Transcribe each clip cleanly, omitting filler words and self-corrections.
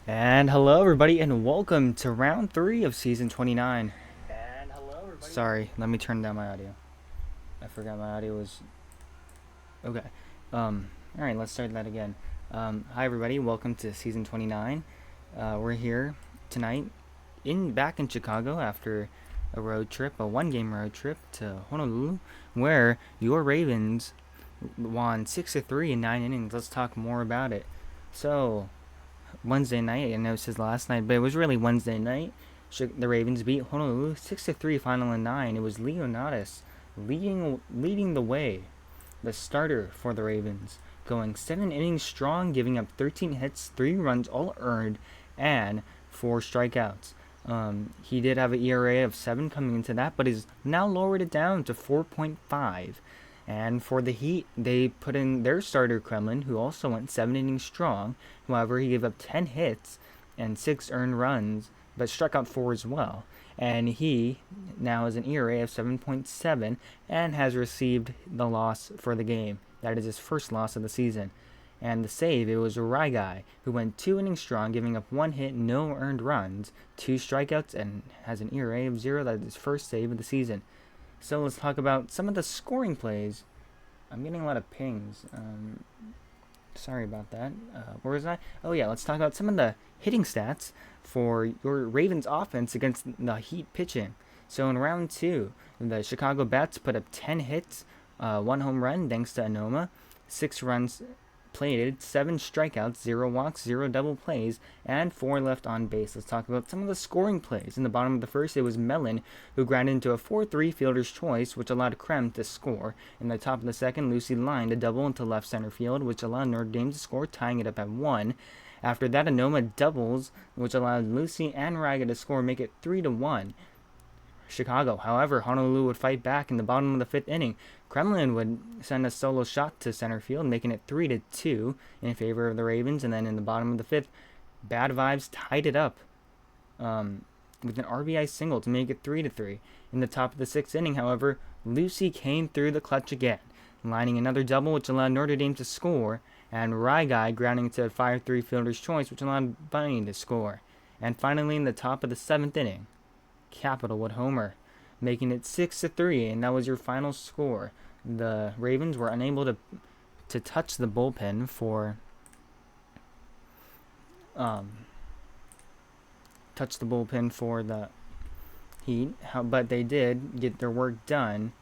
And hello, everybody, and welcome to round 3 of season 29. Sorry, let me turn down my audio. I forgot my audio was. Okay. Alright, let's start that again. Hi, everybody, welcome to season 29. We're here tonight back in Chicago after a road trip, a one-game road trip to Honolulu, where your Ravens won 6-3 in 9 innings. Let's talk more about it. So, Wednesday night. I know it says last night, but it was really Wednesday night. The Ravens beat Honolulu 6-3, final in 9. It was Leonidas leading the way, the starter for the Ravens, going 7 innings strong, giving up 13 hits, 3 runs all earned, and 4 strikeouts. He did have an ERA of 7 coming into that, but he's now lowered it down to 4.5. And for the Heat, they put in their starter Kremlin, who also went 7 innings strong. However, he gave up 10 hits and 6 earned runs, but struck out 4 as well. And he now has an ERA of 7.7 and has received the loss for the game. That is his first loss of the season. And the save, it was RyGuy, who went 2 innings strong, giving up 1 hit, no earned runs, 2 strikeouts, and has an ERA of 0. That is his first save of the season. So let's talk about some of the scoring plays. I'm getting a lot of pings. Sorry about that. Where was I? Oh yeah, let's talk about some of the hitting stats for your Ravens offense against the Heat pitching. So in round 2, the Chicago Bats put up 10 hits, 1 home run thanks to Anoma, 6 runs plated, 7 strikeouts, 0 walks, 0 double plays, and 4 left on base. Let's talk about some of the scoring plays. In the bottom of the first, it was Mellon, who grounded into a 4-3 fielder's choice, which allowed Krem to score. In the top of the second, Lucy lined a double into left center field, which allowed Notre Dame to score, tying it up at 1. After that, Anoma doubles, which allowed Lucy and Raga to score, make it 3-1. Chicago. However, Honolulu would fight back in the bottom of the 5th inning. Kremlin would send a solo shot to center field, making it 3-2 in favor of the Ravens. And then in the bottom of the 5th, Bad Vibes tied it up with an RBI single to make it 3-3. In the top of the 6th inning, however, Lucy came through the clutch again, lining another double, which allowed Notre Dame to score, and RyGuy grounding to a 5-3 fielder's choice, which allowed Bunny to score. And finally, in the top of the 7th inning, Capital would homer, making it 6-3, and that was your final score. The Ravens were unable to touch the bullpen for the Heat, but they did get their work done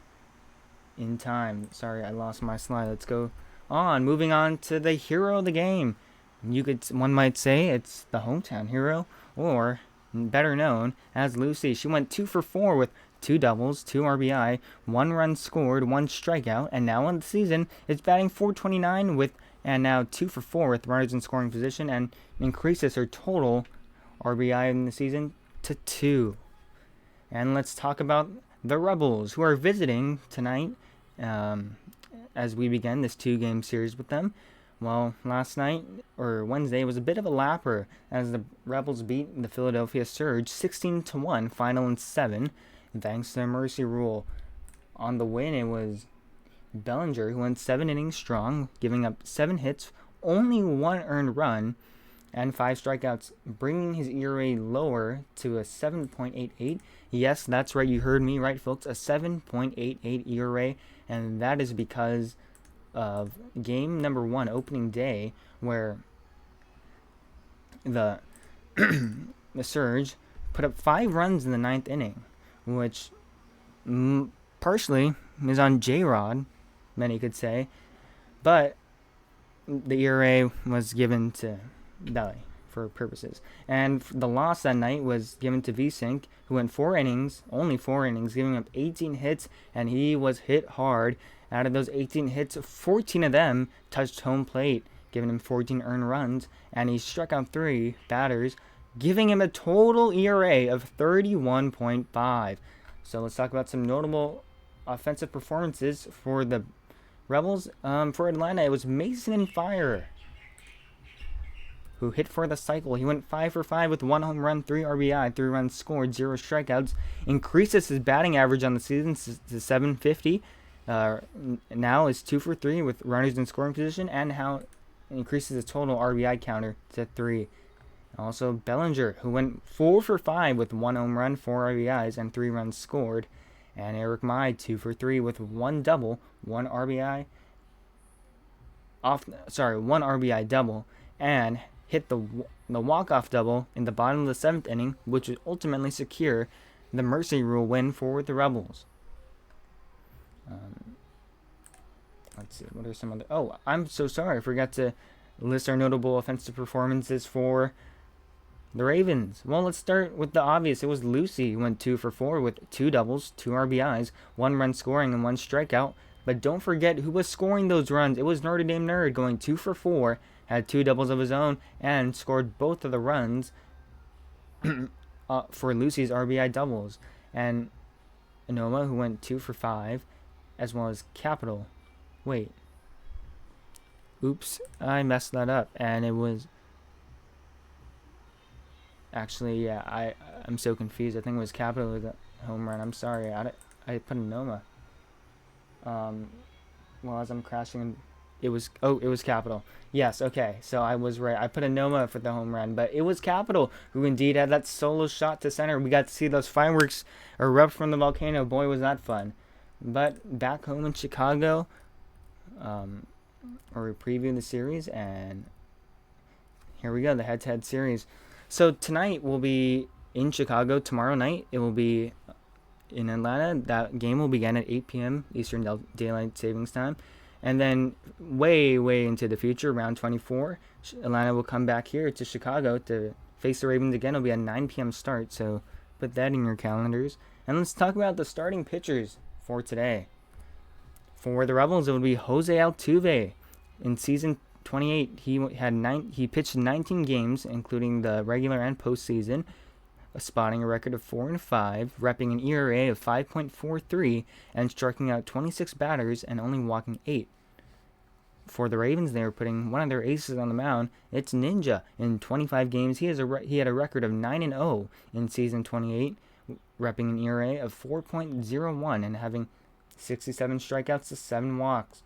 in time. Sorry, I lost my slide. Let's go on. Moving on to the hero of the game. One might say it's the hometown hero, or better known as Lucy. She went 2 for 4 with 2 doubles, 2 RBI, 1 run scored, 1 strikeout, and now in the season it's batting .429 and now 2 for 4 with runners in scoring position, and increases her total RBI in the season to 2. And let's talk about the Rebels, who are visiting tonight as we begin this 2-game series with them. Well, last night, or Wednesday, was a bit of a lapper as the Rebels beat the Philadelphia Surge 16-1, final in 7, thanks to the mercy rule. On the win, it was Bellinger, who went 7 innings strong, giving up 7 hits, only 1 earned run, and 5 strikeouts, bringing his ERA lower to a 7.88. Yes, that's right, you heard me right, folks, a 7.88 ERA, and that is because of game number 1, opening day, where the the Surge put up 5 runs in the 9th inning, which partially is on J-Rod, many could say, but the ERA was given to Belly for purposes. And the loss that night was given to V-Sync, who went 4 innings, only 4 innings, giving up 18 hits, and he was hit hard. Out of those 18 hits, 14 of them touched home plate, giving him 14 earned runs, and he struck out 3 batters, giving him a total ERA of 31.5. So let's talk about some notable offensive performances for the Rebels. For Atlanta, it was Mason Fire, who hit for the cycle. He went 5 for 5 with 1 home run, 3 RBI, 3 runs scored, 0 strikeouts, increases his batting average on the season to 750. Now is 2 for 3 with runners in scoring position, and how increases his total RBI counter to 3. Also, Bellinger, who went 4 for 5 with 1 home run, 4 RBIs, and 3 runs scored. And Eric Mai, 2 for 3 with 1 double, 1 RBI, 1 RBI double, and hit the walk-off double in the bottom of the 7th inning, which would ultimately secure the Mercy Rule win for the Rebels. Let's see, what are some other... Oh, I'm so sorry, I forgot to list our notable offensive performances for the Ravens. Well, let's start with the obvious. It was Lucy, who went 2 for 4 with 2 doubles, 2 RBIs, 1 run scoring, and 1 strikeout. But don't forget who was scoring those runs. It was Notre Dame Nerd, going 2 for 4, had 2 doubles of his own, and scored both of the runs for Lucy's RBI doubles. And Anoma, who went 2 for 5, as well as Capital. Wait. Oops, I messed that up. And it was... Actually, yeah, I'm so confused. I think it was Capital with a home run. I'm sorry. I put Anoma. Well, as I'm crashing, it was Capital. Yes, okay. So I was right. I put Anoma for the home run, but it was Capital who indeed had that solo shot to center. We got to see those fireworks erupt from the volcano. Boy, was that fun. But back home in Chicago, or we preview the series, and here we go, the head-to-head series. So tonight we'll be in Chicago. Tomorrow night it will be in Atlanta. That game will begin at 8 p.m. Eastern Daylight Savings Time. And then way, way into the future, round 24, Atlanta will come back here to Chicago to face the Ravens again. It'll be a 9 p.m. start, so put that in your calendars. And let's talk about the starting pitchers for today. For the Rebels, it will be Jose Altuve. In season 28, he pitched 19 games, including the regular and postseason, spotting a record of 4-5, repping an ERA of 5.43, and striking out 26 batters and only walking 8. For the Ravens, they were putting one of their aces on the mound. It's Nxnjahh. In 25 games, he had a record of 9-0 in season 28, repping an ERA of 4.01 and having 67 strikeouts to 7 walks.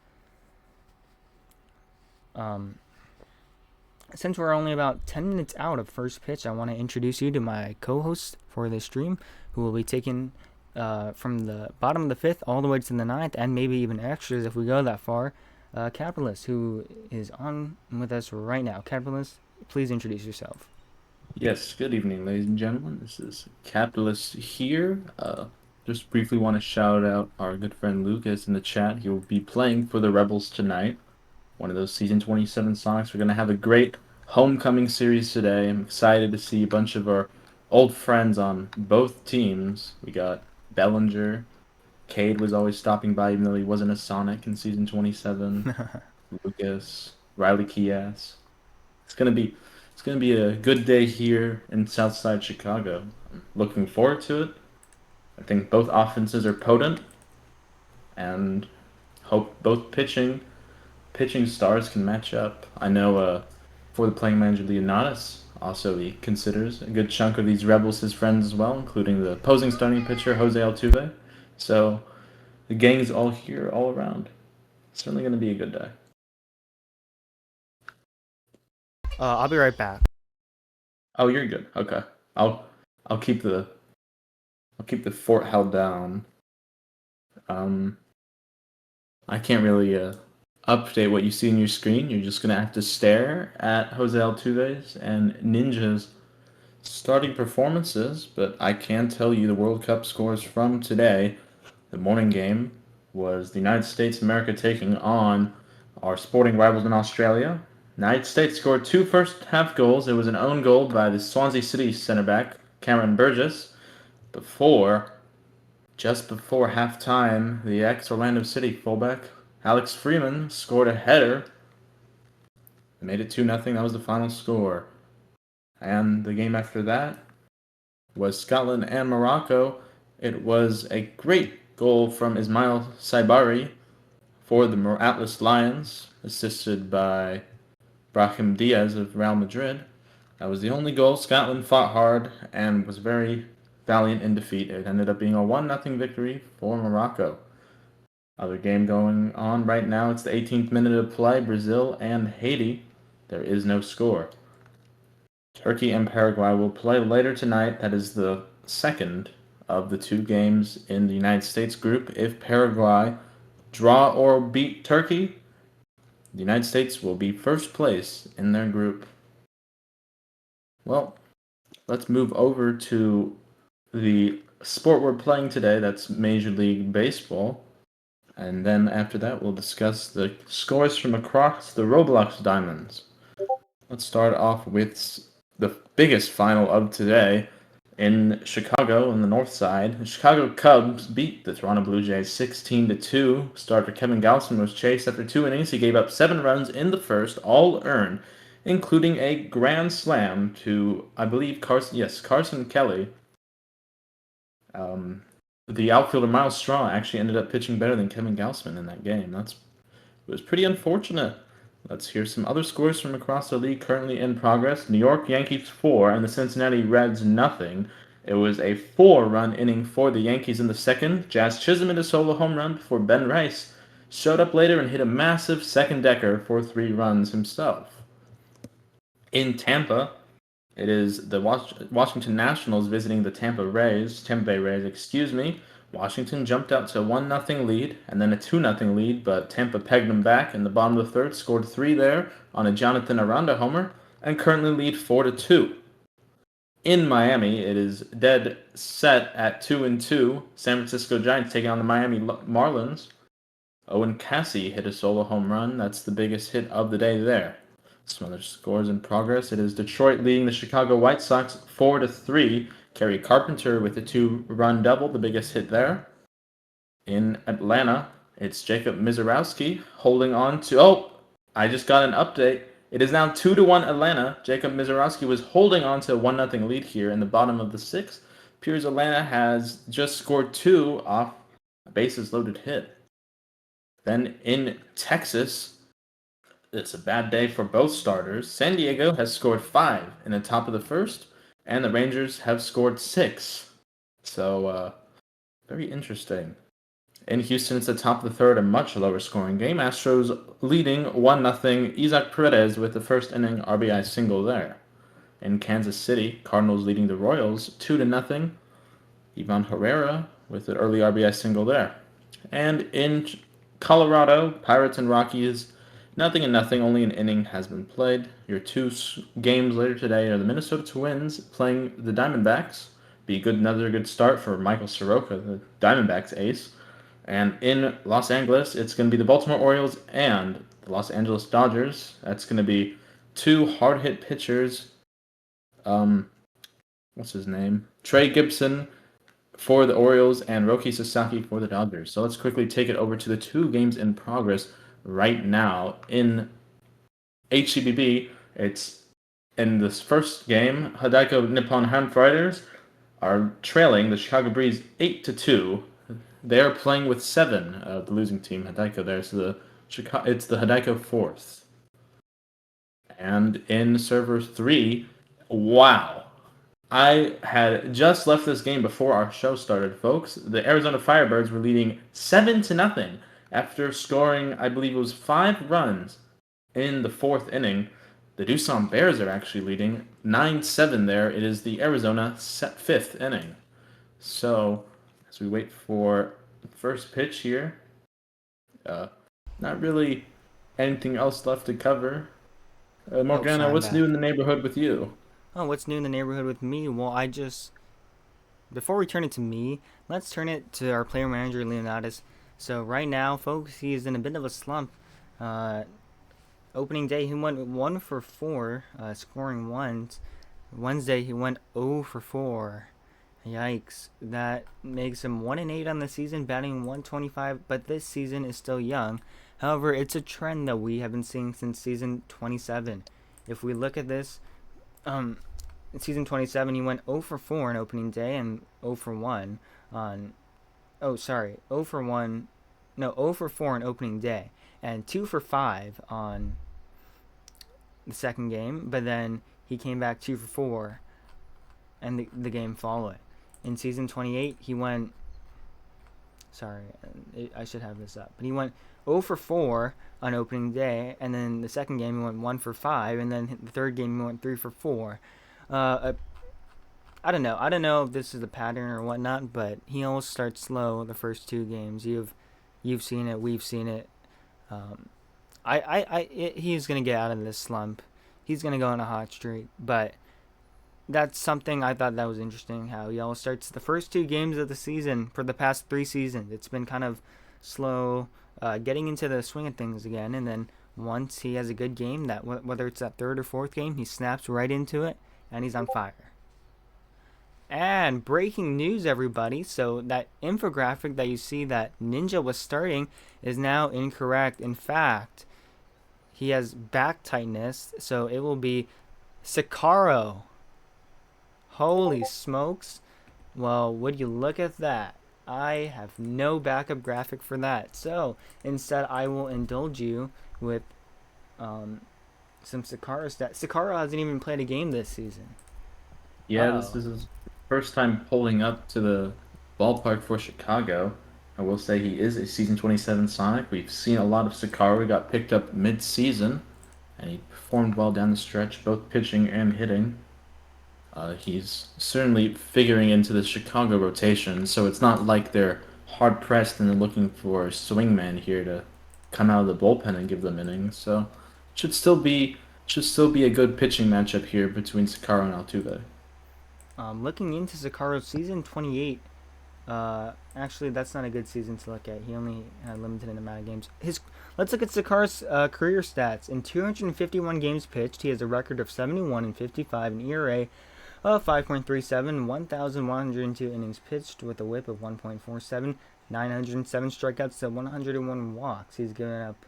Since we're only about 10 minutes out of first pitch, I want to introduce you to my co-host for this stream, who will be taking from the bottom of the 5th all the way to the 9th, and maybe even extras if we go that far. Capitalist, who is on with us right now. Capitalist, please introduce yourself. Yes, good evening, ladies and gentlemen. This is Capitalist here. Just briefly want to shout out our good friend Lucas in the chat. He will be playing for the Rebels tonight. One of those season 27 Sonics. We're going to have a great homecoming series today. I'm excited to see a bunch of our old friends on both teams. We got Bellinger. Cade was always stopping by even though he wasn't a Sonic in season 27. Lucas, Riley Kias. It's gonna be a good day here in Southside Chicago. I'm looking forward to it. I think both offenses are potent, and hope both pitching stars can match up. I know for the playing manager Leonatus, also he considers a good chunk of these Rebels his friends as well, including the opposing starting pitcher Jose Altuve. So the gang's all here, all around. It's certainly going to be a good day. I'll be right back. Oh, you're good. Okay, I'll keep the fort held down. I can't really update what you see on your screen. You're just gonna have to stare at Jose Altuve's and Nxnjahh's starting performances. But I can tell you the World Cup scores from today. The morning game was the United States of America taking on our sporting rivals in Australia. The United States scored 2 first-half goals. It was an own goal by the Swansea City center back, Cameron Burgess. Just before halftime, the ex-Orlando City fullback, Alex Freeman, scored a header. It made it 2-0. That was the final score. And the game after that was Scotland and Morocco. It was a great goal from Ismail Saibari for the Atlas Lions, assisted by Brahim Diaz of Real Madrid. That was the only goal. Scotland fought hard and was very valiant in defeat. It ended up being a 1-0 victory for Morocco. Other game going on right now. It's the 18th minute of play. Brazil and Haiti. There is no score. Turkey and Paraguay will play later tonight. That is the second of the two games in the United States group. If Paraguay draw or beat Turkey, the United States will be first place in their group. Well, let's move over to the sport we're playing today. That's Major League Baseball. And then after that, we'll discuss the scores from across the Roblox Diamonds. Let's start off with the biggest final of today in Chicago on the north side. The Chicago Cubs beat the Toronto Blue Jays 16-2. Starter Kevin Gausman was chased after 2 innings. He gave up 7 runs in the first, all earned, including a grand slam to, I believe, Carson Kelly. The outfielder Miles Straw actually ended up pitching better than Kevin Gausman in that game. It was pretty unfortunate. Let's hear some other scores from across the league currently in progress. New York Yankees 4 and the Cincinnati Reds nothing. It was a 4-run inning for the Yankees in the second. Jazz Chisholm hit a solo home run before Ben Rice showed up later and hit a massive second decker for 3 runs himself. In Tampa, it is the Washington Nationals visiting the Tampa Bay Rays, excuse me. Washington jumped out to a 1-0 lead and then a 2-0 lead, but Tampa pegged them back in the bottom of the third, scored 3 there on a Jonathan Aranda homer, and currently lead 4-2. In Miami, it is dead set at 2-2. San Francisco Giants taking on the Miami Marlins. Owen Cassie hit a solo home run. That's the biggest hit of the day there. Some other scores in progress. It is Detroit leading the Chicago White Sox 4-3. Kerry Carpenter with a 2-run double, the biggest hit there. In Atlanta, it's Jacob Mizorowski holding on to. Oh, I just got an update. It is now 2-1 Atlanta. Jacob Mizorowski was holding on to a 1-0 lead here in the bottom of the sixth. Appears Atlanta has just scored 2 off a bases loaded hit. Then in Texas, it's a bad day for both starters. San Diego has scored 5 in the top of the first, and the Rangers have scored 6. So, very interesting. In Houston, it's the top of the third, a much lower scoring game. Astros leading 1-0. Isaac Perez with the first inning RBI single there. In Kansas City, Cardinals leading the Royals 2-0. Ivan Herrera with an early RBI single there. And in Colorado, Pirates and Rockies, 0-0. Only an inning has been played. Your 2 games later today are the Minnesota Twins playing the Diamondbacks. Be another good start for Michael Soroka, the Diamondbacks ace. And in Los Angeles, it's going to be the Baltimore Orioles and the Los Angeles Dodgers. That's going to be 2 hard-hit pitchers. What's his name? Trey Gibson for the Orioles and Roki Sasaki for the Dodgers. So let's quickly take it over to the 2 games in progress right now in HCBB. It's in this first game, Hidaiko Nippon Han Fighters are trailing the Chicago Breeze 8-2. They are playing with 7 of the losing team, Hidaiko there. So it's the Hidaiko 4th. And in server 3, wow. I had just left this game before our show started, folks. The Arizona Firebirds were leading 7-0 after scoring, I believe it was 5 runs in the 4th inning. The Doosan Bears are actually leading 9-7 there. It is the Arizona 5th inning. So, as we wait for the first pitch here, not really anything else left to cover. Morgana, what's new in the neighborhood with you? Oh, what's new in the neighborhood with me? Well, before we turn it to me, let's turn it to our player manager, Leonidas. So right now, folks, he's in a bit of a slump. Opening day, he went 1 for 4, scoring once. Wednesday, he went 0 for 4. Yikes. That makes him 1-8 on the season, batting 125, but this season is still young. However, it's a trend that we have been seeing since season 27. If we look at this, in season 27, he went 0 for 4 on opening day and 0 for 1 on... 0 for 1... No, 0 for 4 on opening day and 2 for 5 on the second game, but then he came back 2 for 4 and the game following. In season 28, he went... I should have this up. But he went 0 for 4 on opening day, and then the second game he went 1 for 5, and then the third game he went 3 for 4. Uh, I don't know. I don't know if this is a pattern or whatnot, but he always starts slow the first two games. You've seen it. We've seen it. Um, he's gonna get out of this slump. He's gonna go on a hot streak, but that's something I thought that was interesting. How he always starts the first two games of the season for the past 3 seasons. It's been kind of slow, getting into the swing of things again, and then once he has a good game, that whether it's that third or fourth game, he snaps right into it, and he's on fire. And breaking news, everybody. So that infographic that you see that Ninja was starting is now incorrect. In fact, he has back tightness, so it will be Sicaro. Holy smokes. Well, would you look at that? I have no backup graphic for that. So instead, I will indulge you with um, some Sicaro stats. Sicaro hasn't even played a game this season. Yeah, this Oh. is his first time pulling up to the ballpark for Chicago. I will say he is a season 27 Sonic. We've seen a lot of Sakaru. He got picked up mid-season, and he performed well down the stretch, both pitching and hitting. He's certainly figuring into the Chicago rotation, so it's not like they're hard pressed and they're looking for a swingman here to come out of the bullpen and give them innings. So should still be should still be a good pitching matchup here between Sakara and Altuve. Looking into Sicaro's season 28. Actually, that's not a good season to look at. He only had limited amount of games. Let's look at Sakar's career stats. In 251 games pitched, he has a record of 71 and 55, an ERA of 5.37, 1,102 innings pitched with a WHIP of 1.47, 907 strikeouts to 101 walks. He's given up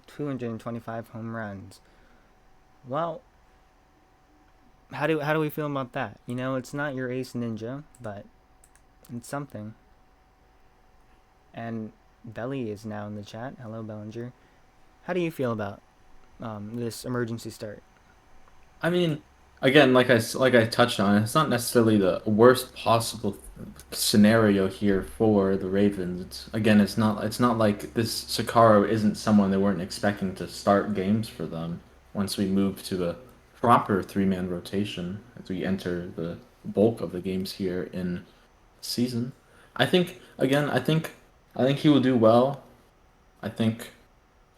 225 home runs. Well, how do we feel about that? You know, it's not your ace ninja, but it's something. And Belly is now in the chat. Hello, Bellinger. How do you feel about this emergency start? I mean, again, like I touched on, it's not necessarily the worst possible scenario here for the Ravens. It's not like this Sakaro isn't someone they weren't expecting to start games for them once we move to a proper three-man rotation as we enter the bulk of the games here in season. I think again, I think he will do well. I think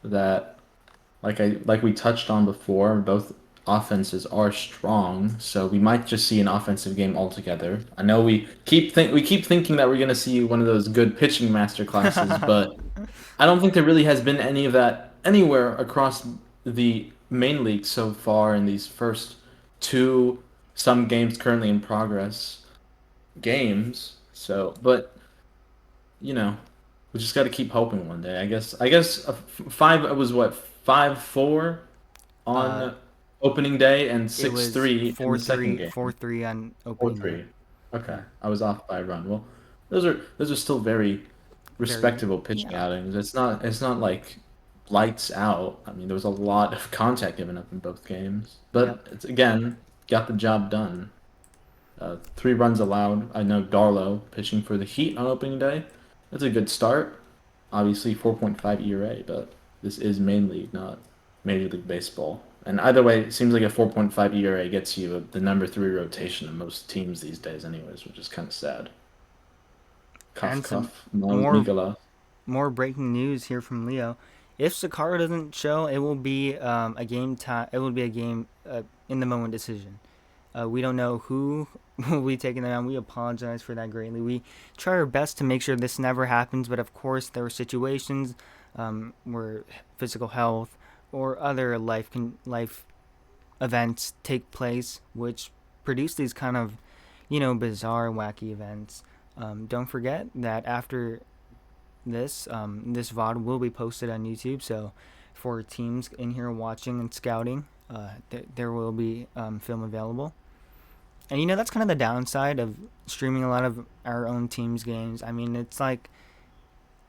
that like we touched on before, both offenses are strong, so we might just see an offensive game altogether. I know we keep thinking that we're gonna see one of those good pitching master classes, but I don't think there really has been any of that anywhere across the main league so far in these first two, some games currently in progress games. So, but you know, we just got to keep hoping one day. I guess five it was what 5-4 uh, on opening day and it six was three in four the second three, game. 4-3 on Four opening day. three. Okay, Yeah, I was off by a run. Well, those are still very very. respectable pitching Yeah. outings. It's not like lights out. I mean, there was a lot of contact given up in both games, Yep. but it's again got the job done. 3 runs allowed. I know Darlow pitching for the Heat on opening day. That's a good start. Obviously, 4.5 ERA, but this is main league, not Major League Baseball. And either way, it seems like a 4.5 ERA gets you the number 3 rotation in most teams these days, anyways, which is kind of sad. Cuff, And some cuff. Miles more Mikolas. more breaking news here from Leo. If Sakara doesn't show, it will be a game time. It will be a game in the moment decision. We don't know who will be taking them on. We apologize for that greatly. We try our best to make sure this never happens, but of course there are situations where physical health or other life events take place, which produce these kind of bizarre, wacky events. Don't forget that after this VOD will be posted on YouTube. So for teams in here watching and scouting, there will be film available. And that's kind of the downside of streaming a lot of our own team's games. I mean, it's like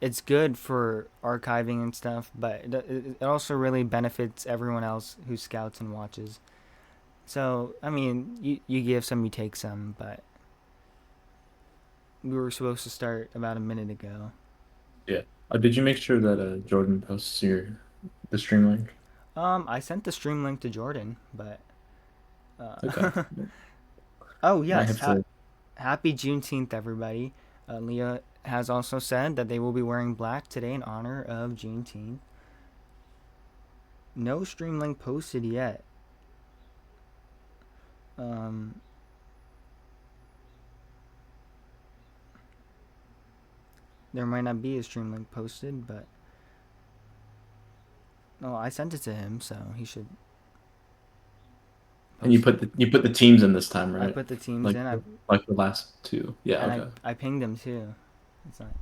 it's good for archiving and stuff, but it also really benefits everyone else who scouts and watches. So, I mean, you give some, you take some, but we were supposed to start about a minute ago. Yeah. Did you make sure that Jordan posts the stream link? I sent the stream link to Jordan, but Okay. Oh Might yes, have to. happy Juneteenth, everybody. Leah has also said that they will be wearing black today in honor of Juneteenth. No stream link posted yet. Um, there might not be a stream link posted, but no, I sent it to him, so he should And you post it. put the teams in this time, I right? put the teams Like in. like the last two. Yeah. And Okay. I pinged him too. It's not.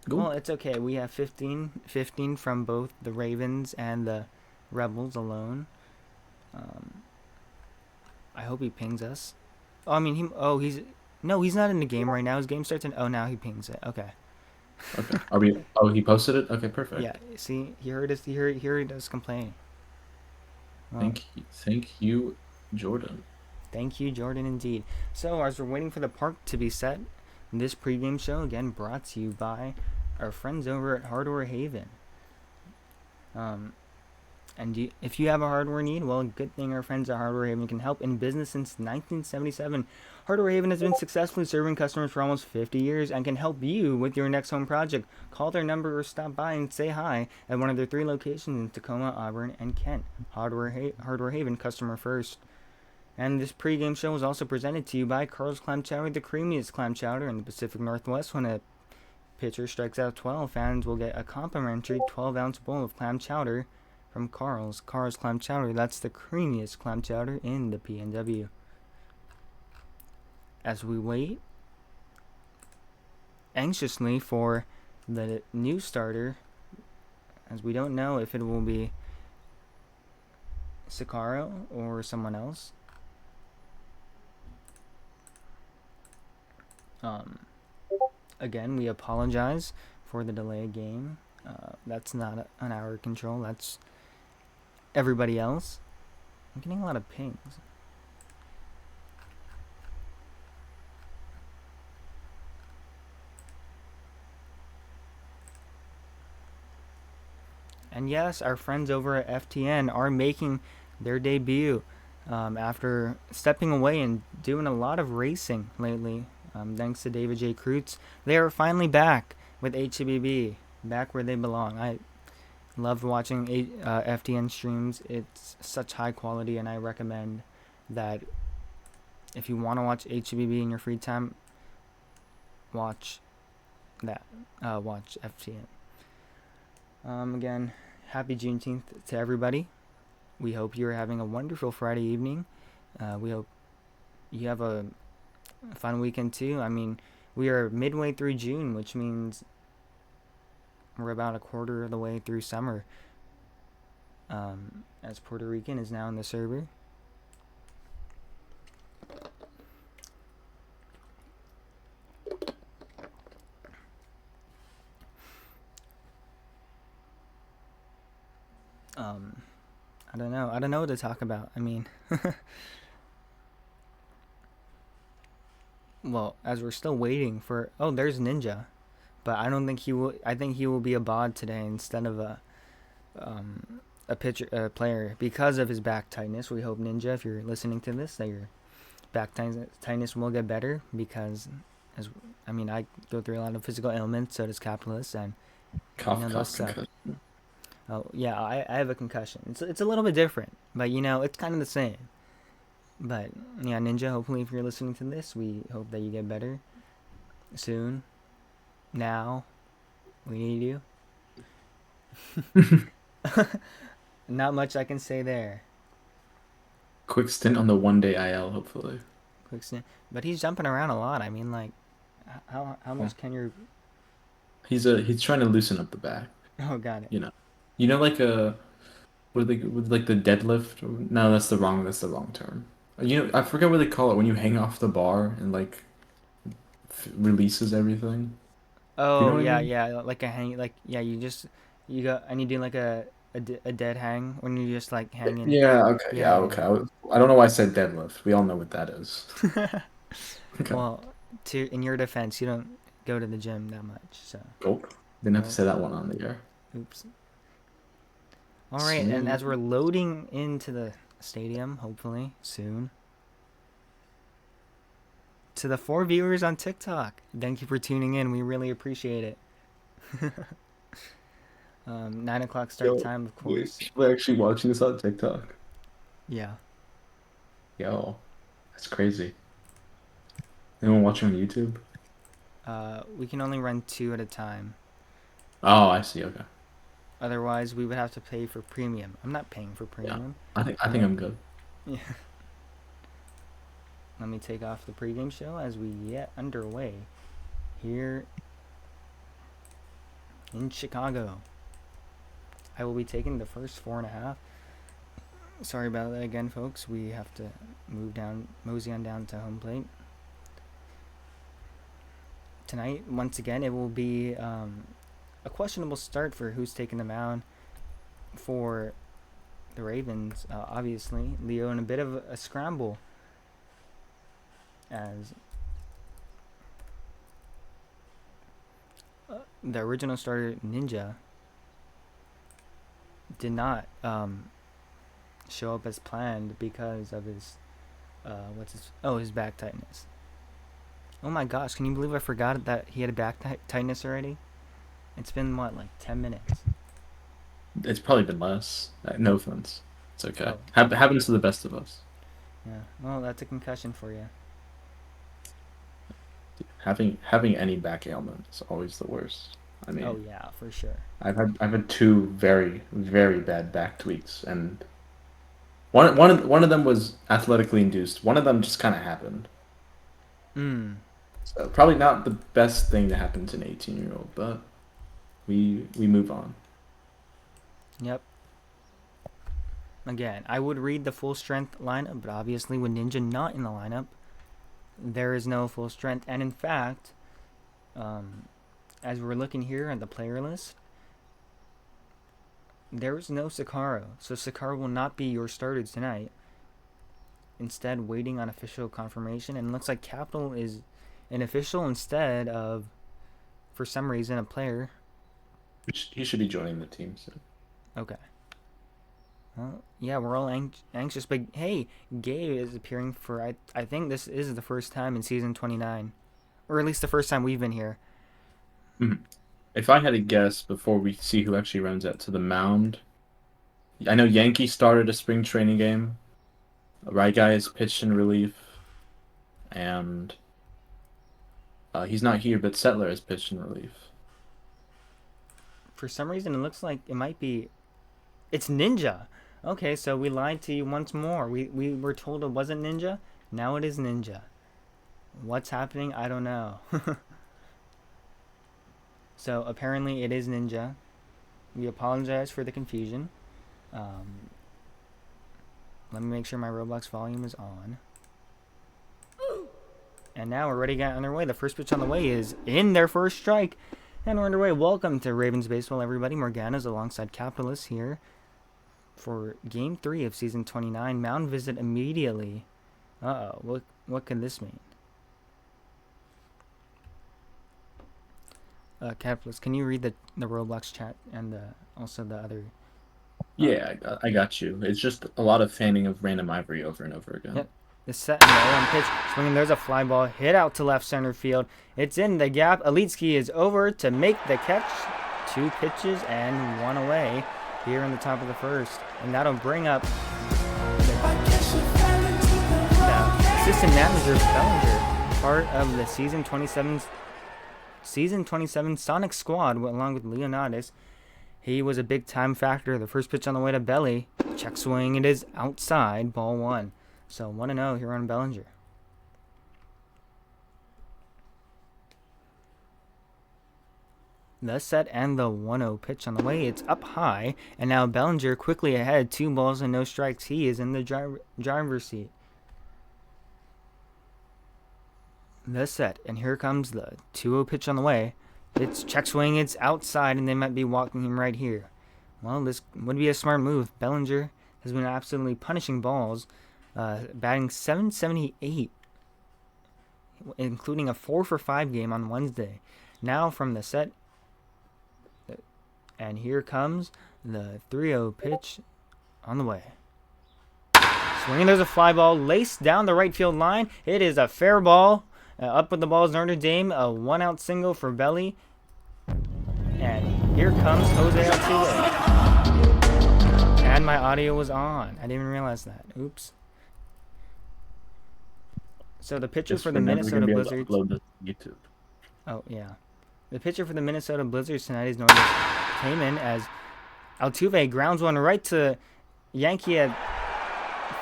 Cool. Well, it's okay. We have 15 from both the Ravens and the Rebels alone. Um, I hope he pings us. Oh, I mean, he's. No, he's not in the game right now. His game starts in. Oh, now he pings it. Okay. Okay. Are we? Oh, he posted it. Okay. Yeah. Perfect. See, he heard us. He heard us complaining. Well, Thank you, Jordan. thank you, Jordan, indeed. So, as we're waiting for the park to be set, this pregame show again brought to you by our friends over at Hardware Haven. Um, And if you have a hardware need, well, good thing our friends at Hardware Haven can help. In business since 1977, Hardware Haven has been successfully serving customers for almost 50 years and can help you with your next home project. Call their number or stop by and say hi at one of their 3 locations in Tacoma, Auburn, and Kent. Hardware Haven, customer first. And this pregame show was also presented to you by Carl's Clam Chowder, the creamiest clam chowder in the Pacific Northwest. When a pitcher strikes out 12, fans will get a complimentary 12-ounce bowl of clam chowder from Carl's Clam Chowder. That's the creamiest clam chowder in the PNW. As we wait anxiously for the new starter, as we don't know if it will be Sakaro or someone else. Um, Again, we apologize for the delayed game. That's not on our control. That's everybody else. I'm getting a lot of pings. And yes, our friends over at FTN are making their debut after stepping away and doing a lot of racing lately. Thanks to David J. Kreutz, they are finally back with HCBB, back where they belong. I loved watching FTN streams. It's such high quality, and I recommend that if you want to watch HCBB in your free time, watch that. Watch FTN. Again, happy Juneteenth to everybody. We hope you're having a wonderful Friday evening. We hope you have a fun weekend too. I mean, we are midway through June, which means we're about a quarter of the way through summer. As Puerto Rican is now in the server. I don't know. I don't know what to talk about. I mean, well, as we're still waiting for. Oh, there's Ninja, but I don't think he will. I think he will be a bod today instead of a player because of his back tightness. We hope Ninja, if you're listening to this, that your back tightness will get better because, as I mean, I go through a lot of physical ailments. So does Capitalist, and Cough, those cough, suck. concussion. Oh yeah, I have a concussion. It's a little bit different, but it's kind of the same. But yeah, Ninja. Hopefully, if you're listening to this, we hope that you get better soon. Now, we need you. Not much I can say there. Quick stint on the 1-day IL, hopefully. Quick snap. But he's jumping around a lot. I mean, like, how Well, much can your? he's trying to loosen up the back. Oh, got it. You know, like a with like the deadlift. No, that's the wrong term. I forget what they call it when you hang off the bar and like releases everything. Do you know Oh what I yeah, mean? yeah. Like a hang. Like yeah, you go and you do like a dead hang when you just like hanging. Yeah. Okay. Yeah, Yeah. yeah, Okay. I don't know why I said deadlift. We all know what that is. yeah. Okay. Well, to in your defense, you don't go to the gym that much, so. Nope. Didn't have to Well, say that one on the air. oops. All right, and Smooth. as we're loading into the stadium, hopefully, soon. To the 4 viewers on TikTok, thank you for tuning in. We really appreciate it. 9 o'clock start Yo, time, of wait, course. people are actually watching this on TikTok. Yeah. Yo, that's crazy. Anyone watching on YouTube? We can only run 2 at a time. Oh, I see. Okay. Otherwise, we would have to pay for premium. I'm not paying for Yeah. premium. I think I'm good. Yeah. Let me take off the pregame show as we get underway here in Chicago. I will be taking the first 4.5. Sorry about that again, folks. We have to mosey on down to home plate. Tonight, once again, it will be a questionable start for who's taking the mound for the Ravens. Obviously, Leo in a bit of a scramble as the original starter Nxnjahh did not show up as planned because of his his back tightness. Oh my gosh, can you believe I forgot that he had a back tightness already? It's been what, like 10 minutes? It's probably been less. No offense. It's okay. Oh, Happens to the best of us. yeah. Well, that's a concussion for you. Having any back ailment is always the worst. I Oh mean, yeah, for sure. I've had two very very bad back tweaks, and one of them was athletically induced. One of them just kind of happened. Mm. So probably not the best thing to happen to an 18-year-old, but we move on. Yep. Again, I would read the full strength lineup, but obviously with Nxnjahh not in the lineup, there is no full strength. And in fact, as we're looking here at the player list, there is no Sakaro. So Sakaro will not be your starter tonight. Instead, waiting on official confirmation. And it looks like Capital is an official instead of, for some reason, a player. He should be joining the team soon. Okay. Well, yeah, we're all anxious. But hey, Gabe is appearing for, I think this is the first time in season 29. Or at least the first time we've been here. Mhm. If I had to guess before we see who actually runs out to the mound, I know Yankee started a spring training game. RyGuy is pitched in relief, and he's not here, but Settler is pitched in relief. For some reason, it looks like it might be... It's Nxnjahh. Okay, so we lied to you once more. We were told it wasn't Nxnjahh. Now it is Nxnjahh. What's happening? I don't know. So apparently it is Nxnjahh. We apologize for the confusion. Let me make sure my Roblox volume is on. And now we're ready to get underway. The first pitch on the way is in their first strike. And we're underway. Welcome to Ravens Baseball, everybody. Morgana's alongside Capitalists here for Game 3 of Season 29. Mound visit immediately. Uh-oh. What could this mean? Capitalist, can you read the Roblox chat and also the other... Yeah, I got you. It's just a lot of fanning of Random Ivory over and over again. Yep. The set and the 0-1 pitch. Swinging, there's a fly ball hit out to left center field. It's in the gap. Alitsky is over to make the catch. 2 pitches and 1 away here in the top of the first. And that'll bring up the assistant manager Bellinger, part of the Season 27 Sonic squad along with Leonidas. He was a big time factor. The first pitch on the way to Belly. Check swing. It is outside. Ball 1. So 1-0 here on Bellinger. The set and the 1-0 pitch on the way. It's up high. And now Bellinger quickly ahead. 2 balls and no strikes. He is in the driver's seat. The set. And here comes the 2-0 pitch on the way. It's check swing. It's outside. And they might be walking him right here. Well, this would be a smart move. Bellinger has been absolutely punishing balls. Batting .778, including a 4-for-5 game on Wednesday. Now from the set, and here comes the 3-0 pitch on the way. Swinging, there's a fly ball laced down the right field line. It is a fair ball. Up with the ball is Notre Dame. A 1-out single for Belly. And here comes Jose Altuve. And my audio was on. I didn't even realize that. Oops. So the pitcher for the Minnesota Blizzards. YouTube. Oh, yeah. The pitcher for the Minnesota Blizzards tonight is Norris. Came in as Altuve grounds one right to Yankee at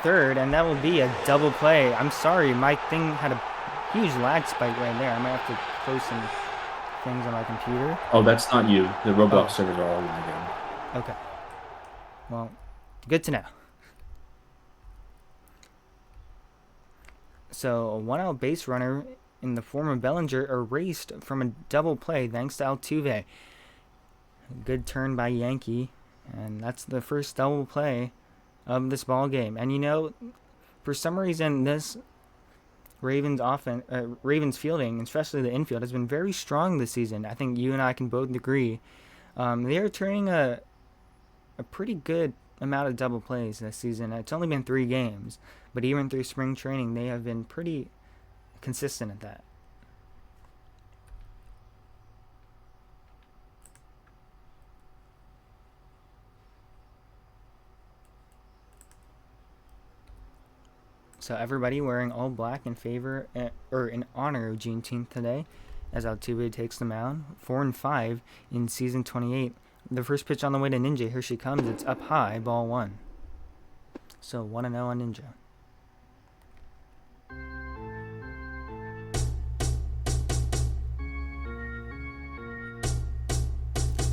third, and that will be a double play. I'm sorry, my thing had a huge lag spike right there. I might have to close some things on my computer. Oh, that's not you. The Roblox servers are all lagging. Okay. Well, good to know. So, a 1-out base runner in the form of Bellinger erased from a double play thanks to Altuve. Good turn by Yankee, and that's the first double play of this ball game. And you know, for some reason, this Ravens fielding, especially the infield, has been very strong this season. I think you and I can both agree. They are turning a pretty good amount of double plays this season. It's only been 3 games, but even through spring training, they have been pretty consistent at that. So everybody wearing all black in favor or in honor of Juneteenth today, as Altuve takes the mound. 4-5 in season 28. The first pitch on the way to Nxnjahh. Here she comes. It's up high, ball 1. So 1-0 on Nxnjahh.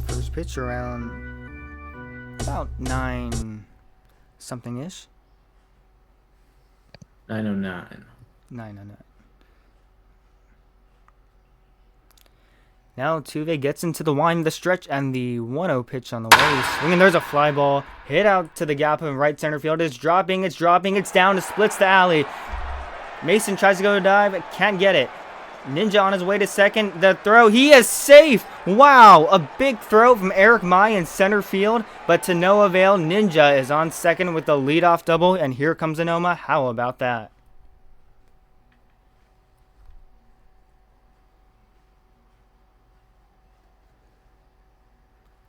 First pitch around about 9 something-ish. 909. 909. Now Altuve gets into the wind of the stretch, and the 1-0 pitch on the way. Swinging, there's a fly ball. Hit out to the gap in right center field. It's dropping, it's down. It splits the alley. Mason tries to go to dive, can't get it. Nxnjahh on his way to second. The throw, he is safe. Wow, a big throw from Eric Mai in center field, but to no avail. Nxnjahh is on second with the leadoff double, and here comes Anoma. How about that?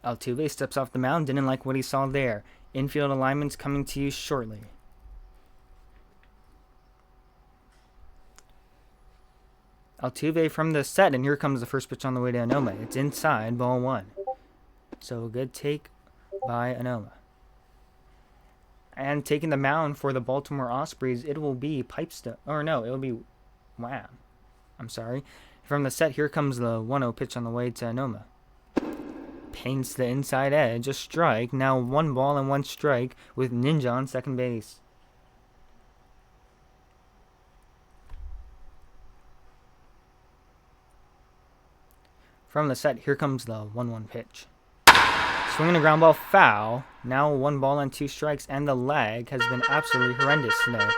Altuve steps off the mound, didn't like what he saw there. Infield alignments coming to you shortly. Altuve from the set, and here comes the first pitch on the way to Anoma. It's inside, ball 1. So a good take by Anoma. And taking the mound for the Baltimore Ospreys, it will be Pipestone. Or no, it will be Wham. I'm sorry. From the set, here comes the 1-0 pitch on the way to Anoma. Paints the inside edge, a strike. Now 1 ball and 1 strike with Nxnjahh on second base. From the set, here comes the 1-1 pitch. Swinging a ground ball, foul. Now 1 ball and 2 strikes, and the lag has been absolutely horrendous today.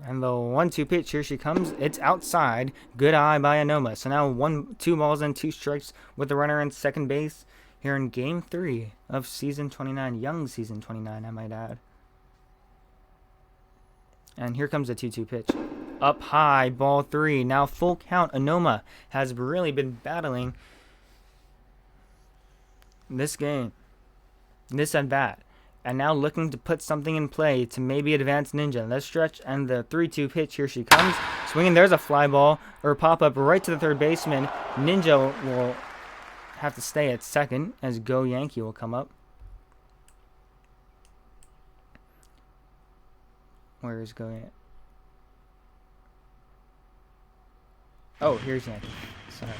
And the 1-2 pitch, here she comes. It's outside. Good eye by Anoma. So now 2 balls and 2 strikes with the runner on second base here in Game 3 of Season 29. Young Season 29, I might add. And here comes the 2-2 pitch. Up high, ball 3. Now full count. Anoma has really been battling this game, this at-bat. And now looking to put something in play to maybe advance Nxnjahh. Let's stretch, and the 3-2 pitch, here she comes. Swinging, there's a fly ball, or pop-up right to the third baseman. Nxnjahh will have to stay at second, as Go Yankee will come up. Where is Go Yankee? Oh, here's Yankee. Sorry.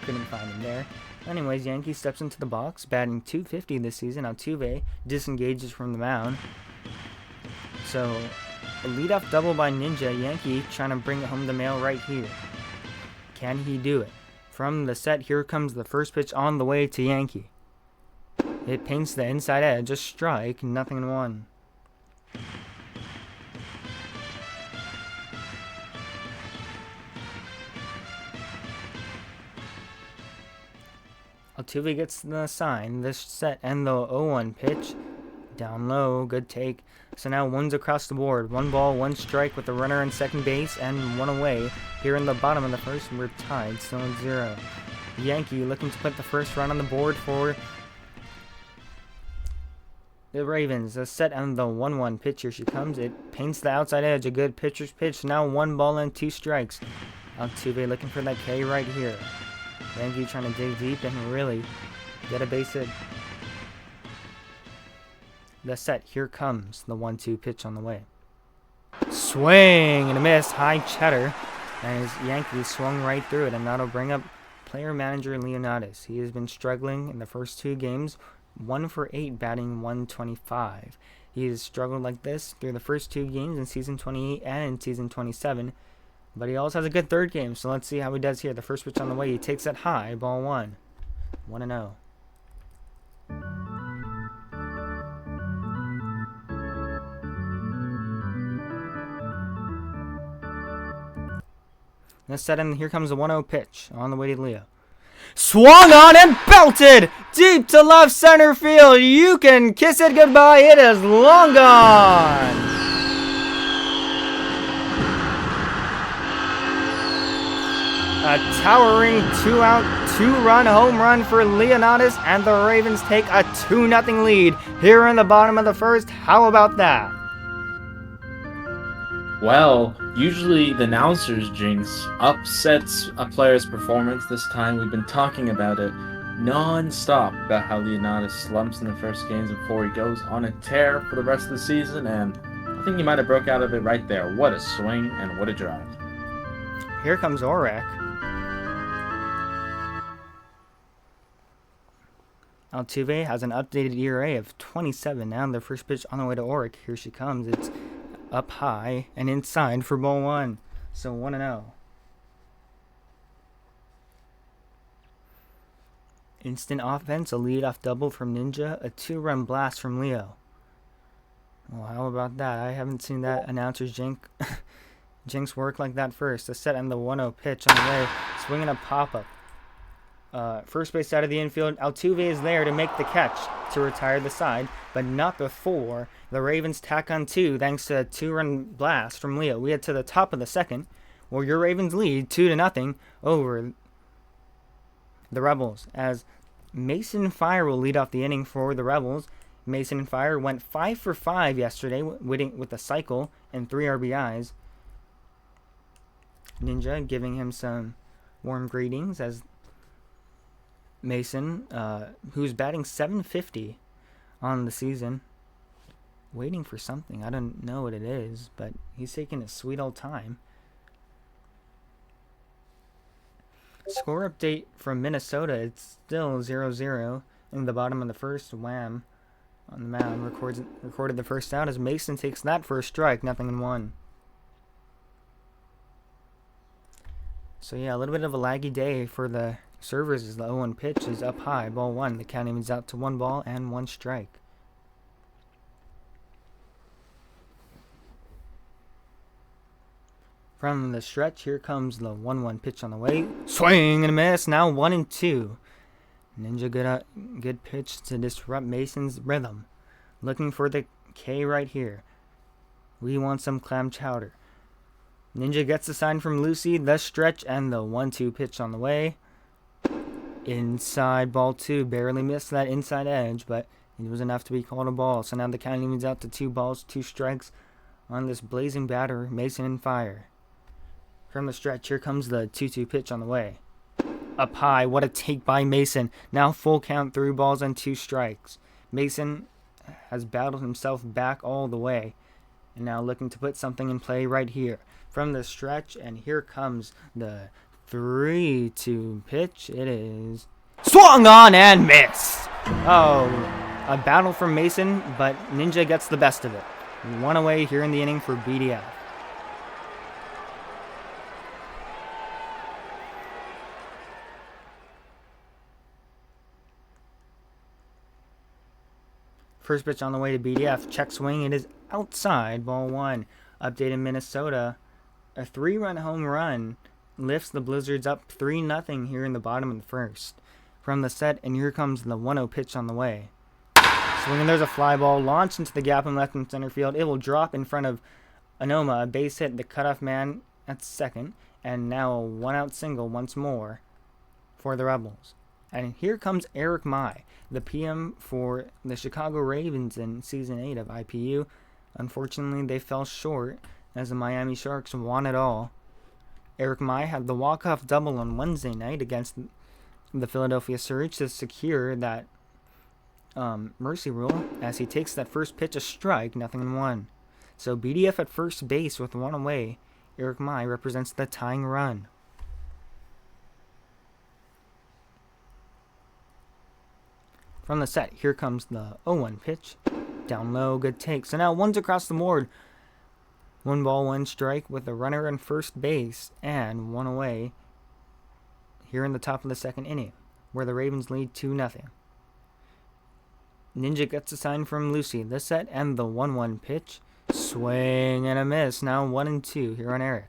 Couldn't find him there. Anyways, Yankee steps into the box, batting .250 this season. Altuve disengages from the mound. So, a leadoff double by Nxnjahh. Yankee trying to bring it home the mail right here. Can he do it? From the set, here comes the first pitch on the way to Yankee. It paints the inside edge, a strike, 0-1. Altuve gets the sign. This set and the 0-1 pitch. Down low, good take. So now one's across the board. 1 ball, 1 strike with the runner on second base and 1 away. Here in the bottom of the first, we're tied, still at 0. Yankee looking to put the first run on the board for the Ravens. A set on the 1-1 pitch. Here she comes. It paints the outside edge. A good pitcher's pitch. Now 1 ball and 2 strikes. Altuve looking for that K right here. Yankee trying to dig deep and really get a base hit. The set, here comes the 1-2 pitch on the way. Swing and a miss, high cheddar. And his Yankees swung right through it, and that'll bring up player manager Leonidas. He has been struggling in the first 2 games, 1 for 8, batting .125. He has struggled like this through the first 2 games in season 28 and in season 27. But he also has a good 3rd game, so let's see how he does here. The first pitch on the way, he takes it high, ball 1. 1-0. Let's set in. Here comes the 1-0 pitch on the way to Leo. Swung on and belted deep to left center field. You can kiss it goodbye. It is long gone. A towering 2-out, 2-run home run for Leonidas, and the Ravens take a 2-0 lead here in the bottom of the first. How about that? Well, usually the announcer's jinx upsets a player's performance. This time we've been talking about it non-stop about how Leonidas slumps in the first games before he goes on a tear for the rest of the season, and I think he might have broke out of it right there. What a swing and what a drive. Here comes Orek. Altuve has an updated ERA of 27 now. The first pitch on the way to Orek. Here she comes. It's up high and inside for ball 1. So 1-0. Instant offense, a leadoff double from Ninja, a 2-run blast from Leo. Well, how about that? I haven't seen that announcer's jinx work like that first. A set and the 1-0 pitch on the way. Swinging a pop-up. First base side of the infield. Altuve is there to make the catch to retire the side, but not before the Ravens tack on 2 thanks to a 2-run blast from Leo. We head to the top of the second, where your Ravens lead 2-0 over the Rebels, as Mason Fire will lead off the inning for the Rebels. Mason Fire went 5 for 5 yesterday with a cycle and 3 RBIs. Ninja giving him some warm greetings as Mason, who's batting .750 on the season, waiting for something. I don't know what it is, but he's taking a sweet old time. Score update from Minnesota. It's still 0-0 in the bottom of the first. Wham on the mound recorded the first out as Mason takes that for a strike. 0-1. So yeah, a little bit of a laggy day for the servers as the 0-1 pitch is up high, ball 1. The count evens out to 1 ball and 1 strike. From the stretch, here comes the 1-1 pitch on the way. Swing and a miss. Now 1-2. Ninja good pitch to disrupt Mason's rhythm. Looking for the K right here. We want some clam chowder. Ninja gets the sign from Lucy, the stretch, and the 1-2 pitch on the way. Inside, ball 2. Barely missed that inside edge, but it was enough to be called a ball. So now the count evens out to 2 balls, 2 strikes on this blazing batter, Mason and Fire. From the stretch, here comes the 2-2 pitch on the way. Up high, what a take by Mason. Now full count, 3 balls and 2 strikes. Mason has battled himself back all the way, and now looking to put something in play right here. From the stretch, and here comes the 3-2 pitch. It is swung on and missed. Oh, a battle from Mason, but Ninja gets the best of it. 1 away here in the inning for BDF. First pitch on the way to BDF. Check swing. It is outside. Ball 1. Update in Minnesota. A 3-run home run lifts the Blizzards up 3-0 here in the bottom of the first. from the set, and here comes the 1-0 pitch on the way. Swinging, there's a fly ball launched into the gap in left and center field. It will drop in front of Anoma, a base hit, the cutoff man at second, and now a 1-out single once more for the Rebels. And here comes RyGuy, the PM for the Chicago Ravens in Season 8 of IPU. Unfortunately, they fell short as the Miami Sharks won it all. RyGuy had the walk-off double on Wednesday night against the Philadelphia Surge to secure that mercy rule as he takes that first pitch a strike, 0-1. So BDF at first base with one away. RyGuy represents the tying run. From the set, here comes the 0-1 pitch. Down low, good take. So now one's across the board. 1 ball, 1 strike with a runner on first base and one away here in the top of the second inning, where the Ravens lead 2-0. Ninja gets a sign from Lucy. The set and the 1-1 pitch. Swing and a miss. Now 1-2 here on Eric.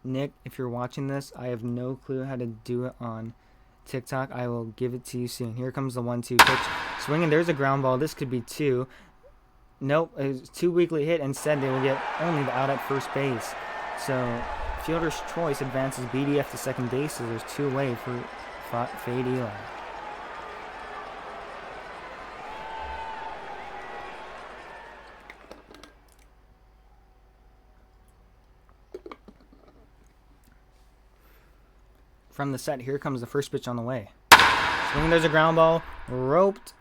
Nick, if you're watching this, I have no clue how to do it on TikTok. I will give it to you soon. Here comes the 1-2 pitch. Swinging, there's a ground ball. This could be 2. Nope, it was 2 weakly hit. Instead, they will get only the out at first base. So, fielder's choice advances BDF to second base, so there's 2 away for Fade Eli. From the set, here comes the first pitch on the way. Swing, there's a ground ball, roped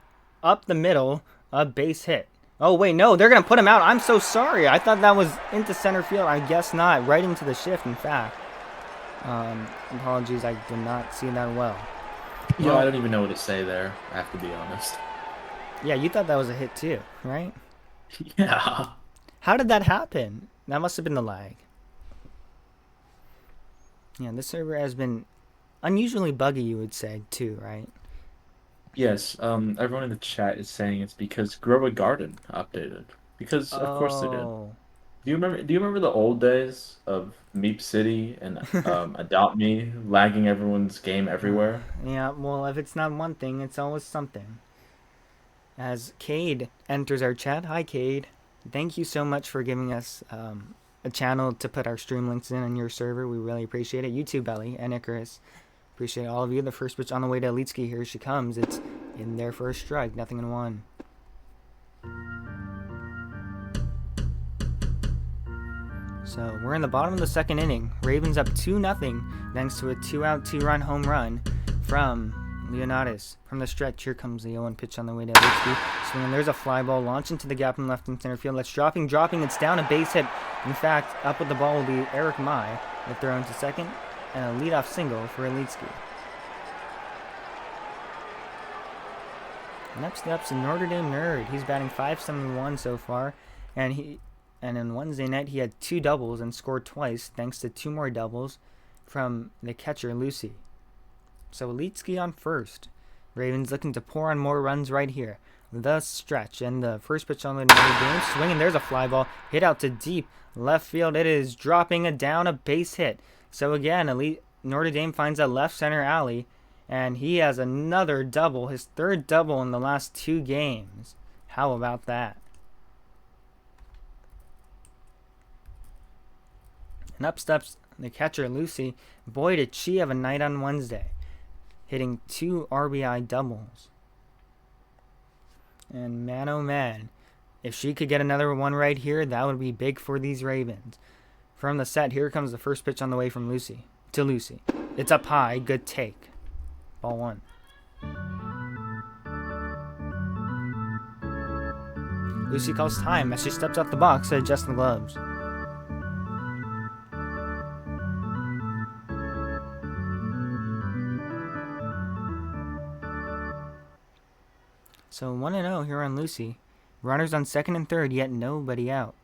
up the middle, a base hit. Oh, wait, no, they're going to put him out. I'm so sorry. I thought that was into center field. I guess not. Right into the shift, in fact. Apologies, I did not see that well. Yeah, I don't even know what to say there, I have to be honest. Yeah, you thought that was a hit too, right? Yeah. How did that happen? That must have been the lag. Yeah, this server has been unusually buggy, you would say, too, right? Yes, everyone in the chat is saying it's because Grow a Garden updated. Because of course they did. Do you remember the old days of Meep City and Adopt Me lagging everyone's game everywhere? Yeah, well, if it's not one thing, it's always something. As Cade enters our chat. Hi, Cade. Thank you so much for giving us a channel to put our stream links in on your server. We really appreciate it. You too, Belly and Icarus. Appreciate all of you. The first pitch on the way to Atl Chr. Here she comes. It's in there for a strike. 0-1. So we're in the bottom of the second inning. Ravens up 2-0 thanks to a 2-out, 2-run home run from Leonidas. From the stretch, here comes the 0-1 pitch on the way to Atl Chr. Swinging, there's a fly ball launched into the gap in left and center field. That's dropping. It's down, a base hit. In fact, up with the ball will be RyGuy. The throw into second, and a leadoff single for Atl Chr. Next up's a Notre Dame nerd. He's batting .571 so far, and in Wednesday night he had 2 doubles and scored twice thanks to 2 more doubles from the catcher Lucy. So Atl Chr on first. Ravens looking to pour on more runs right here. The stretch and the first pitch on the Notre Dame. Swinging, there's a fly ball hit out to deep left field. It is dropping it down, a base hit. So again, Notre Dame finds that left center alley, and he has another double, his 3rd double in the last 2 games. How about that? And up steps the catcher Lucy. Boy, did she have a night on Wednesday, hitting 2 RBI doubles. And man, oh man, if she could get another one right here, that would be big for these Ravens. From the set, here comes the first pitch on the way from Lucy. It's up high, good take. Ball 1. Lucy calls time as she steps off the box to adjust the gloves. So 1-0 here on Lucy. Runners on second and third, yet nobody out.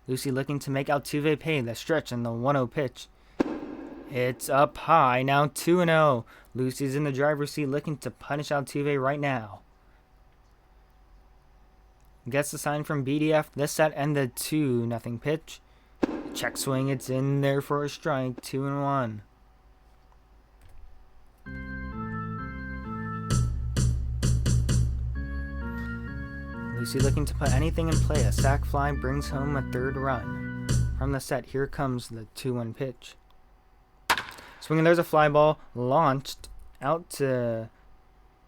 Lucy looking to make Altuve pay. The stretch and the 1-0 pitch. It's up high. Now 2-0. Lucy's in the driver's seat looking to punish Altuve right now. Gets the sign from BDF. This set and the 2-0 pitch. Check swing. It's in there for a strike. 2-1. Lucy looking to put anything in play. A sac fly brings home a third run. From the set, here comes the 2-1 pitch. Swinging, there's a fly ball launched out to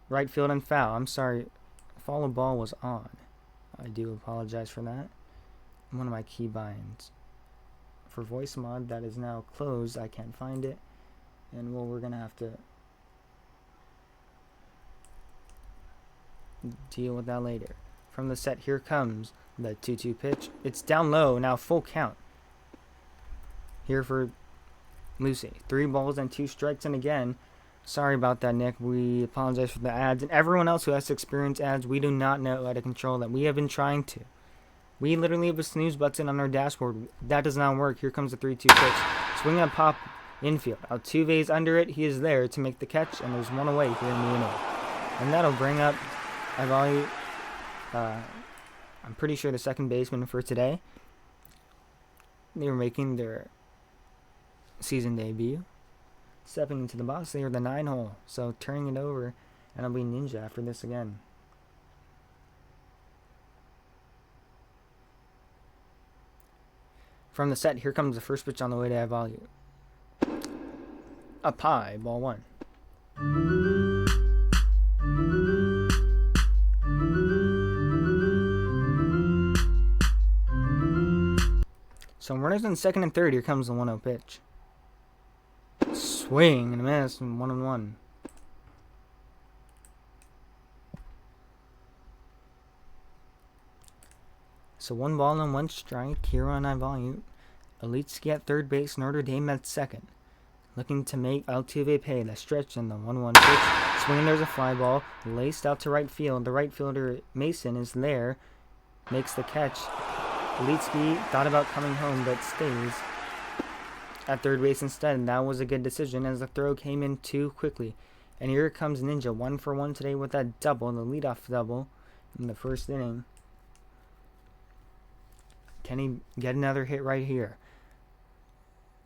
right field and foul. I'm sorry, follow ball was on. I do apologize for that. One of my key binds for voice mod that is now closed. I can't find it, and well, we're gonna have to deal with that later. From the set, here comes the 2-2 pitch. It's down low, now full count. Here for Lucy. 3 balls and 2 strikes, and again, sorry about that, Nick. We apologize for the ads. And everyone else who has to experience ads, we do not know how to control that. We have been trying to. We literally have a snooze button on our dashboard. That does not work. Here comes the 3-2 pitch. Swinging a pop infield. Altuve's under it. He is there to make the catch, and there's one away here in the inning. And that'll bring up I'm pretty sure the second baseman for today. They were making their season debut. Stepping into the box, they are the 9-hole. So turning it over, and it'll be Nxnjahh after this again. From the set, here comes the first pitch on the way to Value. Up high, ball 1. So runners on second and third. Here comes the 1-0 pitch. Swing and a miss, and 1-1. So 1 ball and 1 strike here on Ivolute. Elitski at third base, Notre Dame at second. Looking to make Altuve pay. The stretch and the 1-1 pitch. Swinging, there's a fly ball laced out to right field. The right fielder Mason is there, makes the catch. Elitski thought about coming home, but stays at third base instead. And that was a good decision as the throw came in too quickly. And here comes Nxnjahh, 1 for 1 today with that double, the leadoff double in the first inning. Can he get another hit right here?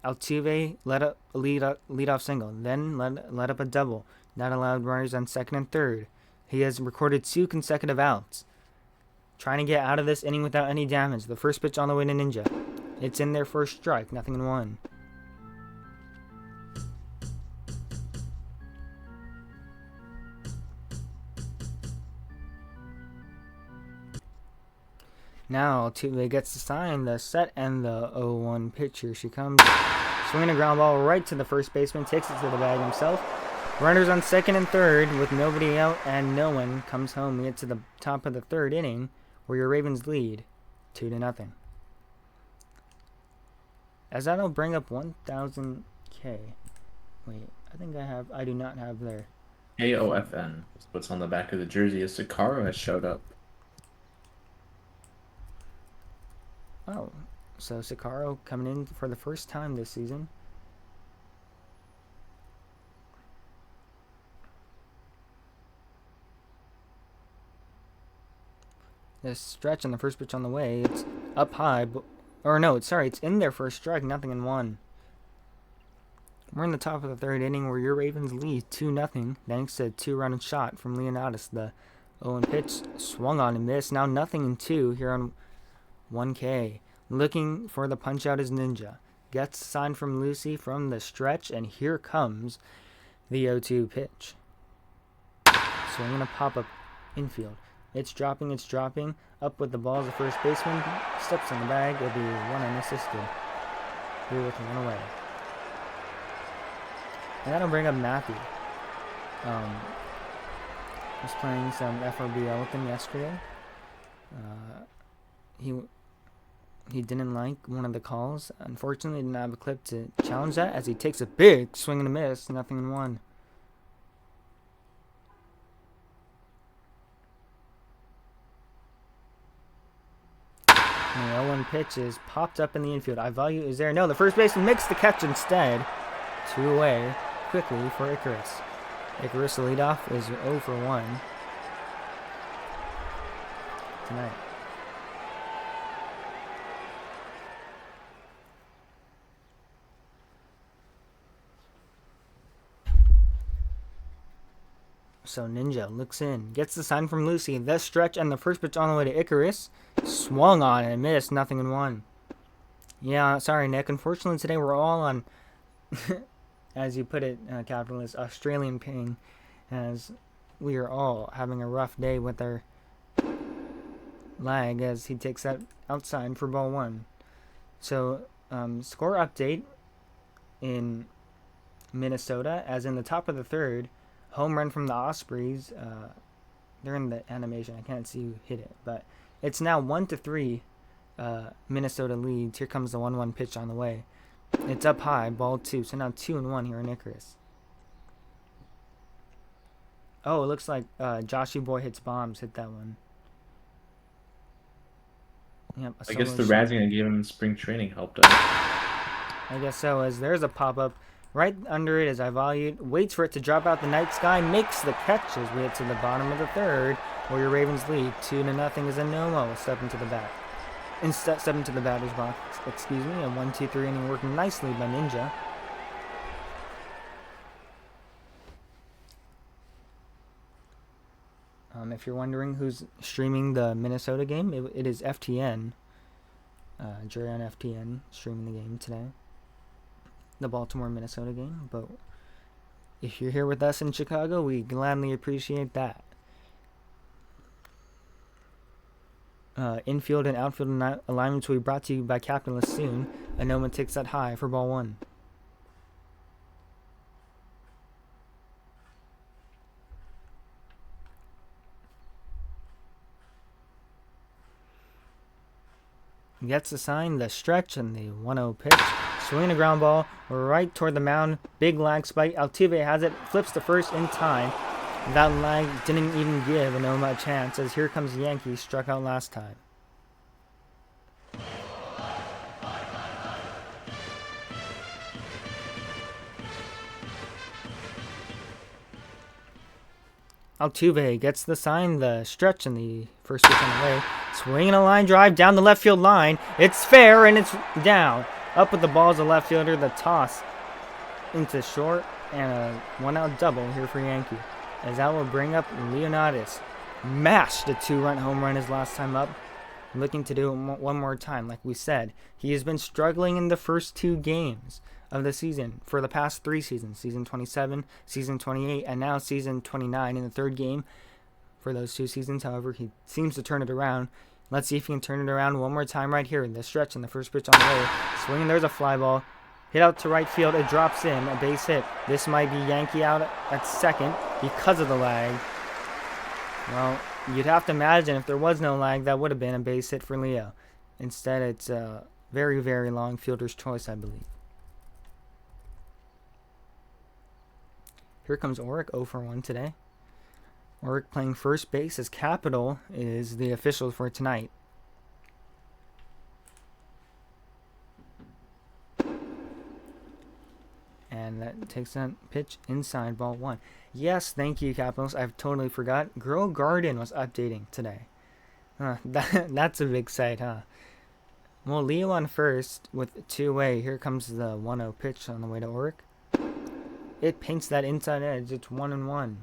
Altuve let up a leadoff single, then let up a double. That allowed runners on second and third. He has recorded 2 consecutive outs. Trying to get out of this inning without any damage. The first pitch on the way to Nxnjahh. It's in there for a strike, 0-1. Now Altuve gets to sign the set and the 0-1 pitch. Here she comes. Swinging a ground ball right to the first baseman. Takes it to the bag himself. Runners on second and third with nobody out and no one comes home. We get to the top of the third inning where your Ravens lead 2-0. As that'll bring up 1,000K. Wait, I do not have their AOFN is what's on the back of the jersey. As Sakaro has showed up. Oh, so Sakaro coming in for the first time this season. This stretch on the first pitch on the way. It's up high, it's in there for a strike, 0-1. We're in the top of the third inning where your Ravens lead 2-0 thanks to a 2-run shot from Leonidas. The 0-1 pitch swung on and missed. Now 0-2 here on 1K. Looking for the punch out is Nxnjahh. Gets a sign from Lucy from the stretch, and here comes the 0-2 pitch. Swinging a pop-up infield. It's dropping. Up with the ball as the first baseman. Steps in the bag. It'll be 1 unassisted. Here with 1 away. And that'll bring up Matthew. Was playing some FRBL with him yesterday. He didn't like one of the calls. Unfortunately, didn't have a clip to challenge that as he takes a big swing and a miss. 0-1. And the 0-1 pitch is popped up in the infield. Ivalue is there. No, the first baseman makes the catch instead. 2 away quickly for Icarus. Icarus, the leadoff, is 0 for 1 tonight. So Nxnjahh looks in, gets the sign from Lucy, the stretch, and the first pitch on the way to Icarus. Swung on and missed, nothing in one. Yeah, sorry, Nick. Unfortunately, today we're all on, as you put it, capitalist, Australian ping, as we are all having a rough day with our lag as he takes that outside for ball one. So, score update in Minnesota, as in the top of the third, home run from the Ospreys. They're in the animation. I can't see who hit it, but it's now 1-3. Minnesota leads. Here comes the 1-1 pitch on the way. It's up high, ball two. So now 2-1 here in Icarus. Oh, it looks like Joshy Boy hits bombs. Hit that one. Yep. I guess the razzing I gave him in spring training helped out. I guess so. As there's a pop up right under it as I valued, waits for it to drop out the night sky, makes the catch as we hit to the bottom of the third, where your Ravens lead 2-0 as a no-mo will step into the bat. Step into the batter's box, excuse me, a 1-2-3 inning working nicely by Nxnjahh. If you're wondering who's streaming the Minnesota game, it is FTN. Jerry on FTN streaming the game today. The Baltimore-Minnesota game. But if you're here with us in Chicago, we gladly appreciate that. Infield and outfield alignments will be brought to you by Capitalist soon. Anoma takes that high for ball one. Gets the sign, the stretch, and the 1-0 pitch. Swinging a ground ball right toward the mound. Big lag spike. Altuve has it. Flips to first in time. That lag didn't even give Anoma a chance, as here comes Yankee, struck out last time. Altuve gets the sign, the stretch, and the first pitch on the way. Swinging a line drive down the left field line. It's fair, and it's down. Up with the ball is the left fielder. The toss into short, and a one-out double here for Yankee. As that will bring up Leonidas. Mashed a 2-run home run his last time up. Looking to do it one more time, like we said. He has been struggling in the first two games of the season for the past three seasons. Season 27, season 28, and now season 29 in the third game for those two seasons. However, he seems to turn it around. Let's see if he can turn it around one more time right here in the stretch and the first pitch on the way. Swinging, there's a fly ball. Hit out to right field. It drops in. A base hit. This might be Yankee out at second because of the lag. Well, you'd have to imagine if there was no lag, that would have been a base hit for Leo. Instead, it's a very, very long fielder's choice, I believe. Here comes Oric, 0 for 1 today. Oric playing first base as Capital is the official for tonight. And that takes that pitch inside, ball one. Yes, thank you, Capitals. I've totally forgot. Grow Garden was updating today. That's a big sight, huh? Well, Leo on first with 2 away. Here comes the 1-0 pitch on the way to Oric. It paints that inside edge. It's 1-1.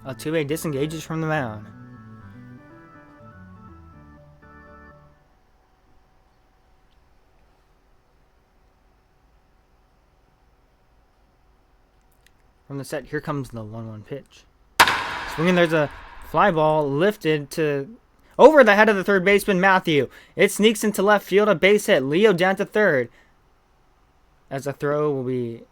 Altuve disengages from the mound. From the set, here comes the 1-1 pitch. Swinging, there's a fly ball lifted to over the head of the third baseman, Matthew. It sneaks into left field, a base hit. Leo down to third. As a throw will be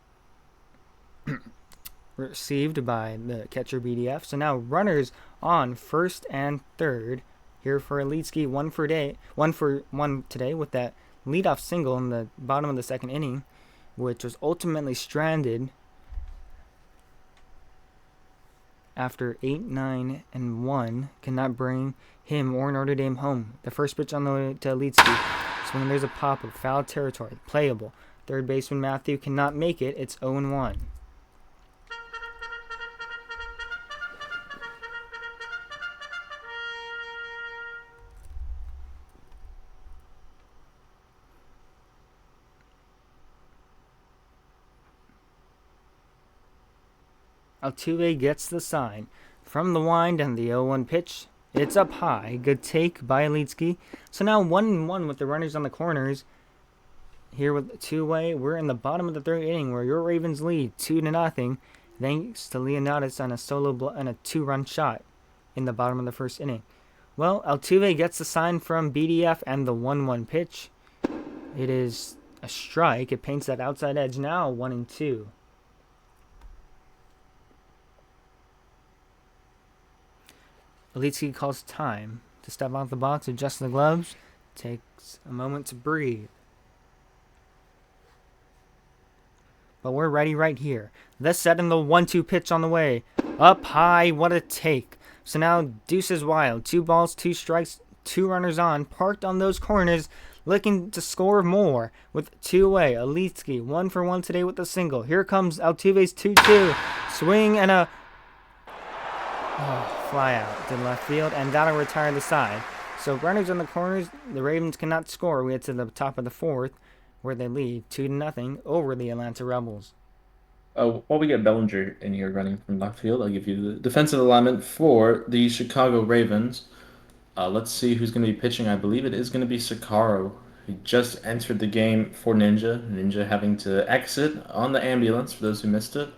received by the catcher BDF. So now runners on first and third here for Alitsky. 1 for 1 today with that leadoff single in the bottom of the second inning, which was ultimately stranded after 8-9-1 cannot bring him or Notre Dame home. The first pitch on the way to Alitsky. Swing, there's a pop of foul territory, playable. Third baseman Matthew cannot make it. It's 0-1. Altuve gets the sign. From the wind and the 0-1 pitch, it's up high. Good take by Alitsky. So now 1-1 with the runners on the corners. Here with two-way, we're in the bottom of the third inning where your Ravens lead 2-0, thanks to Leonidas on a solo and a 2-run shot in the bottom of the first inning. Well, Altuve gets the sign from BDF and the 1-1 pitch. It is a strike. It paints that outside edge now 1-2. Alitsky calls time to step out the box, adjust the gloves, takes a moment to breathe. But we're ready right here. Let's set in the 1-2 pitch on the way. Up high, what a take. So now Deuce is wild. 2 balls, 2 strikes, 2 runners on, parked on those corners, looking to score more with 2 away. Alitsky 1 for 1 today with a single. Here comes Altuve's 2-2. Swing and a fly out to left field, and that'll retire the side. So runners on the corners, the Ravens cannot score. We get to the top of the fourth, where they lead 2-0 over the Atlanta Rebels. While we get Bellinger in here running from left field, I'll give you the defensive alignment for the Chicago Ravens. Let's see who's going to be pitching. I believe it is going to be Sakaro. He just entered the game for Ninja. Ninja having to exit on the ambulance, for those who missed it.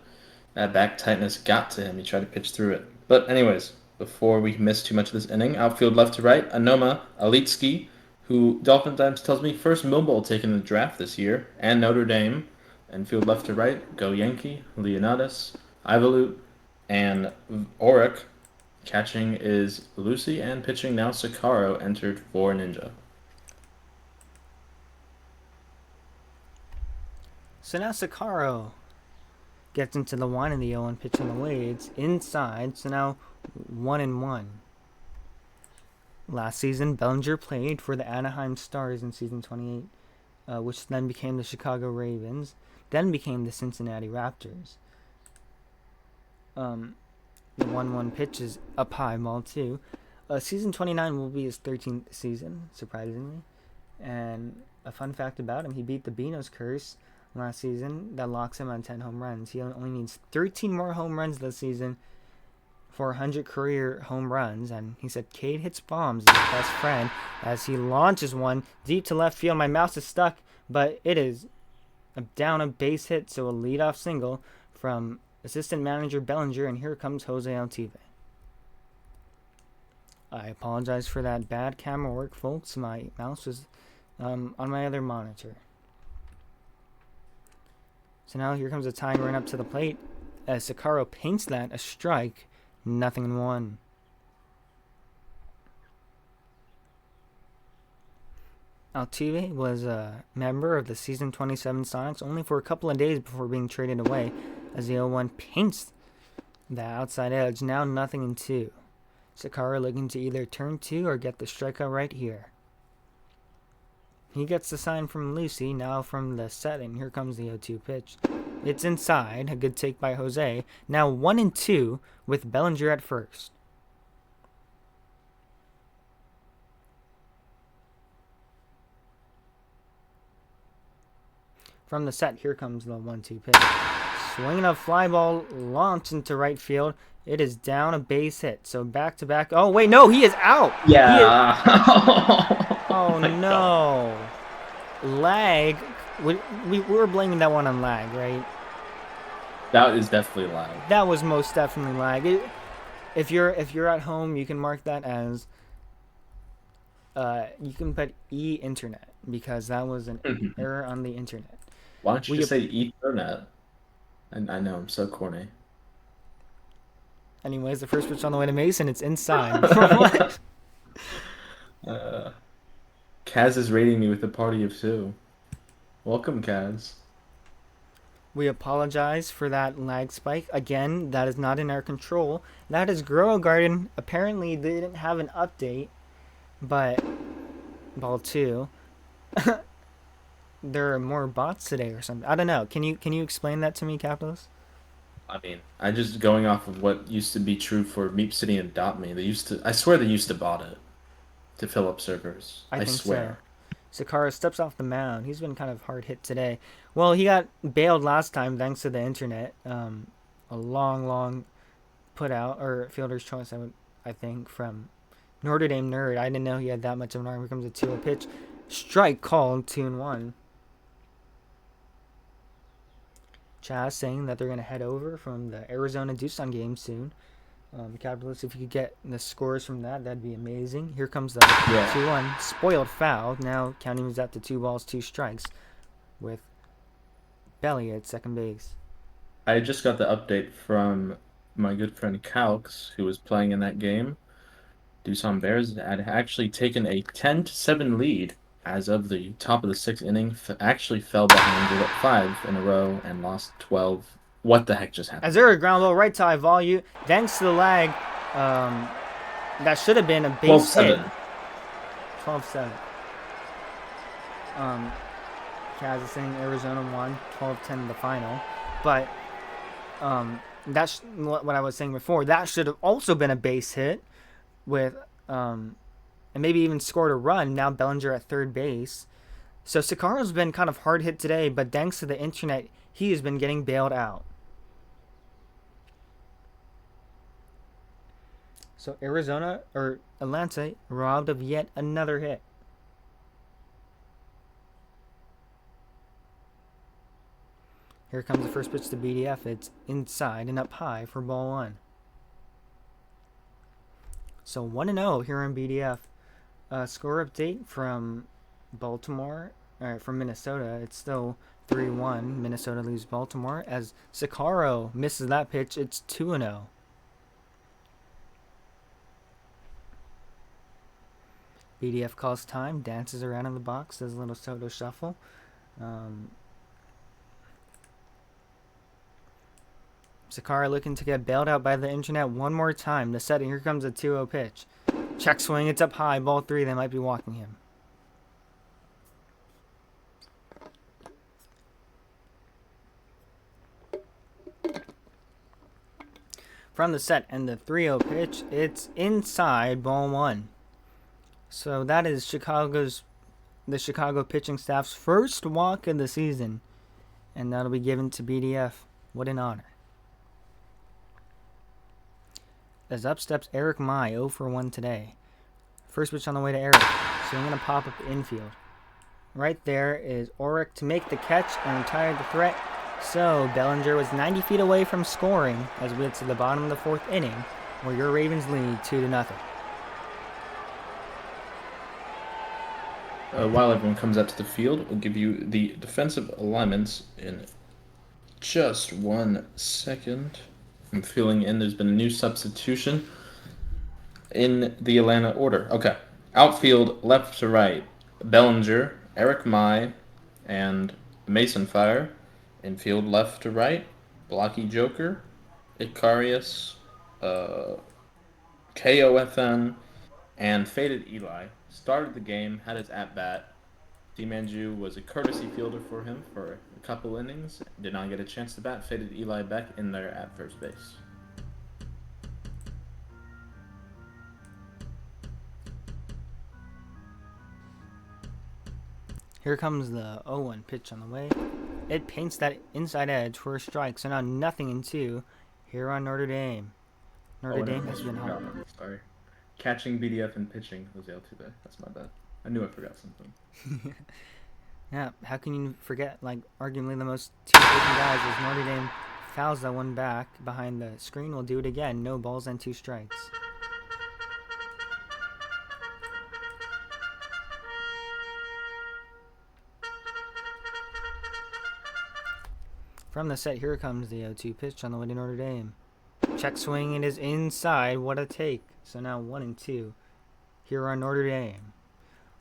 That back tightness got to him. He tried to pitch through it. But anyways, before we miss too much of this inning, outfield left to right, Anoma Alitsky, who Dolphin Times tells me first Millball taken in the draft this year, and Notre Dame. Infield left to right, Go Yankee, Leonidas, Ivalut, and Oric. Catching is Lucy, and pitching now Sakaro entered for Ninja. So now Sakaro gets into the 1 and the 0-1 pitch on the way. It's inside, so now 1-1. Last season, Bellinger played for the Anaheim Stars in season 28, which then became the Chicago Ravens, then became the Cincinnati Raptors. The 1-1 pitch is up high, ball 2. Season 29 will be his 13th season, surprisingly. And a fun fact about him, he beat the Beano's curse last season. That locks him on 10 home runs. He only needs 13 more home runs this season for 100 career home runs. And he said Cade hits bombs is his best friend as he launches one deep to left field. My mouse is stuck, but it is down a base hit, so a leadoff single from assistant manager Bellinger, and here comes Jose Altuve. I apologize for that bad camera work, folks. My mouse was on my other monitor. So now here comes a tying run up to the plate as Sakaro paints that a strike, 0-1. Altuve was a member of the season 27 Sonics only for a couple of days before being traded away as the 0-1 paints the outside edge, now 0-2. Sakaro looking to either turn 2 or get the strikeout right here. He gets the sign from Lucy, now from the set, and here comes the 0-2 pitch. It's inside, a good take by Jose. Now 1-2 with Bellinger at first. From the set, here comes the 1-2 pitch. Swinging a fly ball, launched into right field. It is down a base hit. So back to back. Oh, wait, no, he is out. Yeah. Oh, no. Lag. We were blaming that one on lag, right? That is definitely lag. That was most definitely lag. If you're at home, you can mark that as you can put internet because that was an error on the internet. Why don't you just say Ethernet? I know, I'm so corny. Anyways, the first pitch on the way to Mason, it's inside. What? Kaz is rating me with a party of 2. Welcome, Kaz. We apologize for that lag spike. Again, that is not in our control. That is Grow Garden. Apparently, they didn't have an update, but ball 2. There are more bots today or something. I don't know. Can you explain that to me, Capitalist? I mean, I just going off of what used to be true for Meep City and Dot Me. I swear they used to bot it to fill up servers. I think swear. So. Sakara steps off the mound. He's been kind of hard hit today. Well, he got bailed last time thanks to the internet. a long put out, or fielder's choice, I think, from Notre Dame Nerd. I didn't know he had that much of an arm. Here comes a 2-0 pitch. Strike called, 2-1. Chaz saying that they're going to head over from the Arizona-Tucson game soon. Capitalists, if you could get the scores from that, that'd be amazing. Here comes the 2-1. Spoiled foul. Now counting is at the 2 balls, 2 strikes with Belly at second base. I just got the update from my good friend Calx, who was playing in that game. Tucson Bears had actually taken a 10-7 lead as of the top of the 6th inning. Actually fell behind, gave up 5 in a row, and lost 12. What the heck just happened? As there a ground ball right to high volume, thanks to the lag, that should have been a base 12-7. hit. 12-7. Kaz is saying Arizona won 12-10 in the final, but that's what I was saying before. That should have also been a base hit with and maybe even scored a run. Now Bellinger at third base. So Sickaro's been kind of hard hit today, but thanks to the internet, he has been getting bailed out. So Arizona, or Atlanta, robbed of yet another hit. Here comes the first pitch to BDF. It's inside and up high for ball 1. So 1-0 here on BDF. Score update from Baltimore, from Minnesota. It's still 3-1. Minnesota leaves Baltimore. As Siccaro misses that pitch, it's 2-0. BDF calls time, dances around in the box, does a little Soto shuffle. Siccaro looking to get bailed out by the internet one more time. The setting, here comes a 2-0 pitch. Check swing, it's up high, ball 3, they might be walking him. From the set and the 3-0 pitch, it's inside, ball 1. So that is the Chicago pitching staff's first walk of the season, and that'll be given to BDF. What an honor. As up steps Eric Mai, 0 for 1 today. First pitch on the way to Eric, swinging a pop up infield. Right there is Oric to make the catch and retire the threat. So Bellinger was 90 feet away from scoring as we get to the bottom of the 4th inning, where your Ravens lead 2-0. While everyone comes out to the field, we'll give you the defensive alignments in just 1 second. I'm filling in. There's been a new substitution in the Atlanta order. Okay. Outfield, left to right. Bellinger, Eric Mai, and Mason Fire. Infield, left to right. Blocky Joker, Icarius, KOFN, and Faded Eli. Started the game, had his at-bat. Nxnjahh was a courtesy fielder for him for a couple innings. Did not get a chance to bat. Faded Eli back in there at first base. Here comes the 0-1 pitch on the way. It paints that inside edge for a strike. So now 0-2 here on Notre Dame. Notre Dame has been hot. Sorry. Catching BDF and pitching Jose Altuve. That's my bad. I knew I forgot something. Yeah, how can you forget, like, arguably the most two pitching guys as Notre Dame fouls that one back behind the screen. We'll do it again. No balls and 2 strikes. From the set, here comes the 0-2 pitch on the way to Notre Dame. Check swing, it is inside. What a take. So now 1-2 here on Notre Dame.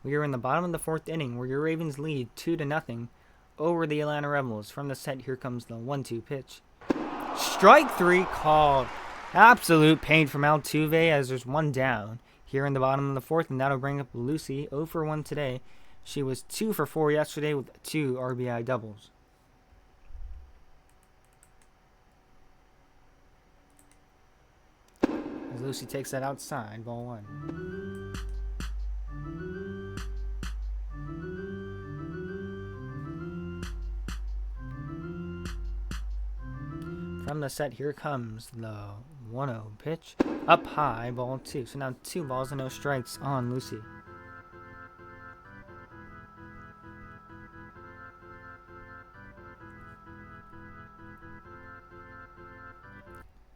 We are in the bottom of the 4th inning where your Ravens lead 2-0 over the Atlanta Rebels. From the set, here comes the 1-2 pitch. Strike 3 called. Absolute pain from Altuve as there's 1 down here in the bottom of the 4th, and that'll bring up Lucy 0 for 1 today. She was 2 for 4 yesterday with 2 RBI doubles. As Lucy takes that outside, ball 1. From the set, here comes the 1-0 pitch. Up high, ball 2. So now 2 balls and no strikes on Lucy.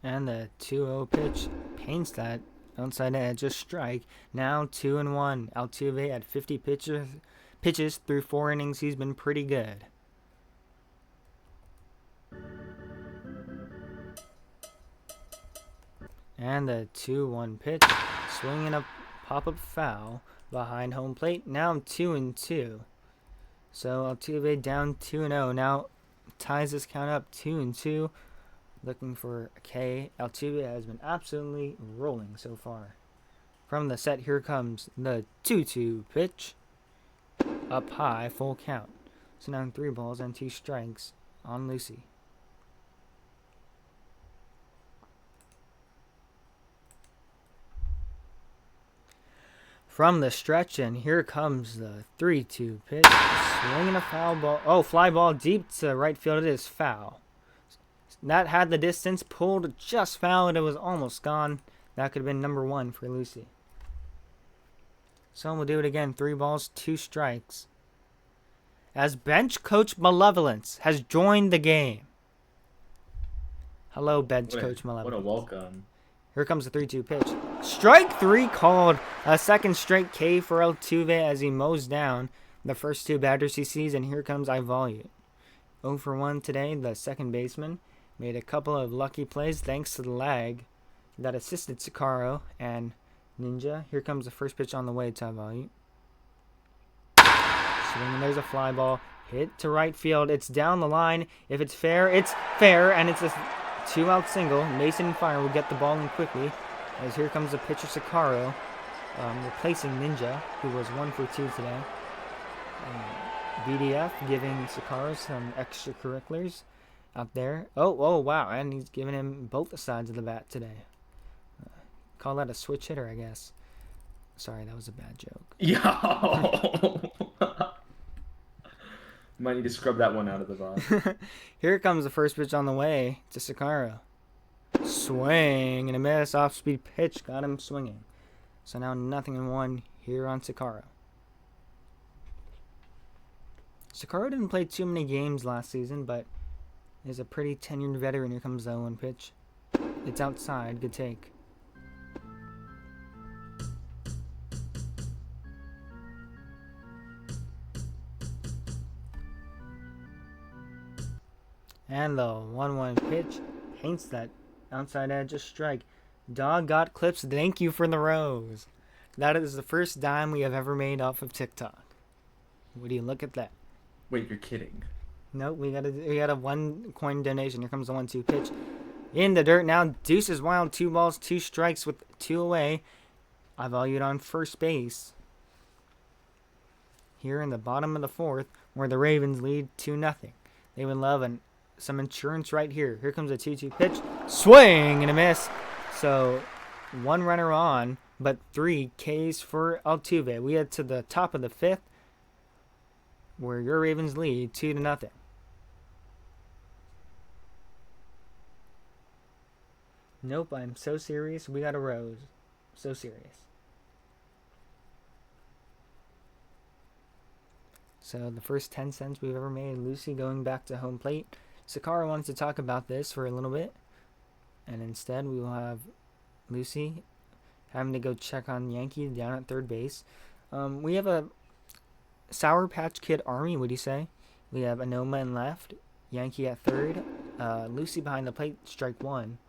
And the 2-0 pitch paints that outside edge, a strike. Now 2-1. Altuve at 50 pitches through 4 innings. He's been pretty good. And the 2-1 pitch, swinging a pop-up foul behind home plate. Now 2-2. So Altuve down 2-0. Now ties this count up 2-2. Looking for a K. Altuve has been absolutely rolling so far. From the set, here comes the 2-2 pitch. Up high, full count. So now 3 balls and 2 strikes on Lucy. From the stretch, and here comes the 3-2 pitch. Swinging a foul ball. Oh, fly ball deep to right field. It is foul. That had the distance, pulled just foul, and it was almost gone. That could have been number 1 for Lucy. So we'll do it again. 3 balls, 2 strikes. As bench coach Malevolence has joined the game. Hello, bench coach Malevolence. What a welcome. Here comes the 3-2 pitch. Strike 3 called. A second straight K for Altuve as he mows down the first 2 batters he sees. And here comes Ivalue. 0 for 1 today. The second baseman made a couple of lucky plays thanks to the lag that assisted Sakaro and Ninja. Here comes the first pitch on the way to Ivalue. Swing, there's a fly ball. Hit to right field. It's down the line. If it's fair, it's fair. And it's a 2-out single. Mason and Fire will get the ball in quickly. As here comes the pitcher Sakaro, replacing Ninja, who was 1 for 2 today. BDF giving Sakaro some extracurriculars out there. Oh, wow. And he's giving him both sides of the bat today. Call that a switch hitter, I guess. Sorry, that was a bad joke. Yo! Might need to scrub that one out of the box. Here comes the first pitch on the way to Sakaro. Swing and a miss. Off-speed pitch got him swinging. So now 0-1 here on Sakaro. Sakaro didn't play too many games last season, but is a pretty tenured veteran. Here comes the 0-1 pitch. It's outside. Good take. And the 1-1 pitch paints that outside edge, a strike. Dog got clips. Thank you for the rose. That is the first dime we have ever made off of TikTok. Would you look at that? Wait, you're kidding. Nope, we got a 1 coin donation. Here comes the 1-2 pitch. In the dirt now. Deuce is wild. 2 balls, 2 strikes with 2 away. I valued on first base. Here in the bottom of the 4th, where the Ravens lead 2-0. They would love some insurance right here. Here comes a 2-2 pitch. Swing and a miss. So 1 runner on, but 3 Ks for Altuve. We head to the top of the 5th, where your Ravens lead 2-0. Nope, I'm so serious. We got a rose. So serious. So the first 10 cents we've ever made. Lucy going back to home plate. Sakara wants to talk about this for a little bit. And instead we will have Lucy having to go check on Yankee down at third base. We have a Sour Patch Kid army, would you say? We have Anoma in left. Yankee at third. Lucy behind the plate, strike 1.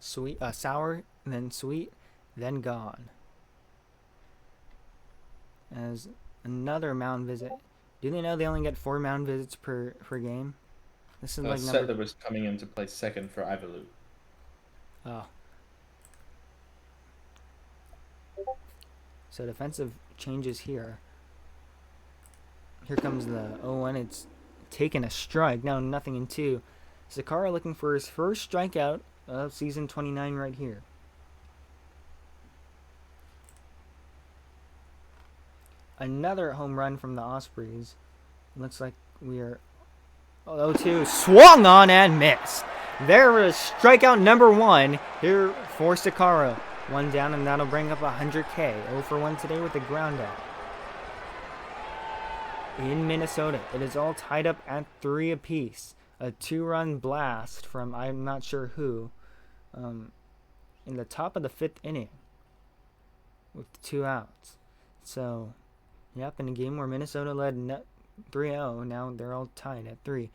Sweet, sour, and then sweet, then gone. As another mound visit. Do they know they only get 4 mound visits per game? This is like Settler was coming in to play second for Ivalu. Oh. So defensive changes here. Here comes the 0-1. It's taken a strike. Now 0-2. Sakara looking for his first strikeout of season 29 right here. Another home run from the Ospreys. Looks like we are 0-2. Swung on and missed. There is strikeout number 1 here for Chr. 1 down, and that'll bring up 100K. 0 for 1 today with the ground out. In Minnesota, it is all tied up at 3 apiece. A 2-run blast from I'm not sure who in the top of the 5th inning with 2 outs. So, yep, in a game where Minnesota led 3-0, now they're all tied at 3.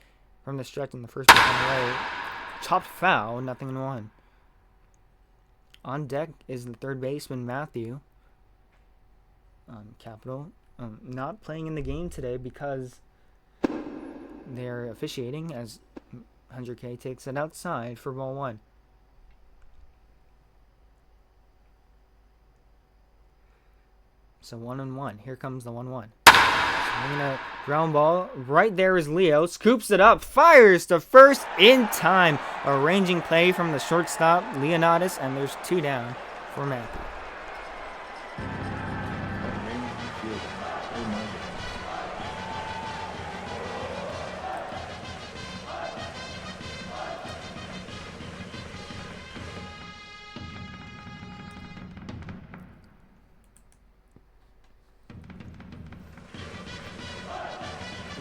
From the stretch in the first pitch on the way, chopped foul, 0-1. On deck is the third baseman, Matthew. Capital. Not playing in the game today because they're officiating as 100K takes it outside for ball 1. So 1-1. Here comes the 1-1. Swinging a ground ball. Right there is Leo. Scoops it up. Fires to first in time. Arranging play from the shortstop, Leonidas. And there's 2 down for Matthew.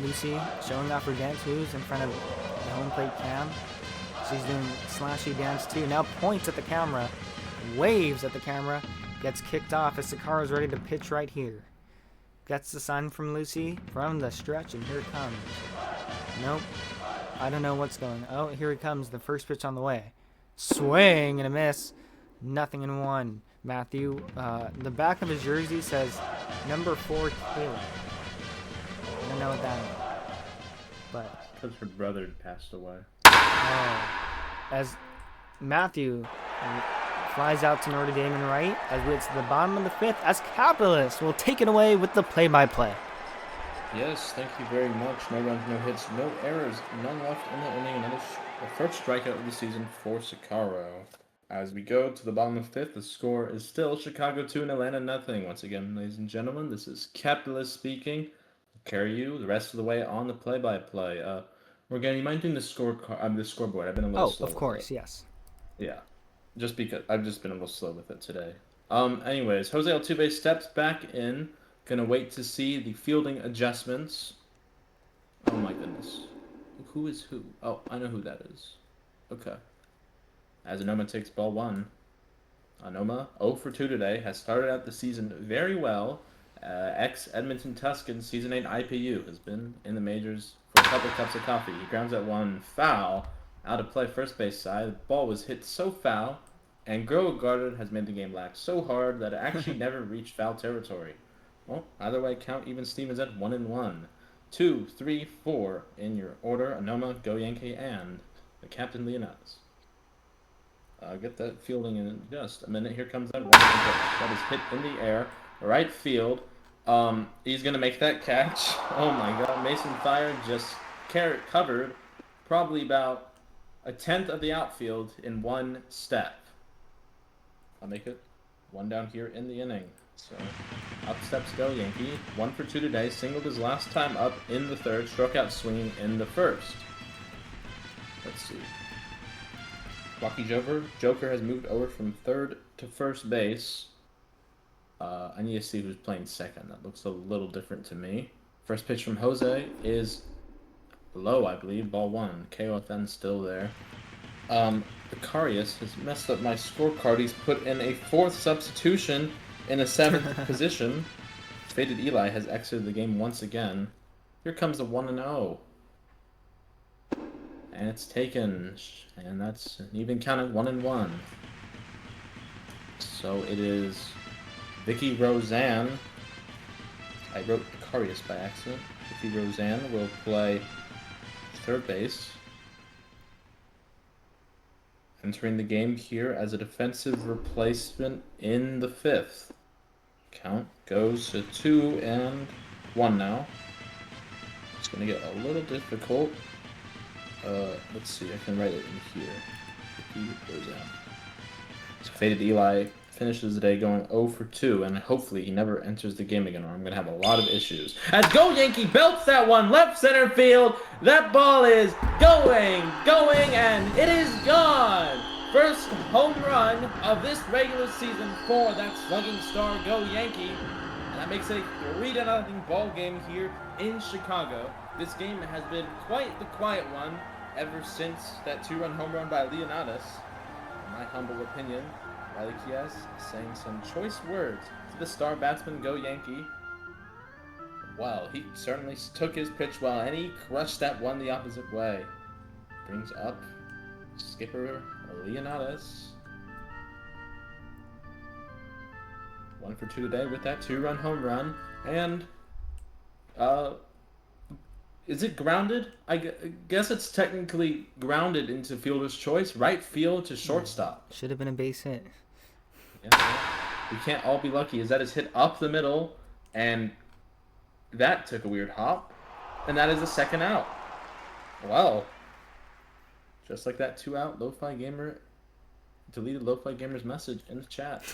Lucy showing off her dance moves in front of the home plate cam. She's doing slashy dance too. Now points at the camera, waves at the camera, gets kicked off as Chr is ready to pitch right here. Gets the sign from Lucy from the stretch, and here it comes. Nope. I don't know what's going on. Oh, here it comes. The first pitch on the way. Swing and a miss. 0-1. Matthew, the back of his jersey says number 4 Taylor. I don't know what that means. But Because her brother passed away. As Matthew flies out to Notre Dame and right, as it's the bottom of the 5th, as Capitalist will take it away with the play-by-play. Yes, thank you very much. No runs, no hits, no errors, none left in the inning. Another first strikeout of the season for Chr. As we go to the bottom of 5th, the score is still Chicago 2 and Atlanta nothing. Once again, ladies and gentlemen, this is Capitalist speaking. I'll carry you the rest of the way on the play-by-play. Morgan, you mind doing the scoreboard? I've been a little slow. Oh, of course, yes. Yeah, just because I've just been a little slow with it today. Anyways, Jose Altuve steps back in. Gonna wait to see the fielding adjustments. Oh my goodness. Who is who? Oh, I know who that is. Okay. As Anoma takes ball 1. Anoma, 0 for 2 today, has started out the season very well. Ex-Edmonton Tuscan Season 8 IPU has been in the majors for a couple cups of coffee. He grounds out 1 foul. Out of play first base side. The ball was hit so foul, and Guarded has made the game lag so hard that it actually never reached foul territory. Well, either way, count even Stevens at 1-1. 2, 3, 4 in your order. Anoma, Go Yankee, and the Captain Leonidas. Get that fielding in just a minute. Here comes that 1-1 pitch. That is hit in the air. Right field. He's going to make that catch. Oh my god. Mason Fire just covered probably about a tenth of the outfield in 1 step. I'll make it 1 down here in the inning. So, up steps Go Yankee. 1 for 2 today. Singled his last time up in the 3rd. Struck out swinging in the 1st. Let's see. Rocky Joker has moved over from 3rd to 1st base. I need to see who's playing 2nd. That looks a little different to me. First pitch from Jose is low, I believe. Ball 1. KOFN still there. Vicarius has messed up my scorecard. He's put in a 4th substitution in a 7th position. Faded Eli has exited the game once again. Here comes a 1-0. And it's taken. And that's an even count at 1-1. So it is Vicky Roseanne. I wrote Vicarius by accident. Vicky Roseanne will play 3rd base. Entering the game here as a defensive replacement in the 5th. Count goes to 2-1 now. It's going to get a little difficult. Let's see, I can write it in here. So Faded Eli finishes the day going 0 for 2, and hopefully he never enters the game again, or I'm going to have a lot of issues. As Go Yankee belts that one left center field. That ball is going, and it is gone. First home run of this regular season for that slugging star Go Yankee. And that makes it a 3-0 ball game here in Chicago. This game has been quite the quiet one ever since that 2-run home run by Leonidas. In my humble opinion, RyGuy saying some choice words to the star batsman Go Yankee. Well, he certainly took his pitch well, and he crushed that one the opposite way. Brings up skipper Leonidas. 1 for 2 today with that 2-run home run. And, is it grounded? I guess it's technically grounded into fielder's choice. Right field to shortstop. Should have been a base hit. Yeah, we can't all be lucky. Is that is hit up the middle, and that took a weird hop, and that is a second out. Well, just like that 2-out Lo-Fi Gamer deleted Lo-Fi Gamer's message in the chat.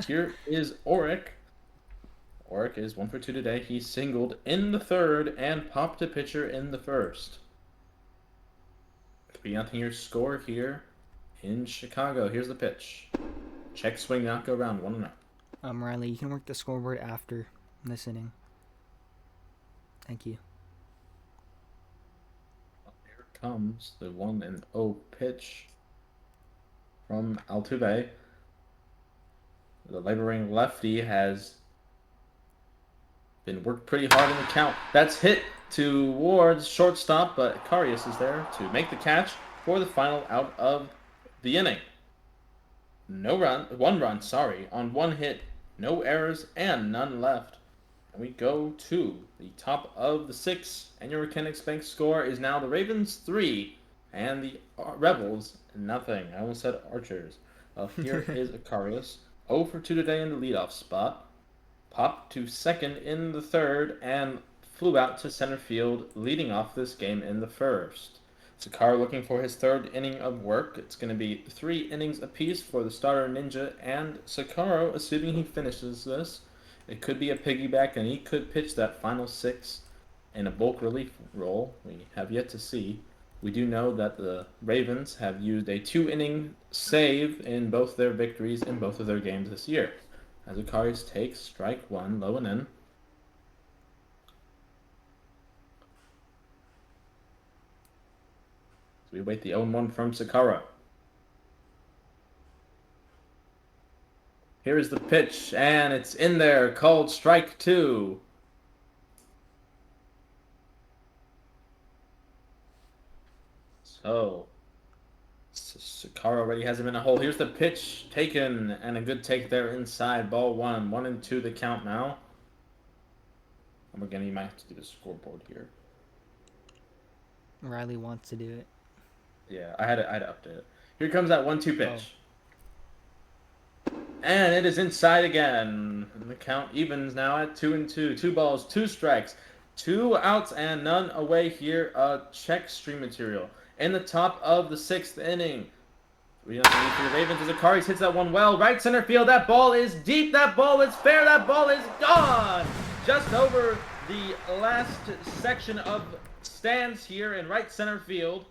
Here is Auric. Auric is 1 for 2 today. He singled in the third and popped a pitcher in the first. 3-0 your score here in Chicago. Here's the pitch. Check swing, not go around. 1-0. Riley, you can work the scoreboard after this inning. Thank you. Here comes the 1-0 pitch from Altuve. The laboring lefty has been worked pretty hard in the count. That's hit towards shortstop, but Karius is there to make the catch for the final out of the inning. One run, on one hit, no errors, and none left. And we go to the top of the 6th, and your Mechanics Bank score is now the Ravens 3 and the Rebels nothing. I almost said Archers. Here is Akarius, 0 for 2 today in the leadoff spot. Popped to second in the third and flew out to center field, leading off this game in the first. Sakara looking for his third inning of work. It's going to be 3 innings apiece for the starter Ninja and Sakara, assuming he finishes this. It could be a piggyback, and he could pitch that final 6 in a bulk relief role. We have yet to see. We do know that the Ravens have used a 2-inning save in both their victories in both of their games this year. As Akarius takes strike 1, low and in. So we wait the 0-1 from Sakara. Here is the pitch, and it's in there, called strike 2. So, Sakara already has him in a hole. Here's the pitch taken, and a good take there inside. Ball 1, 1-2 the count now. And we're gonna, you might have to do the scoreboard here. Riley wants to do it. Yeah, I had to update it. Here comes that 1-2 pitch. And it is inside again. And the count evens now at 2-2. 2 balls, 2 strikes, 2 outs, and none away here. Check stream material. In the top of the 6th inning. 3-0 for the Ravens as Akarius hits that one well. Right center field. That ball is deep. That ball is fair. That ball is gone. Just over the last section of stands here in right center field.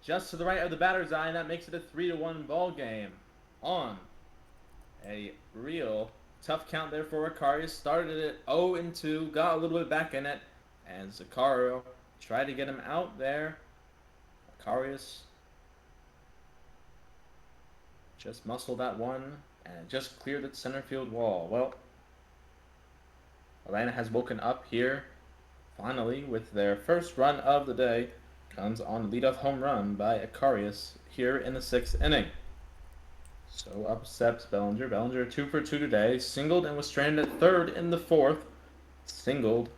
Just to the right of the batter's eye. And that makes it a 3-1 ball game. On a real tough count there for Akarius. Started it 0-2. Got a little bit back in it. And Sakara tried to get him out there. Akarius just muscled that one and just cleared the center field wall. Well, Atlanta has woken up here finally with their first run of the day. Comes on the leadoff home run by Akarius here in the 6th inning. So up steps Bellinger. Bellinger 2 for 2 today. Singled and was stranded at third in the 4th. Singled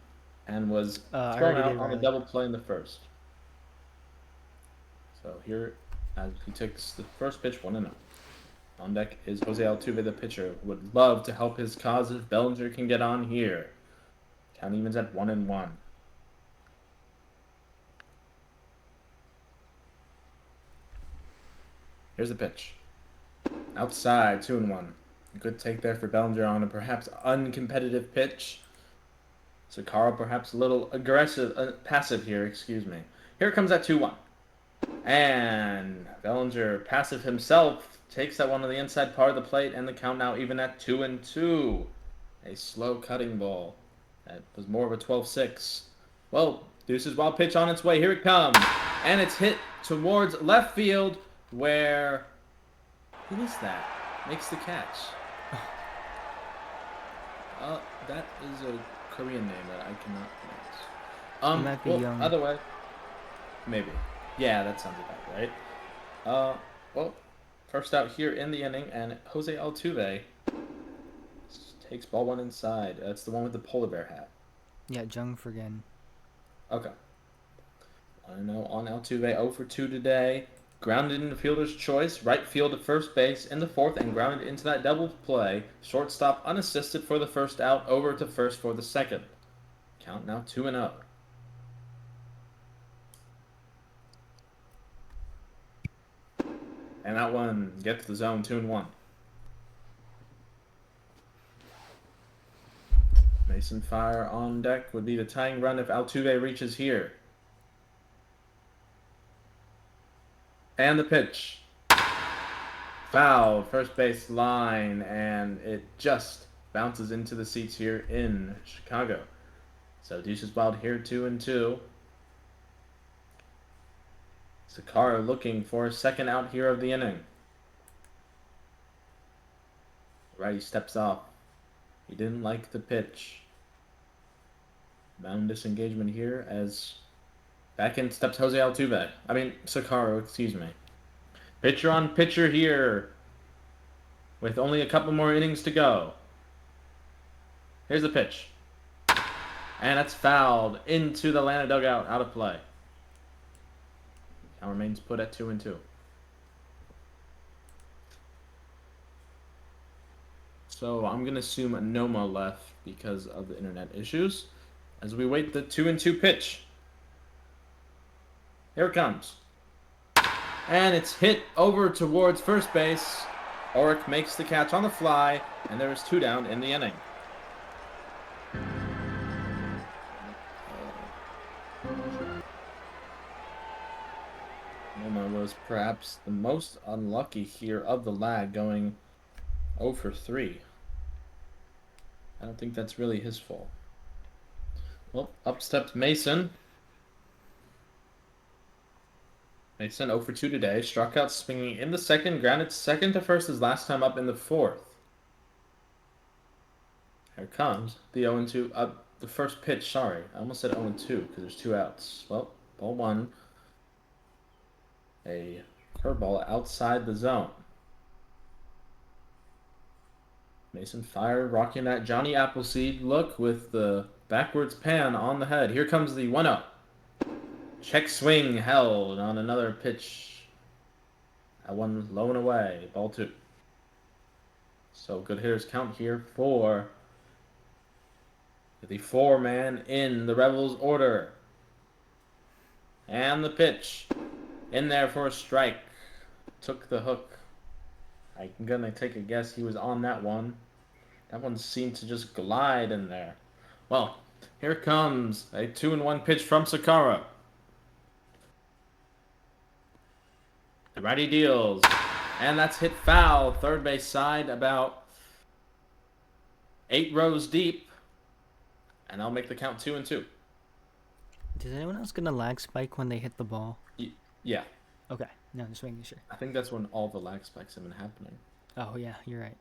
and was thrown out on a double play in the first. So here, as he takes the first pitch, 1-0. On deck is Jose Altuve, the pitcher. Would love to help his cause if Bellinger can get on here. Count evens at 1-1. Here's the pitch. Outside, 2-1. Good take there for Bellinger on a perhaps uncompetitive pitch. Sakara perhaps a little aggressive, passive here, excuse me. Here comes that 2-1. And Bellinger, passive himself, takes that one on the inside part of the plate, and the count now even at 2-2. A slow cutting ball. That was more of a 12-6. Well, Deuce's wild pitch on its way. Here it comes. And it's hit towards left field where... Who is that? Makes the catch. That is a Korean name that I cannot pronounce. He might be well, young. Other way. Maybe. Yeah, that sounds about right. Well, first out here in the inning, and Jose Altuve takes ball one inside. That's the one with the polar bear hat. Yeah, Jung Fergen. Okay. I know on Altuve, 0 for 2 today. Grounded into fielder's choice, right field to first base in the fourth, and grounded into that double play. Shortstop unassisted for the first out, over to first for the second. Count now 2-0. And that one gets the zone 2-1. Mason Fire on deck would be the tying run if Altuve reaches here. And the pitch. Foul, first base line, and it just bounces into the seats here in Chicago. So Deuces Wild here 2-2. Sakara looking for a second out here of the inning. Righty steps off. He didn't like the pitch. Mound disengagement here as back in steps Jose Altuve. Sakara, excuse me. Pitcher on pitcher here with only a couple more innings to go. Here's the pitch. And that's fouled into the Atlanta dugout, out of play. Count remains put at 2-2. So I'm going to assume Noma left because of the internet issues. As we wait the 2-2 pitch. Here it comes. And it's hit over towards first base. Ulrich makes the catch on the fly, and there is 2 down in the inning. Noma was perhaps the most unlucky here of the lag, going 0 for 3. I don't think that's really his fault. Well, up stepped Mason. Mason 0 for 2 today. Struck out swinging in the second. Grounded second to first his last time up in the fourth. Here comes the 0-2. The first pitch, sorry. I almost said 0-2 because there's 2 outs. Well, ball one. A curveball outside the zone. Mason Fire rocking that Johnny Appleseed look with the backwards pan on the head. Here comes the 1-0. Check swing held on another pitch. That one low and away. Ball 2. So good hitters count here for the 4-man in the Rebels order. And the pitch. In there for a strike. Took the hook. I'm going to take a guess he was on that one. That one seemed to just glide in there. Well, here comes a 2-1 pitch from Sakara. The righty deals. And that's hit foul. Third base side about 8 rows deep. And I'll make the count 2-2. Does anyone else get a lag spike when they hit the ball? Yeah. Okay. No, just making sure. I think that's when all the lag spikes have been happening. Oh, yeah, you're right.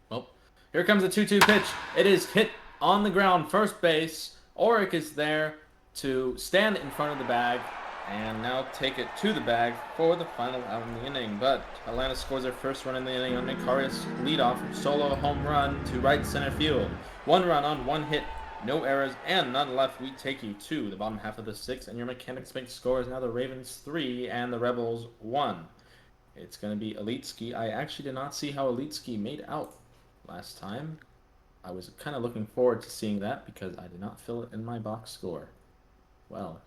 Well, here comes the 2-2 pitch. It is hit on the ground, first base. Ulrich is there to stand in front of the bag and now take it to the bag for the final out in the inning. But Atlanta scores their first run in the inning on Nicarius leadoff solo home run to right center field. 1 run on 1 hit, no errors, and none left. We take you to the bottom half of the 6th, and your Mechanics Bank score is now the Ravens 3 and the Rebels 1. It's going to be Elite Ski. I actually did not see how Elite Ski made out last time. I was kind of looking forward to seeing that because I did not fill it in my box score. Well,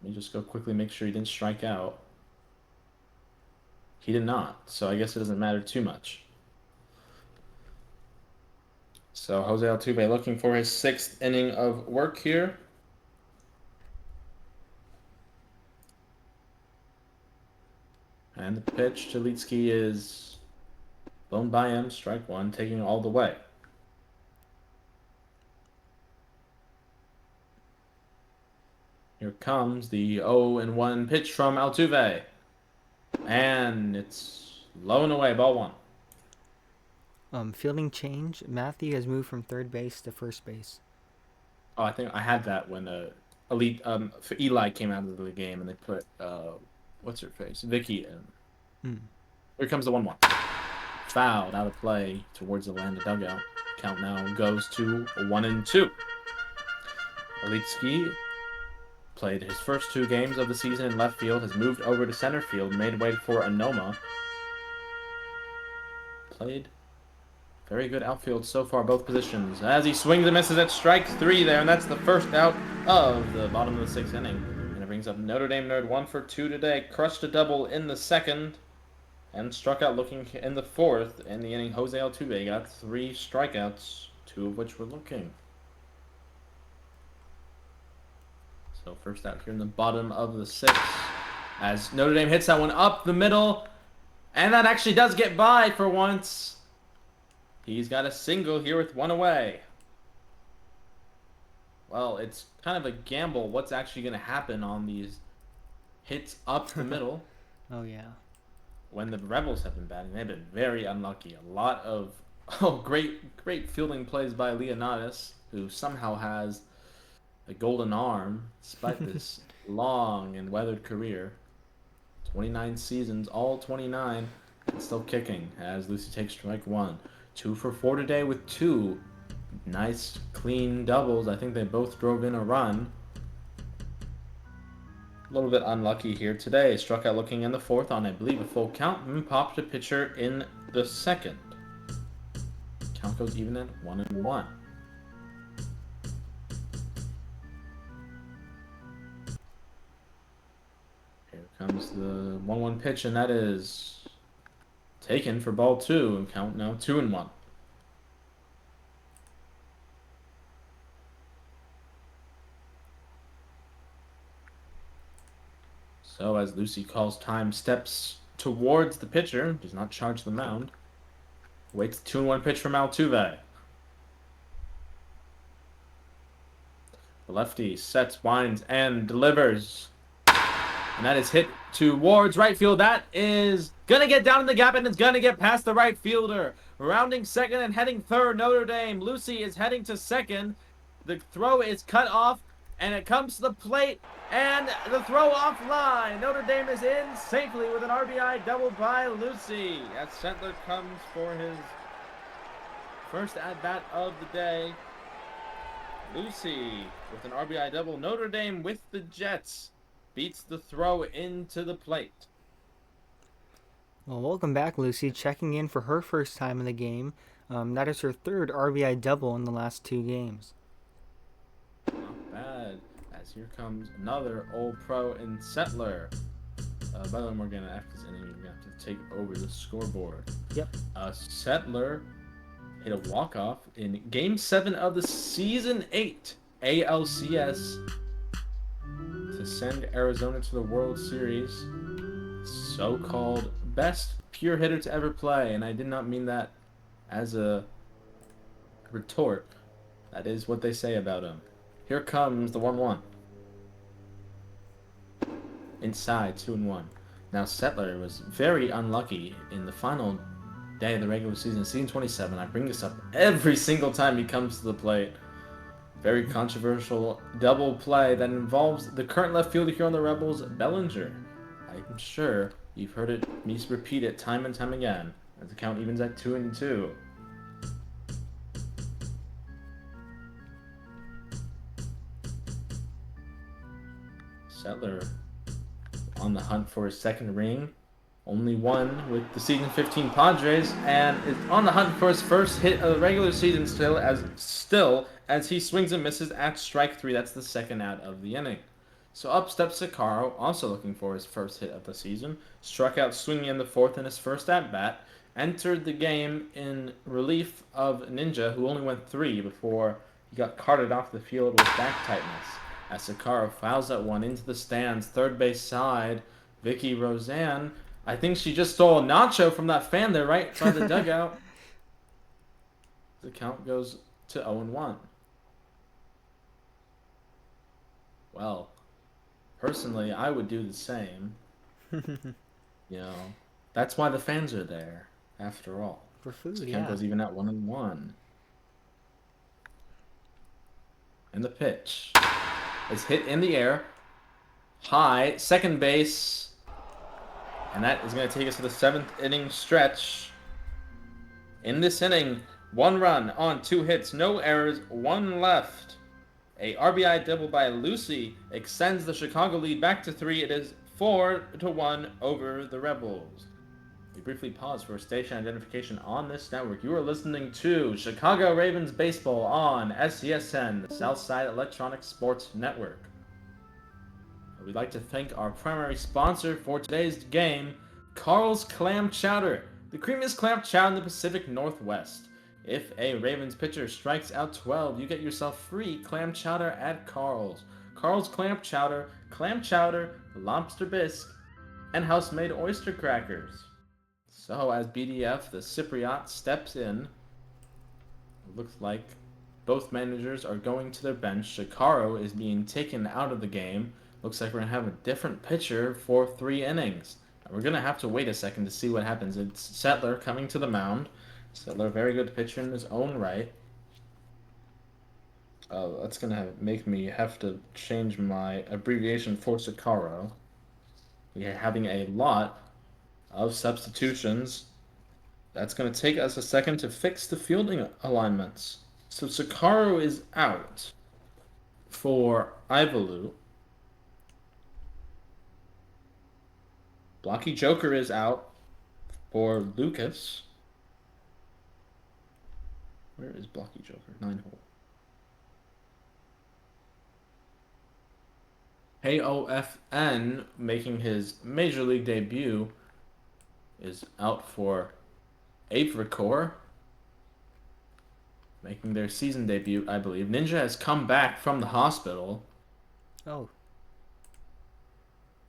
let me just go quickly make sure he didn't strike out. He did not, so I guess it doesn't matter too much. So Jose Altuve looking for his 6th inning of work here. And the pitch to Leetsky is blown by him, strike one, taking all the way. Here comes the 0-1 pitch from Altuve. And it's low and away, ball one. Fielding change. Matthew has moved from third base to first base. Oh, I think I had that when Elite for Eli came out of the game and they put what's her face? Vicky in. Here comes the 1-1. Fouled out of play towards the land of dugout. Count now goes to 1-2. Elitsky played his first 2 games of the season in left field, has moved over to center field, made way for Anoma. Played very good outfield so far, both positions. As he swings and misses at strike 3 there, and that's the first out of the bottom of the 6th inning. And it brings up Notre Dame Nerd 1 for 2 today. Crushed a double in the 2nd, and struck out looking in the 4th. In the inning, Jose Altuve got 3 strikeouts, 2 of which were looking. So first out here in the bottom of the 6th, as Notre Dame hits that one up the middle, and that actually does get by for once. He's got a single here with 1 away. Well, it's kind of a gamble what's actually going to happen on these hits up the middle. Oh, yeah. When the Rebels have been batting, they've been very unlucky. A lot of great fielding plays by Leonidas, who somehow has a golden arm despite this long and weathered career. 29 seasons, all 29, and still kicking as Lucy takes strike 1. 2 for 4 today with 2 nice, clean doubles. I think they both drove in a run. A little bit unlucky here today. Struck out looking in the 4th on, I believe, a full count, and popped a pitcher in the 2nd. Count goes even at 1-1. Here comes the 1-1 pitch, and that is taken for ball 2, and count now 2-1. So as Lucy calls time, steps towards the pitcher, does not charge the mound. Waits the 2-1 pitch from Altuve. The lefty sets, winds, and delivers. And that is hit towards right field. That is going to get down in the gap, and it's going to get past the right fielder. Rounding 2nd and heading 3rd, Notre Dame. Lucy is heading to 2nd. The throw is cut off, and it comes to the plate, and the throw offline. Notre Dame is in safely with an RBI double by Lucy. As Settler comes for his first at-bat of the day. Lucy with an RBI double. Notre Dame with the Jets beats the throw into the plate. Well, welcome back, Lucy, checking in for her first time in the game. That is her 3rd RBI double in the last 2 games. Not bad. As here comes another old pro in Settler. By the way, Morgana, after this inning, you're going to have to take over the scoreboard. Yep. Settler hit a walk-off in Game 7 of the Season 8 ALCS to send Arizona to the World Series. So-called best pure hitter to ever play, and I did not mean that as a retort. That is what they say about him. Here comes the 1-1. Inside, 2-1. Now, Settler was very unlucky in the final day of the regular season, season 27. I bring this up every single time he comes to the plate. Very controversial double play that involves the current left fielder here on the Rebels, Bellinger. I'm sure you've heard me repeat it time and time again, as the count evens at 2-2. Settler on the hunt for his 2nd ring. Only one with the season 15 Padres, and is on the hunt for his first hit of the regular season still as he swings and misses at strike 3. That's the 2nd out of the inning. So up steps Sakaro, also looking for his first hit of the season. Struck out swinging in the 4th in his first at-bat. entered the game in relief of Nxnjahh, who only went 3 before he got carted off the field with back tightness. As Chr fouls that one into the stands, third base side, Vicky Roseanne. I think she just stole a nacho from that fan there right by the dugout. The count goes to 0-1. Well, personally, I would do the same. You know, that's why the fans are there, after all. For food, So yeah. count goes even at 1-1. And the pitch is hit in the air, high, second base, and that is going to take us to the 7th inning stretch. In this inning, 1 run on 2 hits, no errors, 1 left. A RBI double by Lucy extends the Chicago lead back to 3. It is 4-1 over the Rebels. We briefly pause for station identification on this network. You are listening to Chicago Ravens Baseball on SESN, the Southside Electronic Sports Network. We'd like to thank our primary sponsor for today's game, Carl's Clam Chowder, the creamiest clam chowder in the Pacific Northwest. If a Ravens pitcher strikes out 12, you get yourself free clam chowder at Carl's. Carl's Clam Chowder, lobster bisque, and house-made oyster crackers. So as BDF, the Cypriot, steps in, it looks like both managers are going to their bench. Shikaro is being taken out of the game. Looks like we're going to have a different pitcher for 3 innings. We're going to have to wait a second to see what happens. It's Settler coming to the mound. Settler, very good pitcher in his own right. That's going to make me have to change my abbreviation for Shikaro. We are having a lot of substitutions. That's going to take us a second to fix the fielding alignments. So Shikaro is out for Ivalu. Blocky Joker is out for Lucas. Where is Blocky Joker? 9-hole. AOFN, making his Major League debut, is out for RyGuy, Chr, making their season debut, I believe. Nxnjahh has come back from the hospital. Oh.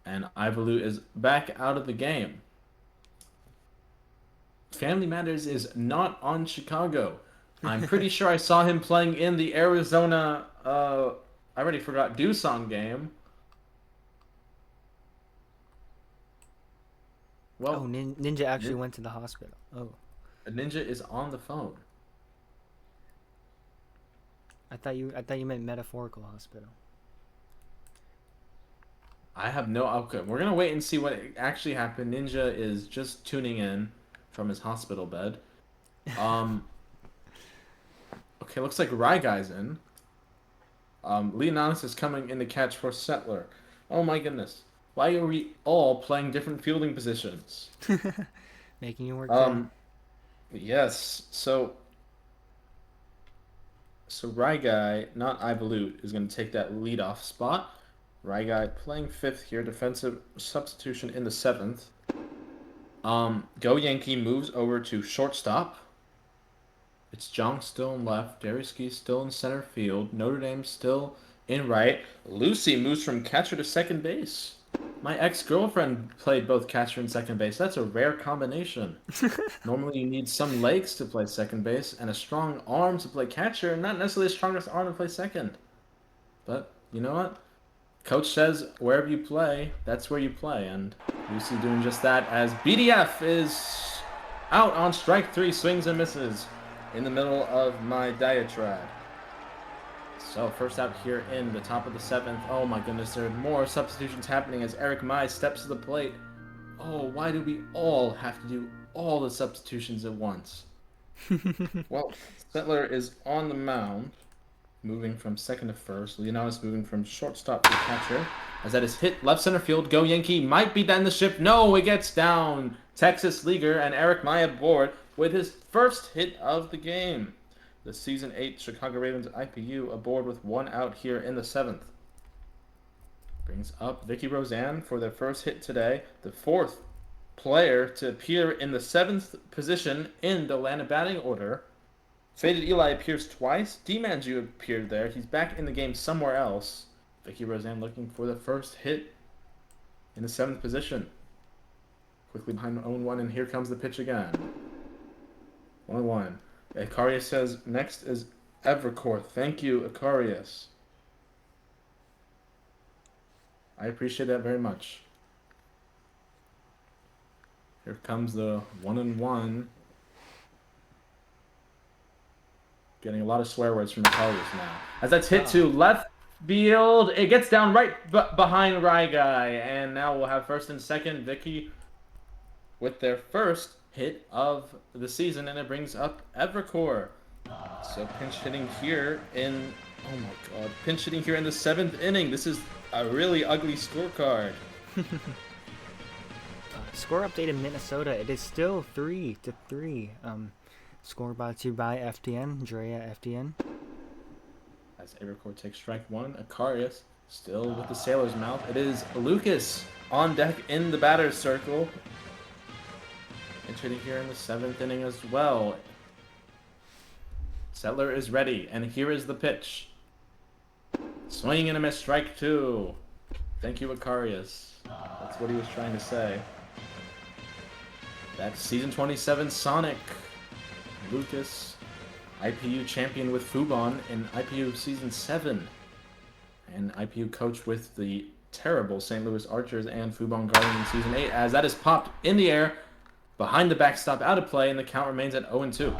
And Ivalu is back out of the game. Family Matters is not on Chicago. I'm pretty sure I saw him playing in the Arizona, I already forgot, Doosan game. Well, Nxnjahh actually went to the hospital. Oh. Nxnjahh is on the phone. I thought you meant metaphorical hospital. I have no... Okay, we're going to wait and see what actually happened. Nxnjahh is just tuning in from his hospital bed. Okay, looks like RyGuy's in. Leonatus is coming in to catch for Settler. Oh my goodness. Why are we all playing different fielding positions? Making you work there. Yes. So RyGuy, not Ivalu, is going to take that leadoff spot. RyGuy playing 5th here, defensive substitution in the 7th. Go Yankee moves over to shortstop. It's Jong still in left. Dariski still in center field. Notre Dame still in right. Lucy moves from catcher to second base. My ex-girlfriend played both catcher and second base. That's a rare combination. Normally you need some legs to play second base and a strong arm to play catcher, and not necessarily the strongest arm to play second. But you know what? Coach says wherever you play, that's where you play, and Lucy doing just that as BDF is out on strike 3, swings and misses in the middle of my diatribe. So first out here in the top of the 7th. Oh my goodness, there are more substitutions happening as Eric Mai steps to the plate. Oh, why do we all have to do all the substitutions at once? Well, Settler is on the mound, moving from second to first. Leonatus moving from shortstop to catcher. As that is hit left center field. Go Yankee might be in the ship. No, it gets down. Texas Leaguer and Eric Mai aboard with his first hit of the game. The Season 8 Chicago Ravens IPU aboard with 1 out here in the 7th. Brings up Vicky Roseanne for their first hit today. The 4th player to appear in the 7th position in the Atlanta batting order. Faded Eli appears twice. Nxnjahh appeared there. He's back in the game somewhere else. Vicky Roseanne looking for the first hit in the 7th position. Quickly behind 0-1, and here comes the pitch again. 1-1. Acarius says, next is Evercore. Thank you, Acarius. I appreciate that very much. Here comes the 1-1. Getting a lot of swear words from Acarius now. As that's hit to left field, it gets down right behind RyGuy, and now we'll have first and second. Vicky with their first hit of the season, and it brings up Evercore. So pinch hitting here in, oh my god, pinch hitting here in the 7th inning. This is a really ugly scorecard. Score update in Minnesota. It is still 3-3. Score brought to you by FTN, Drea FTN. As Evercore takes strike 1, Acarius still with the sailor's mouth. It is Lucas on deck in the batter's circle. Pinch hitting here in the 7th inning as well. Settler is ready, and here is the pitch. Swing and a miss, strike 2. Thank you, Acarius. That's what he was trying to say. That's season 27 Sonic. Lucas, IPU champion with Fubon in IPU season 7. And IPU coach with the terrible St. Louis Archers and Fubon Guardians in season 8. As that is popped in the air, behind the backstop, out of play, and the count remains at 0-2.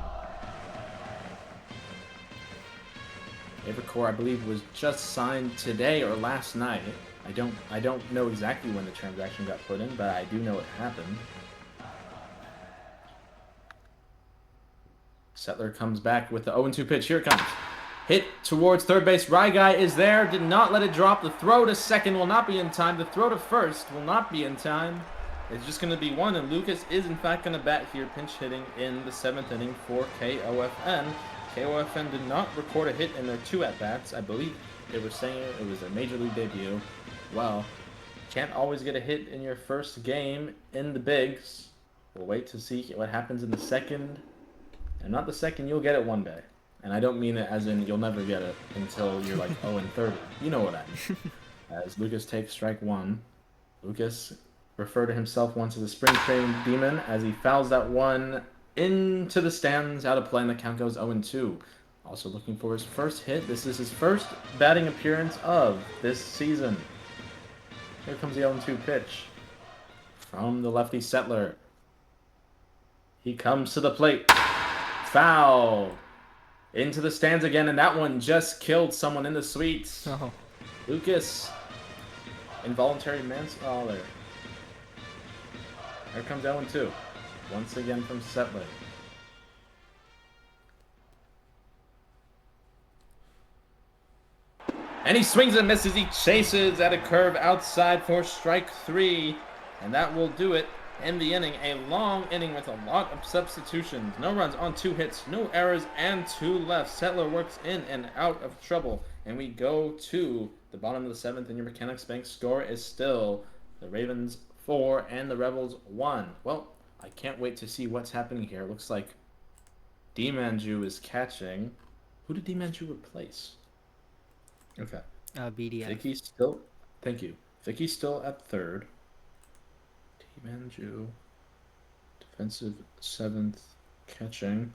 Evercore, I believe, was just signed today or last night. I don't know exactly when the transaction got put in, but I do know it happened. Settler comes back with the 0-2 pitch. Here it comes. Hit towards third base. RyGuy is there. Did not let it drop. The throw to second will not be in time. The throw to first will not be in time. It's just going to be one, and Lucas is in fact going to bat here, pinch hitting in the 7th inning for KOFN. KOFN did not record a hit in their 2 at-bats. I believe they were saying it was a major league debut. Well, can't always get a hit in your first game in the bigs. We'll wait to see what happens in the 2nd. And not the 2nd, you'll get it one day. And I don't mean it as in you'll never get it until you're like 0-30. You know what I mean. As Lucas takes strike 1. Lucas referred to himself once as a spring training demon as he fouls that one into the stands, out of play, and the count goes 0-2. Also looking for his first hit. This is his first batting appearance of this season. Here comes the 0-2 pitch from the lefty Settler. He comes to the plate. Foul. Into the stands again, and that one just killed someone in the suites. Oh. Lucas. Involuntary manslaughter. Here comes 0-2. Once again from Settler. And he swings and misses. He chases at a curve outside for strike 3. And that will do it in the inning. A long inning with a lot of substitutions. No runs on 2 hits, no errors, and 2 left. Settler works in and out of trouble. And we go to the bottom of the 7th, and your Mechanics Bank score is still the Ravens 4 and the Rebels 1. Well, I can't wait to see what's happening here. It looks like Nxnjahh is catching. Who did Nxnjahh replace? Okay. BDF. Vicky's still... Thank you. Vicky's still at 3rd. Nxnjahh, defensive 7th, catching.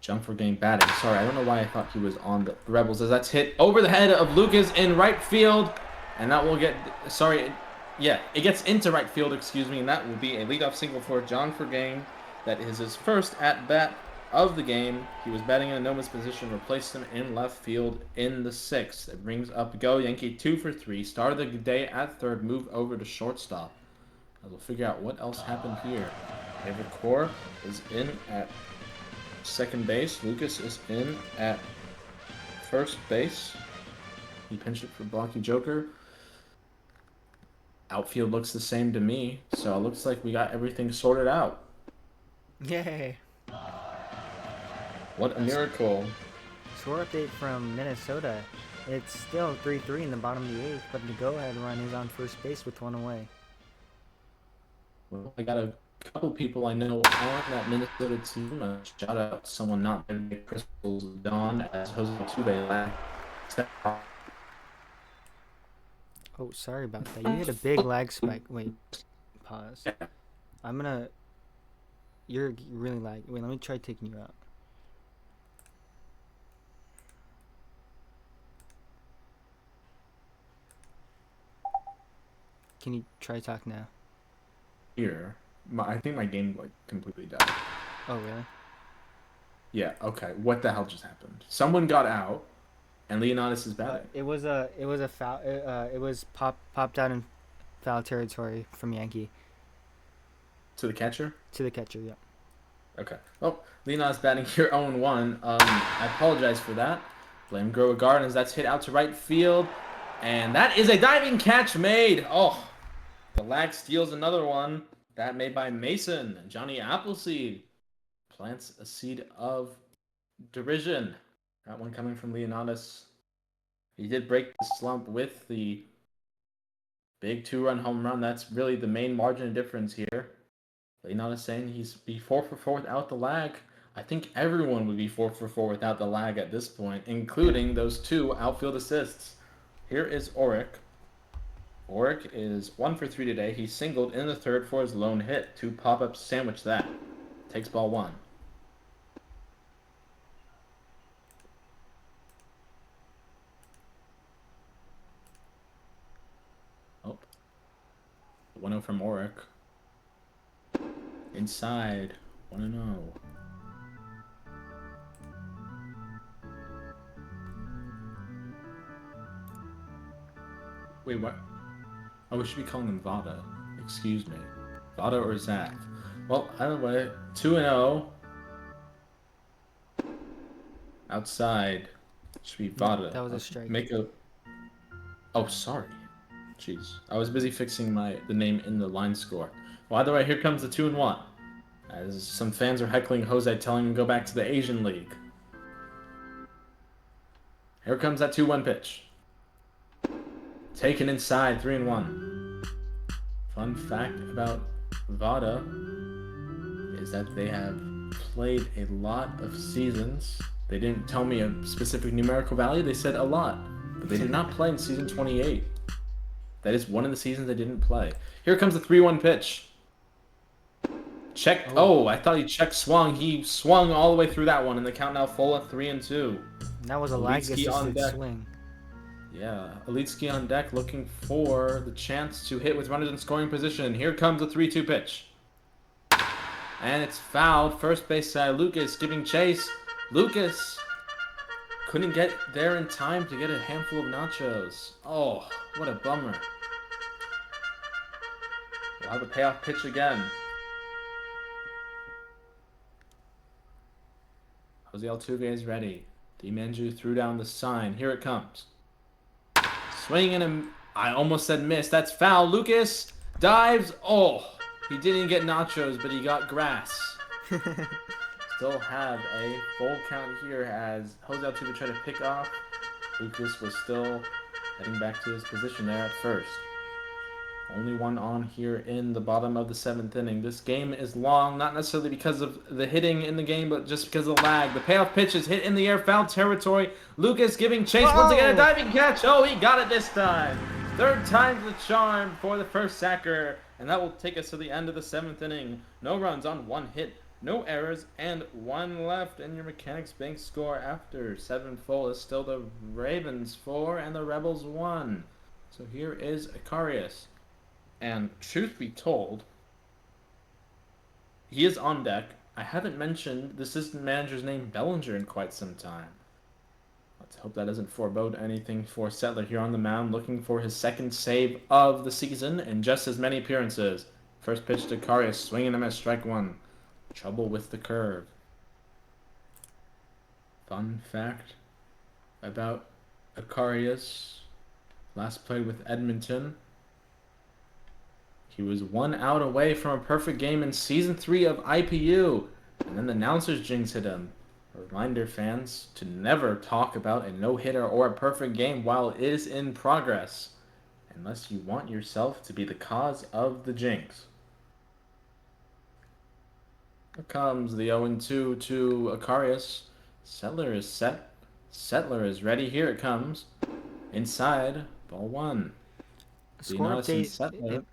Jump for game batting. Sorry, I don't know why I thought he was on the Rebels. As that's hit over the head of Lucas in right field. And that will get... Sorry, yeah, it gets into right field, excuse me. And that will be a leadoff single for John Fergane. That is his first at-bat of the game. He was batting in a no-miss position. Replaced him in left field in the 6th. It brings up Go Yankee 2 for 3. Start of the day at 3rd. Move over to shortstop. As we'll figure out what else happened here. Evercore is in at 2nd base. Lucas is in at 1st base. He pinched it for Blocky Joker. Outfield looks the same to me, so it looks like we got everything sorted out. Yay. What a miracle. Score update from Minnesota. It's still 3-3 in the bottom of the 8th, but the go-ahead run is on first base with 1 away. Well, I got a couple people I know on that Minnesota team. Shout out to someone not there today, Crystal's Dawn, as Jose Altuve lag. Oh, sorry about that. You hit a big lag spike. Wait, pause. I'm gonna. You're really lag. Wait, let me try taking you out. Can you try talk now? Here, I think my game like completely died. Oh, really? Yeah. Okay. What the hell just happened? Someone got out, and Leonidas is batting It was a foul. It was popped out in foul territory from Yankee to the catcher. to the catcher. Yeah. Okay. Oh, Leonidas batting here 0-1. I apologize for that. Blame Grower Gardens. That's hit out to right field, and that is a diving catch made. Oh, the lag steals another one. That made by Mason. Johnny Appleseed plants a seed of derision. That one coming from Leonidas. He did break the slump with the big 2-run home run. That's really the main margin of difference here. Leonidas saying he's be 4-for-4 without the lag. I think everyone would be 4-for-4 without the lag at this point, including those 2 outfield assists. Here is Auric. Auric is 1-for-3 today. He singled in the third for his lone hit. 2 pop-ups sandwich that. Takes ball 1. Oh. 1-0 from Auric. Inside. 1-0. Wait, what? Oh, we should be calling him Vada. Excuse me. Vada or Zach? Well, either way, 2-0. Outside. Should be Vada. That was a strike. Make a. Oh, sorry. Jeez. I was busy fixing the name in the line score. Well, either way, here comes the 2-1. As some fans are heckling Jose, telling him to go back to the Asian League. Here comes that 2-1 pitch. Taken inside, 3-1. Fun fact about Vada is that they have played a lot of seasons. They didn't tell me a specific numerical value, they said a lot. But they did not play in season 28. That is one of the seasons they didn't play. Here comes the 3-1 pitch. Check. Oh, I thought he check swung. He swung all the way through that one, and the count now full at 3-2. That was a lag-assisted swing. Yeah, Alitsky on deck looking for the chance to hit with runners in scoring position. Here comes the 3-2 pitch. And it's fouled. First base side, Lucas giving chase. Lucas couldn't get there in time to get a handful of nachos. Oh, what a bummer. We'll have a payoff pitch again. Jose Altuve is ready. Nxnjahh threw down the sign. Here it comes. Swing and I almost said miss. That's foul. Lucas dives. Oh, he didn't get nachos, but he got grass. Still have a full count here as Jose Altuve tried to pick off. Lucas was still heading back to his position there at first. Only one on here in the bottom of the 7th inning. This game is long, not necessarily because of the hitting in the game, but just because of the lag. The payoff pitch is hit in the air, foul territory. Lucas giving chase. Once again, a diving catch. Oh, he got it this time. Third time's the charm for the first sacker. And that will take us to the end of the 7th inning. No runs on 1 hit, no errors, and 1 left. And your Mechanics Bank score after 7 full is still the Ravens 4 and the Rebels 1. So here is Acarius. And truth be told, he is on deck. I haven't mentioned the assistant manager's name, Bellinger, in quite some time. Let's hope that doesn't forebode anything for Settler here on the mound, looking for his 2nd save of the season in just as many appearances. First pitch to Acarius, swinging him at strike 1. Trouble with the curve. Fun fact about Acarius, last played with Edmonton. He was 1 out away from a perfect game in Season 3 of IPU, and then the announcer's jinx hit him. A reminder, fans, to never talk about a no-hitter or a perfect game while it is in progress, unless you want yourself to be the cause of the jinx. Here comes the 0-2 to Acarius. Settler is set. Settler is ready. Here it comes. Inside, ball one. Score Leonatus and update. Settler.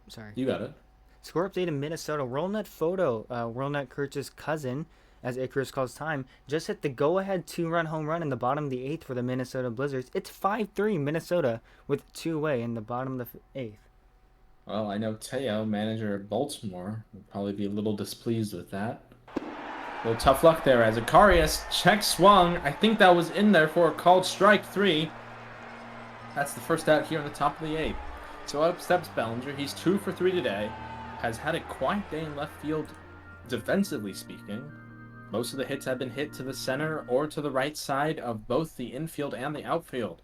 Sorry. You got it. Score update in Minnesota. WorldNet photo. WorldNet Kirch's cousin, as Icarus calls time, just hit the go-ahead two-run home run in the bottom of the eighth for the Minnesota Blizzards. It's 5-3 Minnesota with two away in the bottom of the eighth. Well, I know Teo, manager of Baltimore, will probably be a little displeased with that. A little tough luck there as Acarius check swung. I think that was in there for a called strike 3. That's the first out here on the top of the eighth. So up steps Bellinger. He's 2 for 3 today. Has had a quiet day in left field, defensively speaking. Most of the hits have been hit to the center or to the right side of both the infield and the outfield.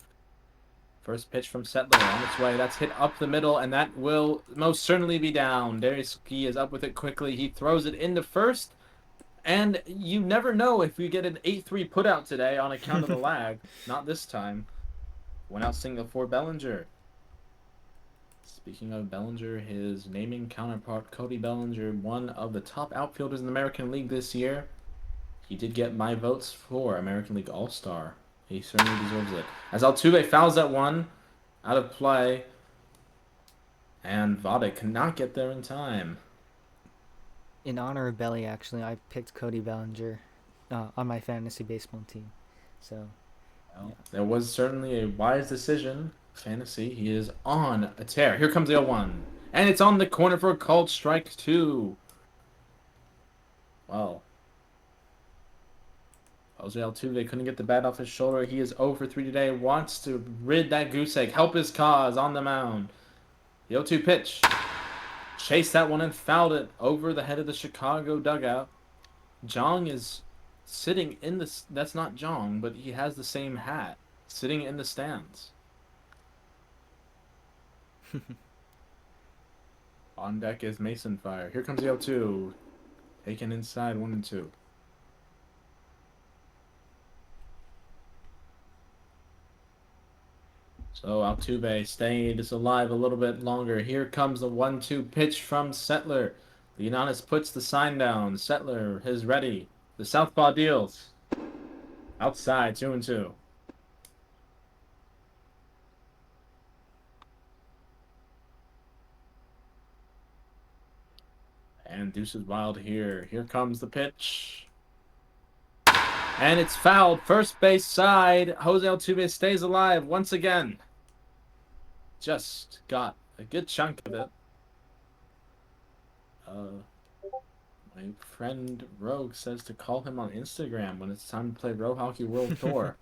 First pitch from Settler on its way. That's hit up the middle, and that will most certainly be down. Dariuski is up with it quickly. He throws it into first, and you never know if we get an 8-3 putout today on account of the lag. Not this time. Went out single for Bellinger. Speaking of Bellinger, his naming counterpart, Cody Bellinger, one of the top outfielders in the American League this year. He did get my votes for American League All-Star. He certainly deserves it. As Altuve fouls that one out of play, and Vada cannot get there in time. In honor of Belly, actually, I picked Cody Bellinger on my fantasy baseball team. So, Well, there was certainly a wise decision. Fantasy, he is on a tear. Here comes the 0-1. And it's on the corner for a called strike 2. Well, Jose Altuve couldn't get the bat off his shoulder. He is 0 for 3 today. Wants to rid that goose egg. Help his cause on the mound. The 0-2 pitch. Chased that one and fouled it over the head of the Chicago dugout. Jong is sitting in the... That's not Jong, but he has the same hat. Sitting in the stands. On deck is Mason Fire. Here comes the 0-2. Taken inside 1-2. So Altuve stays alive a little bit longer. Here comes the 1-2 pitch from Settler. Leonatus puts the sign down. Settler is ready. The southpaw deals. Outside 2-2. And Deuces Wild here. Here comes the pitch. And it's fouled. First base side. Jose Altuve stays alive once again. Just got a good chunk of it. My friend Rogue says to call him on Instagram when it's time to play Road Hockey World Tour.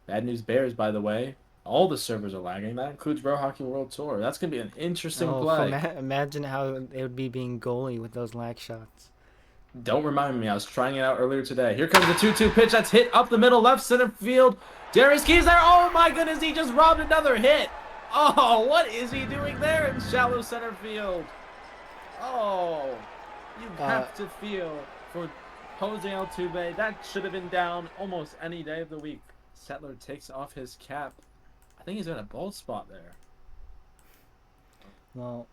Bad News Bears, by the way. All the servers are lagging. That includes Road Hockey World Tour. That's going to be an interesting play. Imagine how it would be being goalie with those lag shots. Don't remind me. I was trying it out earlier today. Here comes the 2-2 pitch. That's hit up the middle, left center field. Darius Key's there. Oh, my goodness. He just robbed another hit. Oh, what is he doing there in shallow center field? Oh, you have to feel for Jose Altuve. That should have been down almost any day of the week. Settler takes off his cap. I think he's got a bald spot there. Well,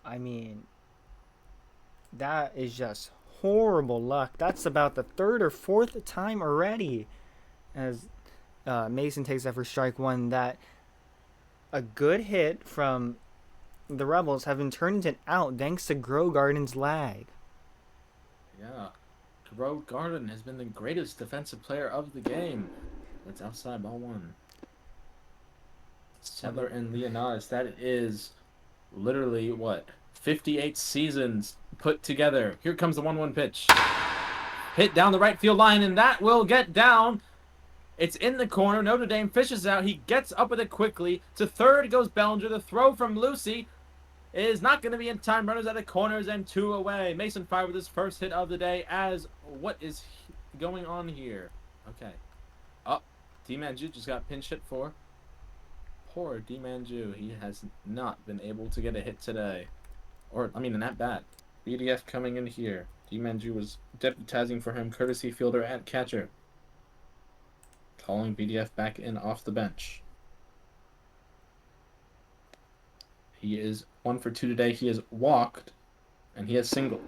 I mean, that is just horrible luck. That's about the third or fourth time already as Mason takes that for strike one, that a good hit from the Rebels have been turned into an out thanks to Grow Garden's lag. Yeah, Grow Garden has been the greatest defensive player of the game. It's outside, ball one. Settler and Leonatus, that is literally, what, 58 seasons put together. Here comes the 1-1 pitch. Hit down the right field line, and that will get down. It's in the corner. Notre Dame fishes out. He gets up with it quickly. To third goes Bellinger. The throw from Lucy is not going to be in time. Runners at the corners and 2 away. Mason Fire with his first hit of the day. As what is going on here? Okay. Oh, Nxnjahh just got pinch hit for. Poor Nxnjahh. He has not been able to get a hit today. Or, I mean, an at-bat. BDF coming in here. Nxnjahh was deputizing for him, courtesy fielder at catcher. Calling BDF back in off the bench. He is 1 for 2 today. He has walked and he has singled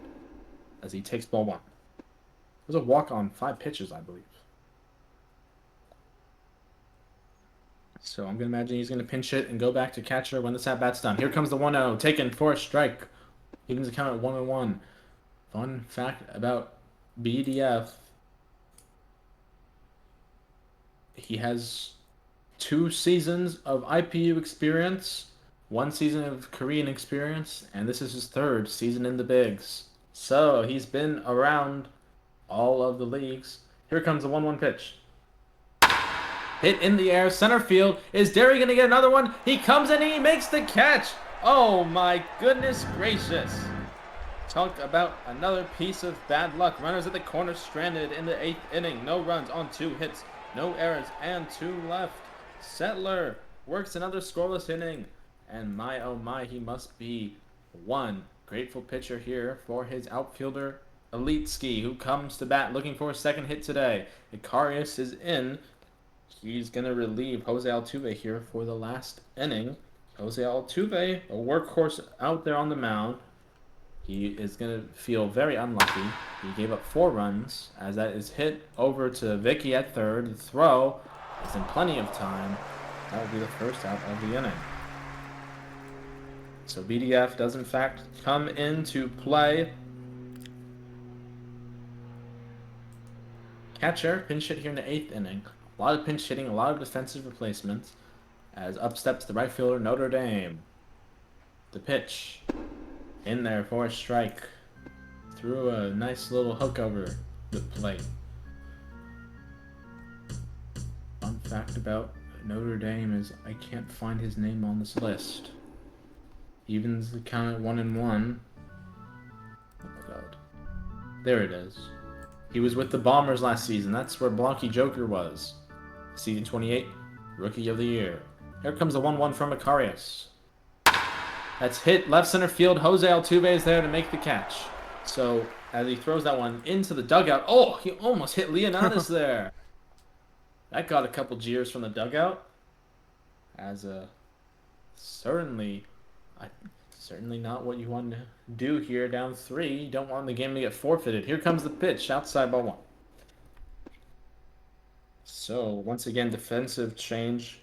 as he takes ball one. It was a walk on 5 pitches, I believe. So I'm going to imagine he's going to pinch hit and go back to catcher when this at-bat's done. Here comes the 1-0, taken for a strike. Evens the count at 1-1. Fun fact about BDF. He has 2 seasons of IPU experience, 1 season of Korean experience, and this is his 3rd season in the bigs. So he's been around all of the leagues. Here comes the 1-1 pitch. Hit in the air, center field. Is Derry going to get another one? He comes in and he makes the catch. Oh my goodness gracious. Talk about another piece of bad luck. Runners at the corner stranded in the 8th inning. No runs on 2 hits. No errors and 2 left. Settler works another scoreless inning. And my oh my, he must be one grateful pitcher here for his outfielder Elite Ski, who comes to bat looking for a second hit today. Icarius is in. He's going to relieve Jose Altuve here for the last inning. Jose Altuve, a workhorse out there on the mound. He is going to feel very unlucky. He gave up 4 runs as that is hit over to Vicky at third. The throw is in plenty of time. That will be the first out of the inning. So BDF does in fact come into play. Catcher, pinch hit here in the 8th inning. A lot of pinch hitting, a lot of defensive replacements. As up steps the right fielder, Notre Dame. The pitch. In there for a strike. Threw a nice little hook over the plate. Fun fact about Notre Dame is I can't find his name on this list. Evens the count at 1-1. Oh my god. There it is. He was with the Bombers last season. That's where Blanky Joker was. Season 28, Rookie of the Year. Here comes the 1-1 from Icarius. That's hit left center field. Jose Altuve is there to make the catch. So as he throws that one into the dugout, oh, he almost hit Leonidas there. That got a couple jeers from the dugout. As certainly not what you want to do here down 3. You don't want the game to get forfeited. Here comes the pitch, outside ball 1. So once again, defensive change.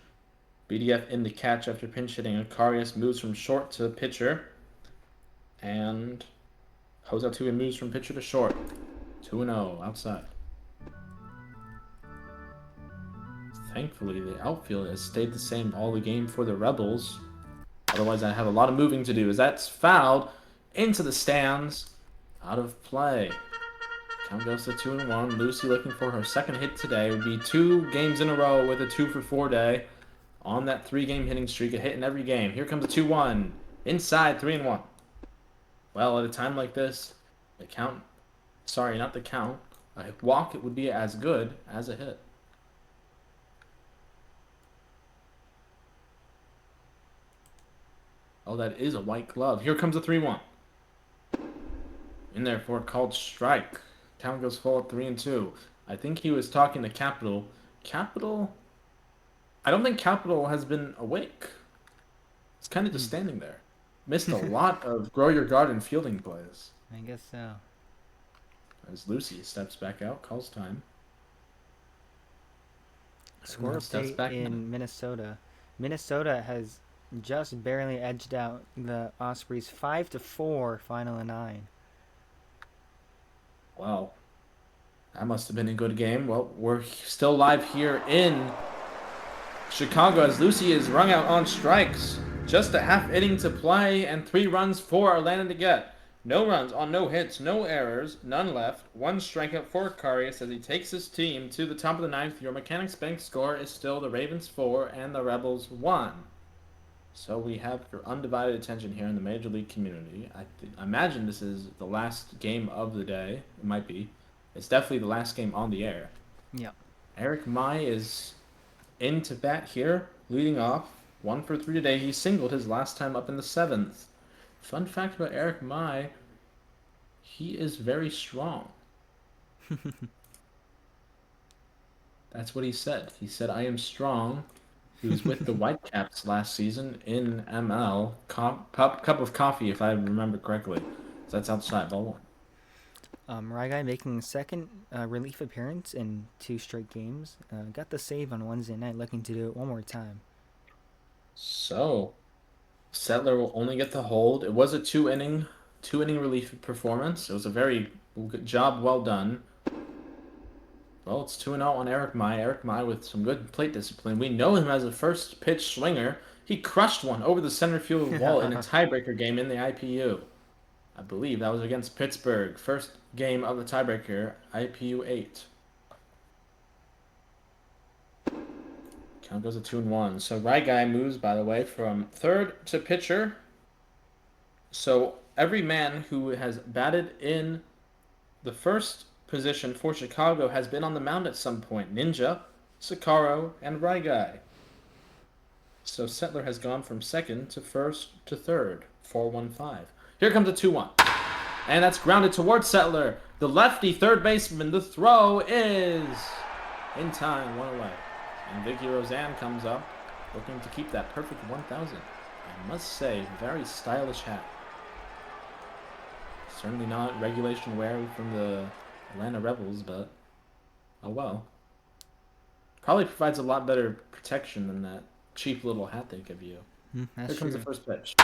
BDF in the catch after pinch hitting. Icarius moves from short to pitcher. And Jose Altuve moves from pitcher to short. 2-0 outside. Thankfully, the outfield has stayed the same all the game for the Rebels. Otherwise, I have a lot of moving to do. As that's fouled into the stands. Out of play. Count goes to 2-1. Lucy looking for her second hit today. Would be 2 games in a row with a 2-for-4 day. On that 3-game hitting streak, a hit in every game. Here comes a 2-1. Inside, 3-1. Well, at a time like this, the count... Sorry, not the count. A walk, it would be as good as a hit. Oh, that is a white glove. Here comes a 3-1. In there for a called strike. Count goes full at 3-2. I think he was talking to Capital. Capital... I don't think Capital has been awake. It's kind of just standing there. Missed a lot of grow your garden fielding plays. I guess so. As Lucy steps back out, calls time. Score update in Minnesota. Minnesota has just barely edged out the Ospreys 5-4 final in 9. Wow. That must have been a good game. Well, we're still live here in Chicago as Lucy is rung out on strikes. Just a half inning to play and 3 runs for Atlanta to get. No runs on no hits, no errors, none left. 1 strikeout for Icarius as he takes his team to the top of the 9th. Your Mechanics Bank score is still the Ravens 4 and the Rebels 1. So we have your undivided attention here in the Major League community. I imagine this is the last game of the day. It might be. It's definitely the last game on the air. Yeah. Eric Mai is into bat here, leading off. 1 for 3 today. He singled his last time up in the 7th. Fun fact about Eric Mai, he is very strong. That's what he said. He said, I am strong. He was with the Whitecaps last season in ML. Cup of coffee, if I remember correctly. So that's outside, ball one. RyGuy making his second relief appearance in 2 straight games. Got the save on Wednesday night, looking to do it one more time. So Settler will only get the hold. It was a two inning relief performance. It was a very good job, well done. Well, it's 2-0 on Eric Mai. Eric Mai with some good plate discipline. We know him as a first pitch swinger. He crushed one over the center field wall in a tiebreaker game in the IPU. I believe that was against Pittsburgh. First game of the tiebreaker, IPU 8. Count goes to 2-1. So RyGuy moves, by the way, from third to pitcher. So every man who has batted in the first position for Chicago has been on the mound at some point. Nxnjahh, Sakaro, and RyGuy. So Settler has gone from second to first to third. 4-1-5. Here comes a 2-1. And that's grounded towards Settler. The lefty third baseman. The throw is in time, 1 away. And Vicky Roseanne comes up, looking to keep that perfect 1,000. I must say, very stylish hat. Certainly not regulation wear from the Atlanta Rebels, but oh well. Probably provides a lot better protection than that cheap little hat they give you. That's Here comes true. the first pitch.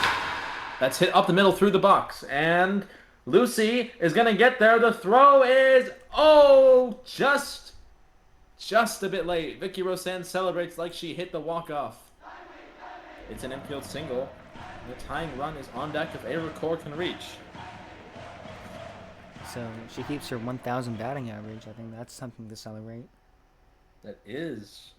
That's hit up the middle through the box. And Lucy is going to get there. The throw is, just a bit late. Vicky Roseanne celebrates like she hit the walk-off. It's an infield single. The tying run is on deck if Atl Chr can reach. So she keeps her 1,000 batting average. I think that's something to celebrate. That is.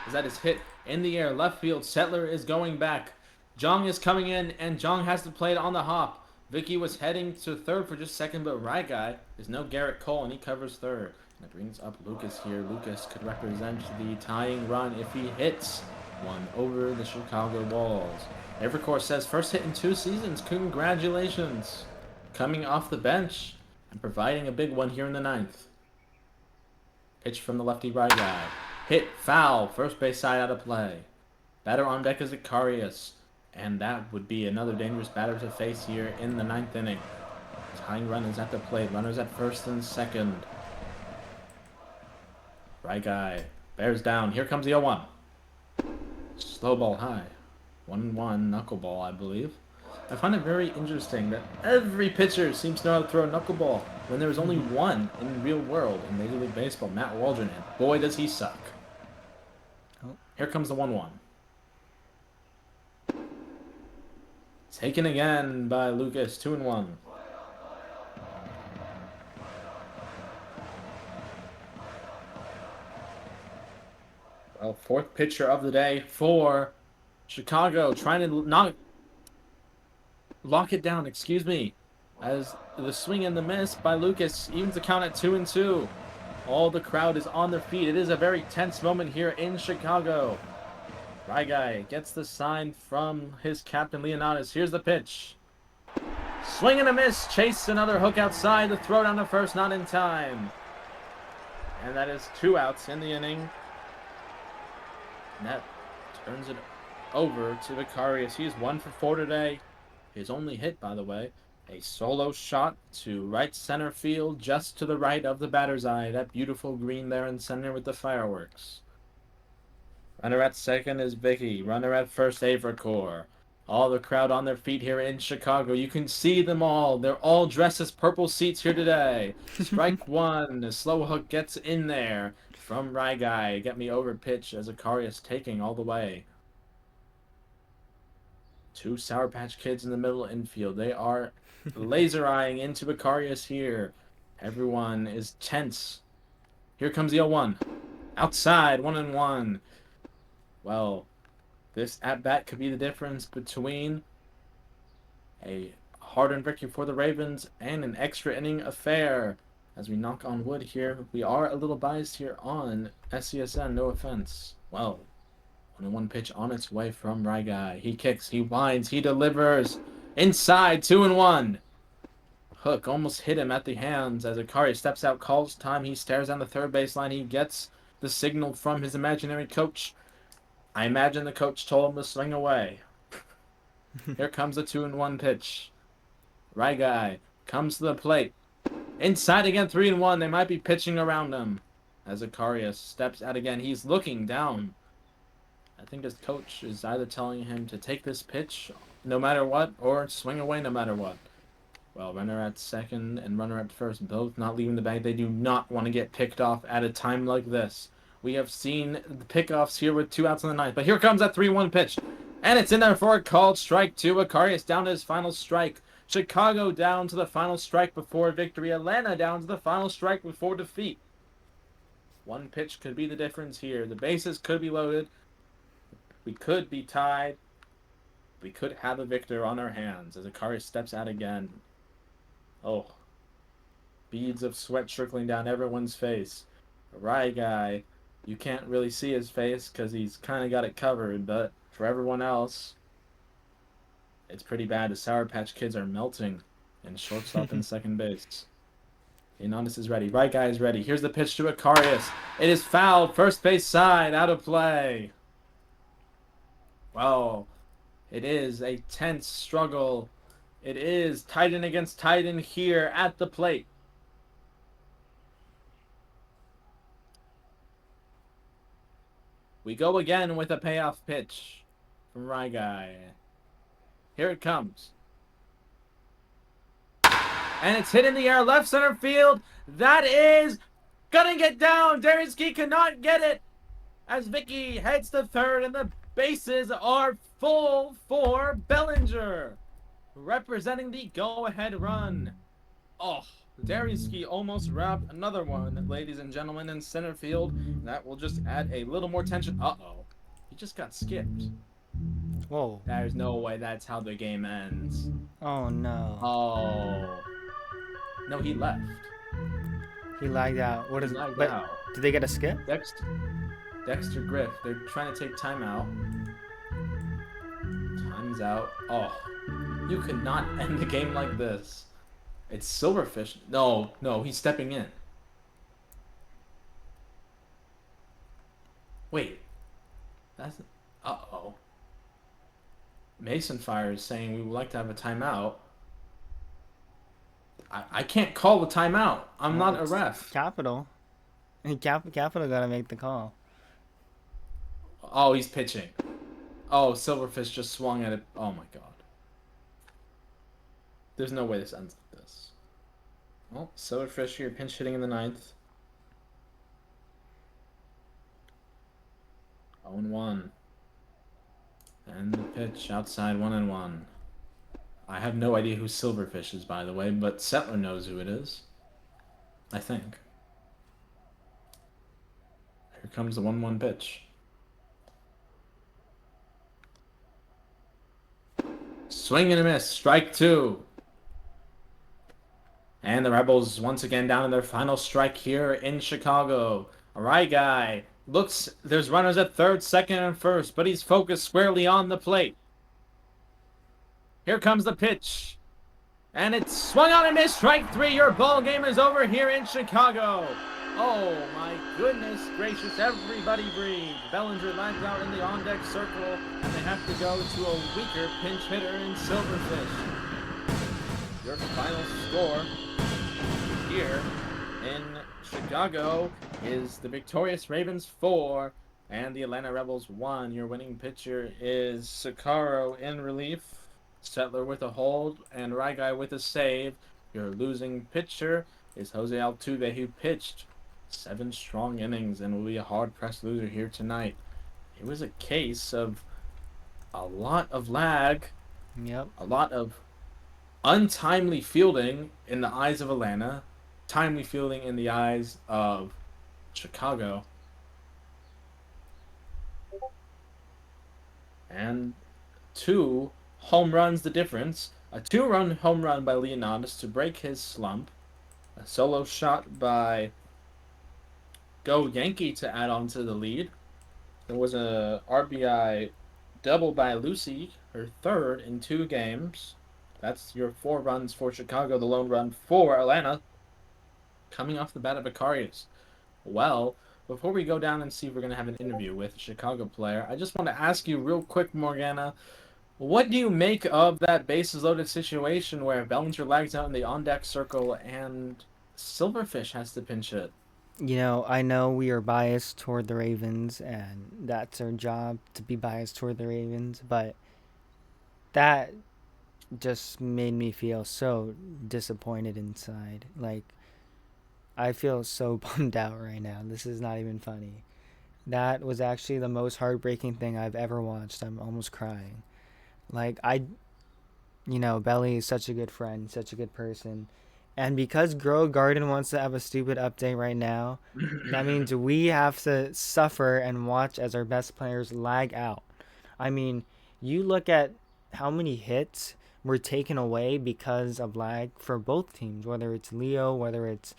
As that is hit in the air. Left field. Settler is going back. Jong is coming in, and Jong has to play it on the hop. Vicky was heading to third for just second, but RyGuy is no Garrett Cole, and he covers third. And it brings up Lucas here. Lucas could represent the tying run if he hits one over the Chicago walls. Atl Chr says, first hit in 2 seasons. Congratulations. Coming off the bench and providing a big one here in the 9th. Pitch from the lefty RyGuy. Hit foul. First base side out of play. Batter on deck is Icarius. And that would be another dangerous batter to face here in the 9th inning. Tying run is at the plate. Runners at first and second. RyGuy bears down. Here comes the 0-1. Slow ball high. 1-1 knuckleball, I believe. I find it very interesting that every pitcher seems to know how to throw a knuckleball when there is only one in the real world in Major League Baseball, Matt Waldron, and boy does he suck. Oh. Here comes the 1-1. Taken again by Lucas, 2-1. Well, 4th pitcher of the day for Chicago, trying to lock it down, as the swing and the miss by Lucas evens the count at 2-2. All the crowd is on their feet. It is a very tense moment here in Chicago. RyGuy gets the sign from his captain, Leonidas. Here's the pitch. Swing and a miss. Chase another hook outside. The throw down to first, not in time. And that is 2 outs in the inning. And that turns it over to Icarius. He's 1 for 4 today. His only hit, by the way, a solo shot to right center field, just to the right of the batter's eye. That beautiful green there in center with the fireworks. Runner at second is Vicky. Runner at first, Atl Chr. All the crowd on their feet here in Chicago. You can see them all. They're all dressed as purple seats here today. Strike 1. The slow hook gets in there from RyGuy. Get me over pitch as Icarius taking all the way. 2 Sour Patch Kids in the middle infield. They are laser eyeing into Icarius here. Everyone is tense. Here comes the 0-1. Outside, 1-1. Well, this at-bat could be the difference between a hard-earned victory for the Ravens and an extra inning affair. As we knock on wood here, we are a little biased here on SCSN, no offense. Well, 1-1 pitch on its way from RyGuy. He kicks, he winds, he delivers. Inside, 2-1. Hook almost hit him at the hands as Icarius steps out, calls time. He stares down the third baseline. He gets the signal from his imaginary coach. I imagine the coach told him to swing away. Here comes a 2-1 pitch. RyGuy comes to the plate. Inside again, 3-1. They might be pitching around him. As Zacarias steps out again, he's looking down. I think his coach is either telling him to take this pitch no matter what or swing away no matter what. Well, runner at second and runner at first, both not leaving the bag. They do not want to get picked off at a time like this. We have seen the pickoffs here with 2 outs in the ninth, but here comes that 3-1 pitch. And it's in there for a called strike two. Zacarias down to his final strike. Chicago down to the final strike before victory. Atlanta down to the final strike before defeat. One pitch could be the difference here. The bases could be loaded. We could be tied. We could have a victor on our hands as Zacarias steps out again. Oh. Beads of sweat trickling down everyone's face. RyGuy, you can't really see his face because he's kind of got it covered, but for everyone else, it's pretty bad. The Sour Patch Kids are melting in shortstop and second base. Hernandez is ready. RyGuy is ready. Here's the pitch to Zacarias. It is fouled. First base side, out of play. Well, it is a tense struggle. It is Titan against Titan here at the plate. We go again with a payoff pitch from RyGuy. Here it comes. And it's hit in the air, left center field. That is gonna get down. Nxnjahh cannot get it as Vicky heads to third, and the bases are full for Bellinger, representing the go-ahead run. Oh, Nxnjahh almost wrapped another one, ladies and gentlemen, in center field. That will just add a little more tension. Uh-oh. He just got skipped. Whoa. There's no way that's how the game ends. Oh no. Oh. No, he left. He lagged out. What is He lagged but out. did they get a skip? Dexter Griff. They're trying to take timeout. Time's out. Oh. You could not end the game like this. It's Silverfish. No, he's stepping in. Wait. That's... Uh-oh. Mason Fire is saying we would like to have a timeout. I can't call the timeout. I'm not a ref. Capital. Capital gotta make the call. Oh, he's pitching. Oh, Silverfish just swung at it. Oh my god. There's no way this ends like this. Well, Silverfish here pinch hitting in the ninth. 0-1. And the pitch outside 1-1. I have no idea who Silverfish is, by the way, but Settler knows who it is. I think. Here comes the 1-1 pitch. Swing and a miss. Strike two. And the Rebels once again down to their final strike here in Chicago. RyGuy looks, there's runners at third, second, and first, but he's focused squarely on the plate. Here comes the pitch. And it's swung on and missed. Strike three. Your ball game is over here in Chicago. Oh my goodness gracious. Everybody breathe. Bellinger lags out in the on-deck circle, and they have to go to a weaker pinch hitter in Silverfish. Your final score here in Chicago is the victorious Ravens 4 and the Atlanta Rebels 1. Your winning pitcher is Sakaro in relief, Settler with a hold, and RyGuy with a save. Your losing pitcher is Jose Altuve, who pitched 7 strong innings and will be a hard-pressed loser here tonight. It was a case of a lot of lag, Yep. a lot of untimely fielding in the eyes of Atlanta, timely fielding in the eyes of Chicago. And 2 home runs the difference. A 2-run home run by Leonidas to break his slump. A solo shot by Go Yankee to add on to the lead. There was a RBI double by Lucy, her third in 2 games. That's your 4 runs for Chicago, the lone run for Atlanta. Coming off the bat of Zacarias. Well, before we go down and see if we're going to have an interview with a Chicago player, I just want to ask you real quick, Morgana, What do you make of that bases loaded situation where Bellinger lags out in the on deck circle and Silverfish has to pinch it? I know we are biased toward the Ravens, and that's our job to be biased toward the Ravens, but that just made me feel so disappointed inside. Like, I feel so bummed out right now. This is not even funny. That was actually the most heartbreaking thing I've ever watched. I'm almost crying. Like, Belly is such a good friend, such a good person. And because Grow Garden wants to have a stupid update right now, that means we have to suffer and watch as our best players lag out. I mean, you look at how many hits were taken away because of lag for both teams, whether it's Leo, whether it's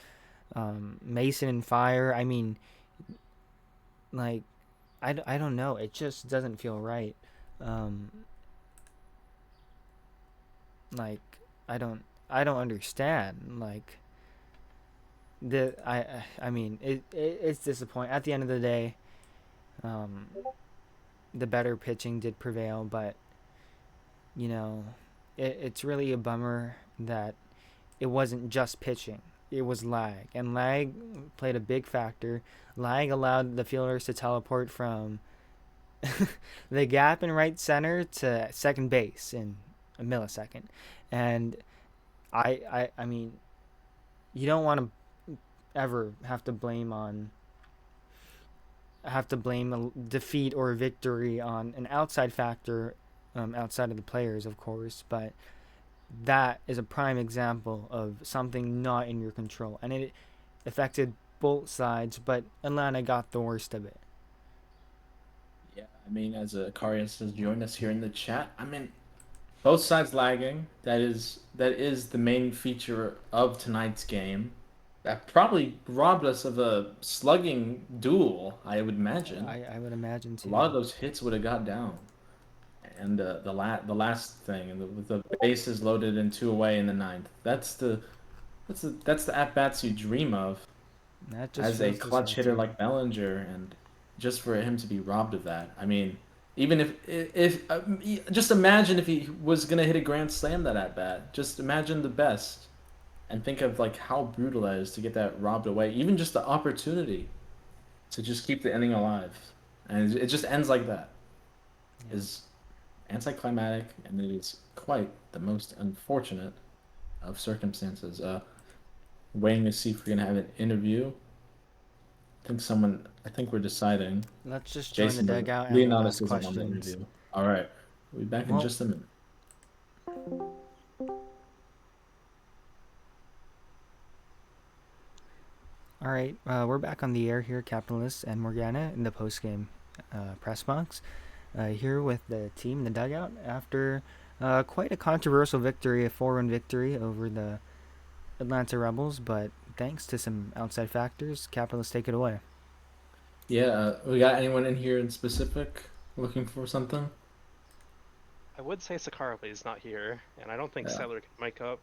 Mason and Fire. I mean, like, I don't know. It just doesn't feel right. Um, like, I don't I don't understand. Like, I mean, it's disappointing. At the end of the day, um, the better pitching did prevail, but you know, it's really a bummer that it wasn't just pitching. It was lag, and lag played a big factor. Lag allowed the fielders to teleport from the gap in right center to second base in a millisecond, and I mean, you don't want to ever have to blame a defeat or a victory on an outside factor, outside of the players, of course, but that is a prime example of something not in your control, and it affected both sides, but Atlanta got the worst of it. Yeah, I mean, as Akarius has joined us here in the chat, I mean, both sides lagging. That is the main feature of tonight's game. That probably robbed us of a slugging duel, I would imagine. I would imagine A lot too. of those hits would have got down. And the last thing, and with the bases loaded and two away in the ninth. That's the at bats you dream of That just as a feels clutch hitter disheartening. like Bellinger, and just for him to be robbed of that. I mean, even if just imagine if he was gonna hit a grand slam that at bat. Just imagine the best, and think of like how brutal that is to get that robbed away. Even just the opportunity to just keep the inning alive, and it just ends like that Yeah. is anticlimactic, and it is quite the most unfortunate of circumstances. Waiting to see if we're gonna have an interview. I think we're deciding. Let's just join the Jason, but dugout and we'll Leonidas ask isn't on the questions. interview. All right, we'll be back in Well, just a minute. all right, we're back on the air here, Capitalist and Morgana, in the post-game press box. Here with the team in the dugout after quite a controversial victory, a 4-run victory over the Atlanta Rebels, but thanks to some outside factors, Capitalists take it away. Yeah, we got anyone in here in specific looking for something? I would say Sakara, is not here, and I don't think Yeah, Sadler can mic up.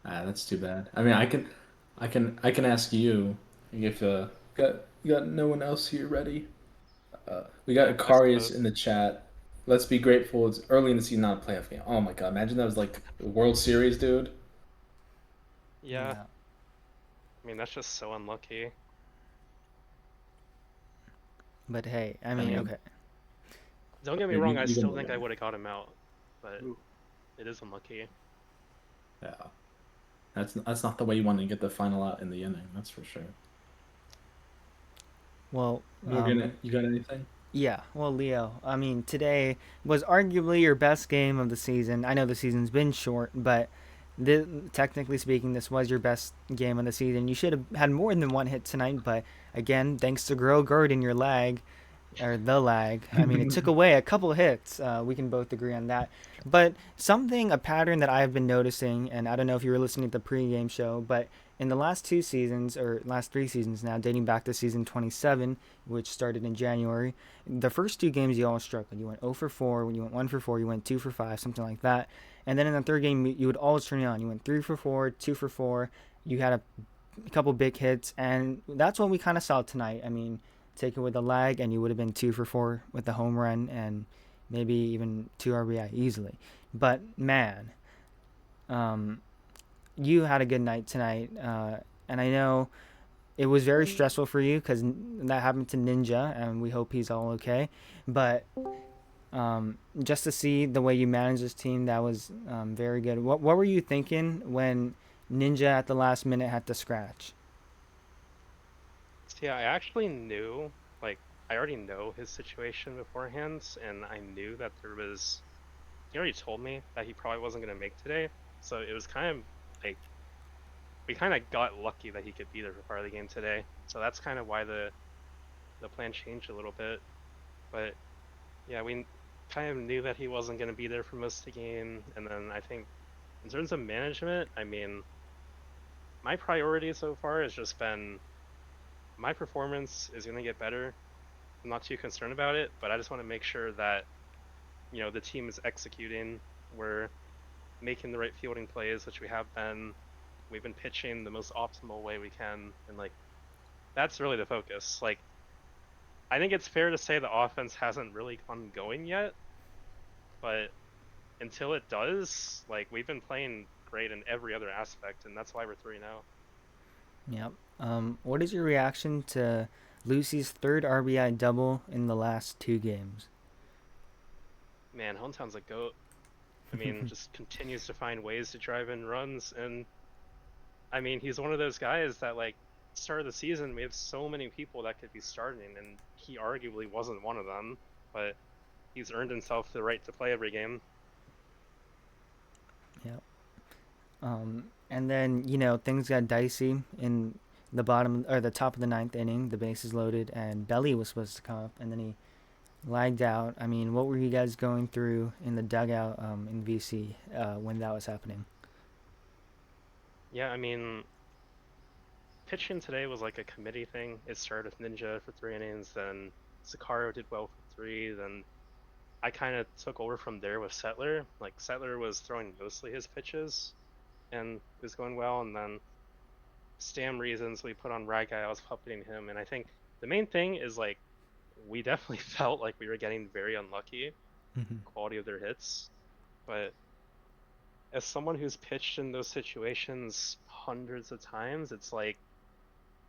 that's too bad. I mean, I can ask you if you got no one else here ready. We got I Akarius in suppose. the chat. Let's be grateful it's early in the season, not a playoff game. Oh my god, imagine that was like the World Series, dude. Yeah, Yeah, I mean, that's just so unlucky. but hey, I I mean, mean, okay, Don't get me maybe wrong, I you can still move think I in. would have got him out, but it is unlucky. Yeah, that's not the way you want to get the final out in the inning. That's for sure. well, Morgan, you got anything? yeah, well, Leo, I mean, today was arguably your best game of the season. I know the season's been short, but technically speaking, this was your best game of the season. You should have had more than one hit tonight, but again, thanks to Grow Gerd your lag, or the lag. I mean, it took away a couple of hits. We can both agree on that. But a pattern that I've been noticing, and I don't know if you were listening to the pregame show, but in the last 2 seasons, or last 3 seasons now, dating back to season 27, which started in January, the first 2 games you all struggled. You went 0 for 4, when you went 1 for 4, you went 2 for 5, something like that. And then in the third game, you would always turn it on. You went 3 for 4, 2 for 4. You had a couple big hits, and that's what we kind of saw tonight. I mean, take it with a lag, and you would have been 2 for 4 with the home run, and maybe even 2 RBI easily. But man, um, you had a good night tonight, and I know it was very stressful for you because that happened to Ninja, and we hope he's all okay. But just to see the way you managed this team, that was very good. What were you thinking when Ninja at the last minute had to scratch? So yeah, I actually knew, like, I already know his situation beforehand, and I knew that he already told me that he probably wasn't going to make today. So it was kind of like, we kind of got lucky that he could be there for part of the game today. So that's kind of why the plan changed a little bit. But yeah, we kind of knew that he wasn't going to be there for most of the game. And then I think in terms of management, I mean, my priority so far has just been my performance is going to get better. I'm not too concerned about it, but I just want to make sure that, the team is executing. We're making the right fielding plays, which we have been. We've been pitching the most optimal way we can, and like that's really the focus. Like I think it's fair to say the offense hasn't really gotten going yet, but until it does, like we've been playing great in every other aspect, and that's why we're 3-0. Yep. What is your reaction to Lucy's third RBI double in the last 2 games? Man, Hometown's a goat. I mean, just continues to find ways to drive in runs, and I mean, he's one of those guys that like start of the season we have so many people that could be starting, and he arguably wasn't one of them, but he's earned himself the right to play every game. Yep. And then things got dicey in the bottom or the top of the ninth inning. The bases loaded, and Belly was supposed to come up, and then he lagged out. I mean, what were you guys going through in the dugout in VC when that was happening? Yeah, I mean, pitching today was like a committee thing. It started with Ninja for 3 innings, then Sakaro did well for three, then I kind of took over from there with Settler. Like Settler was throwing mostly his pitches and it was going well, and then Stam reasons we put on RyGuy, I was puppeting him, and I think the main thing is like we definitely felt like we were getting very unlucky Mm-hmm. quality of their hits, but as someone who's pitched in those situations hundreds of times, it's like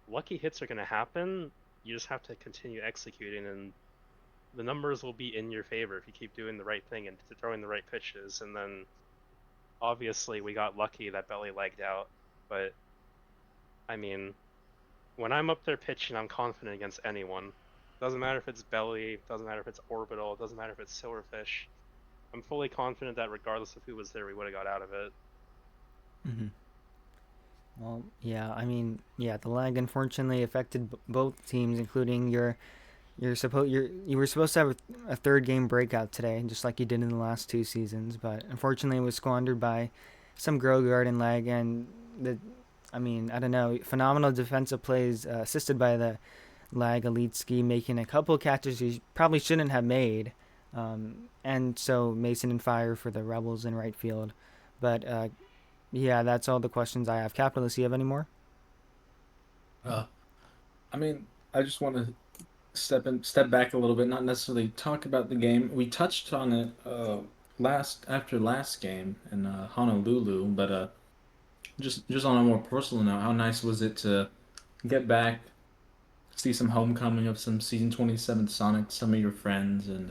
lucky hits are going to happen. You just have to continue executing, and the numbers will be in your favor if you keep doing the right thing and throwing the right pitches. And then obviously we got lucky that Belly legged out, but I mean, when I'm up there pitching, I'm confident against anyone. Doesn't matter if it's Belly, doesn't matter if it's Orbital, doesn't matter if it's Silverfish. I'm fully confident that regardless of who was there, we would have got out of it. Mm-hmm. Well, yeah. I mean, yeah. The lag unfortunately affected both teams, including you were supposed to have a third game breakout today, just like you did in the last 2 seasons, but unfortunately it was squandered by some grow guard and lag, and the I mean, I don't know, phenomenal defensive plays assisted by the lag elite ski making a couple catches he probably shouldn't have made, and so Mason and Fire for the Rebels in right field. But yeah, that's all the questions I have. Capitalist, you have any more? Uh, I mean, I just want to step back a little bit, not necessarily talk about the game. We touched on it last game in Honolulu, but just on a more personal note, how nice was it to get back, see some homecoming of some season 27 Sonic, some of your friends, and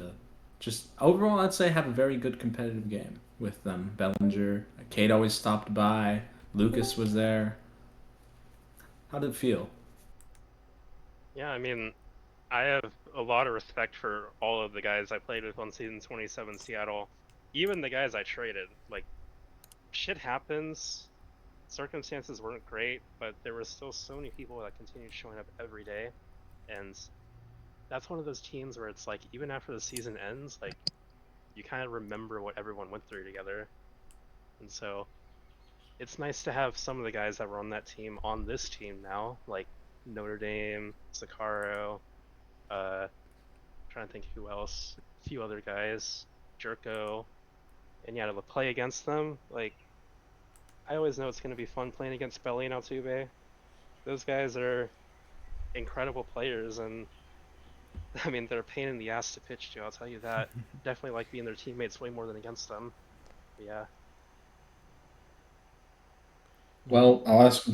just overall, I'd say have a very good competitive game with them. Bellinger, Kate always stopped by, Lucas was there. How did it feel? Yeah, I mean, I have a lot of respect for all of the guys I played with on season 27 Seattle, even the guys I traded. Like, shit happens. Circumstances weren't great, but there were still so many people that continued showing up every day. And that's one of those teams where it's like, even after the season ends, like, you kind of remember what everyone went through together. And so it's nice to have some of the guys that were on that team on this team now, like Notre Dame, Sakaro, trying to think who else, a few other guys, Jerko, and yeah, to play against them, like I always know it's going to be fun playing against Belly and Altuve. Those guys are incredible players, and I mean, they're a pain in the ass to pitch to, I'll tell you that. Definitely like being their teammates way more than against them. But yeah. Yeah. Well, I'll ask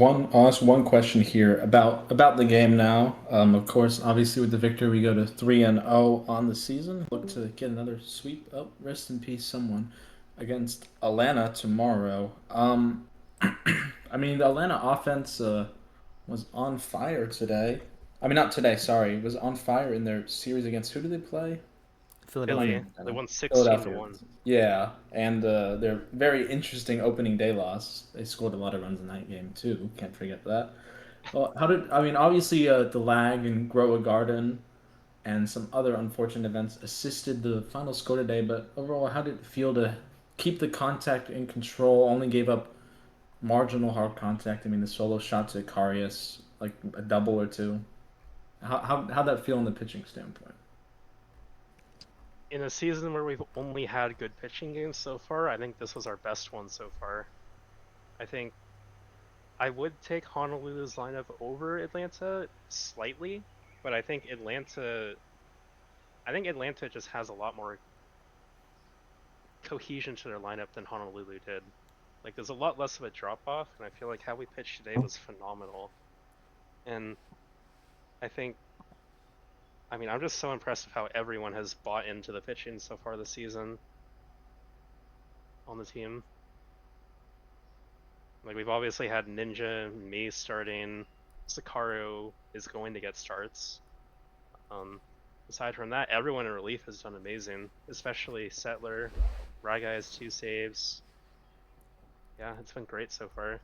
one question here about the game now. Of course, obviously with the victory, we go to 3-0 on the season. Look to get another sweep. Oh, rest in peace, someone against Atlanta tomorrow. I mean, the Atlanta offense was on fire today. I mean, not today. Sorry, was on fire in their series against who did they play? Philly, Philadelphia. they Atlanta. won 16 to Philadelphia. 1. Yeah, and their very interesting opening day loss. They scored a lot of runs in that game too. Can't forget that. Well, how did I mean? Obviously, the lag and Grow a Garden and some other unfortunate events assisted the final score today. But overall, how did it feel to keep the contact in control? Only gave up marginal hard contact. I mean, the solo shot to Karius, like a double or two. How'd that feel in the pitching standpoint? In a season where we've only had good pitching games so far, I think this was our best one so far. I think I would take Honolulu's lineup over Atlanta slightly, but I think Atlanta just has a lot more cohesion to their lineup than Honolulu did. Like there's a lot less of a drop off, and I feel like how we pitched today was phenomenal. And I think, I mean, I'm just so impressed with how everyone has bought into the pitching so far this season on the team. Like we've obviously had Ninja, me starting, Sakaru is going to get starts. Um, Aside from that, everyone in relief has done amazing, especially Settler. RyGuy has 2 saves. Yeah, it's been great so far.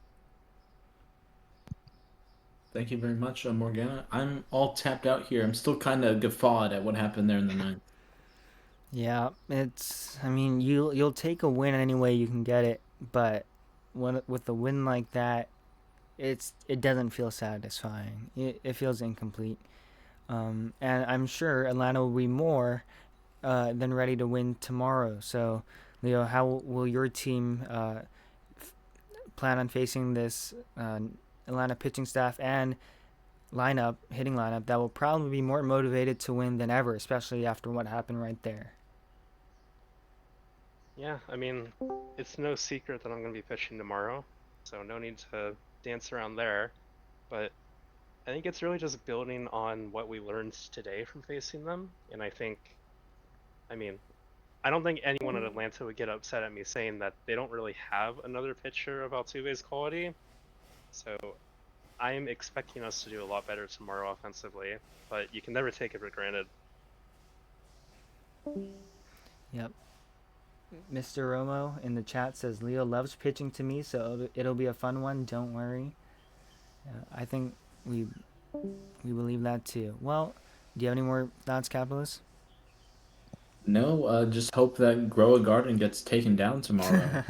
Thank you very much, Morgana. I'm all tapped out here. I'm still kind of guffawed at what happened there in the ninth. Yeah, it's. I mean, you'll take a win any way you can get it, but with a win like that, it doesn't feel satisfying. It feels incomplete. And I'm sure Atlanta will be more than ready to win tomorrow. So, Leo, how will your team plan on facing this Atlanta pitching staff and hitting lineup that will probably be more motivated to win than ever, especially after what happened right there? Yeah, I mean, it's no secret that I'm going to be pitching tomorrow, so no need to dance around there. But I think it's really just building on what we learned today from facing them. And I mean, I don't think anyone at Atlanta would get upset at me saying that they don't really have another pitcher of Altuve's quality. So I'm expecting us to do a lot better tomorrow offensively, but you can never take it for granted. Yep. Mr. Romo in the chat says Leo loves pitching to me, so it'll be a fun one. Don't worry. I think we we believe that too. Well, do you have any more thoughts, Capitalist? No, just hope that Grow a Garden gets taken down tomorrow,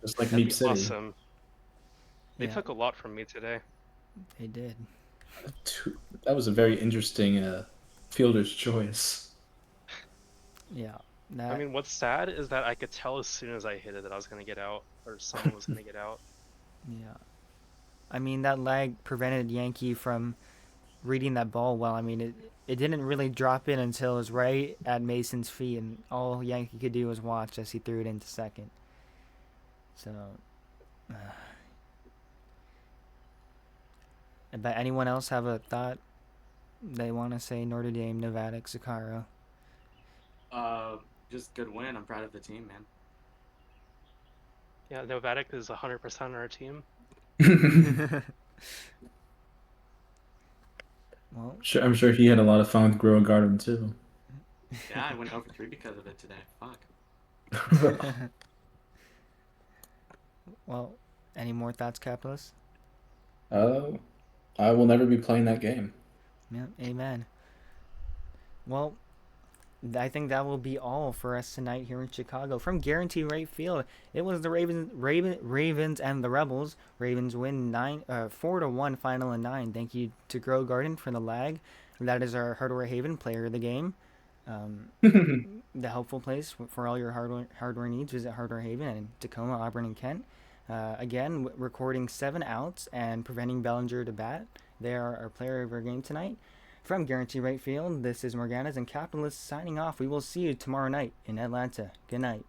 just like That'd Meep be City. awesome. They Yeah, took a lot from me today. they did. That was a very interesting fielder's choice. Yeah, I that. mean, what's sad is that I could tell as soon as I hit it that I was going to get out, or someone was going to get out. Yeah, I mean that lag prevented Yankee from reading that ball well. I mean it didn't really drop in until it was right at Mason's feet, and all Yankee could do was watch as he threw it into second. So, but anyone else have a thought they want to say? Notre Dame, Nevada, Sakaro. Uh, just good win. I'm proud of the team, man. Yeah, Novatic is 100% on our team. Well, Sure, I'm sure he had a lot of fun with Grow a Garden too. Yeah, I went over 3 because of it today. Fuck. well, any more thoughts, Capitalist? uh, I will never be playing that game. Yeah, amen. Well, I think that will be all for us tonight here in Chicago from Guarantee Rate Field. It was the Ravens and the Rebels. Ravens win 4-1 final in 9. Thank you to Grow Garden for the lag. That is our Hardware Haven player of the game. The helpful place for all your hardware needs. Visit Hardware Haven in Tacoma, Auburn, and Kent. Again, recording 7 outs and preventing Bellinger to bat. They are our player of our game tonight. From Guarantee Rate Field, this is Morgana's and Capitalists signing off. We will see you tomorrow night in Atlanta. Good night.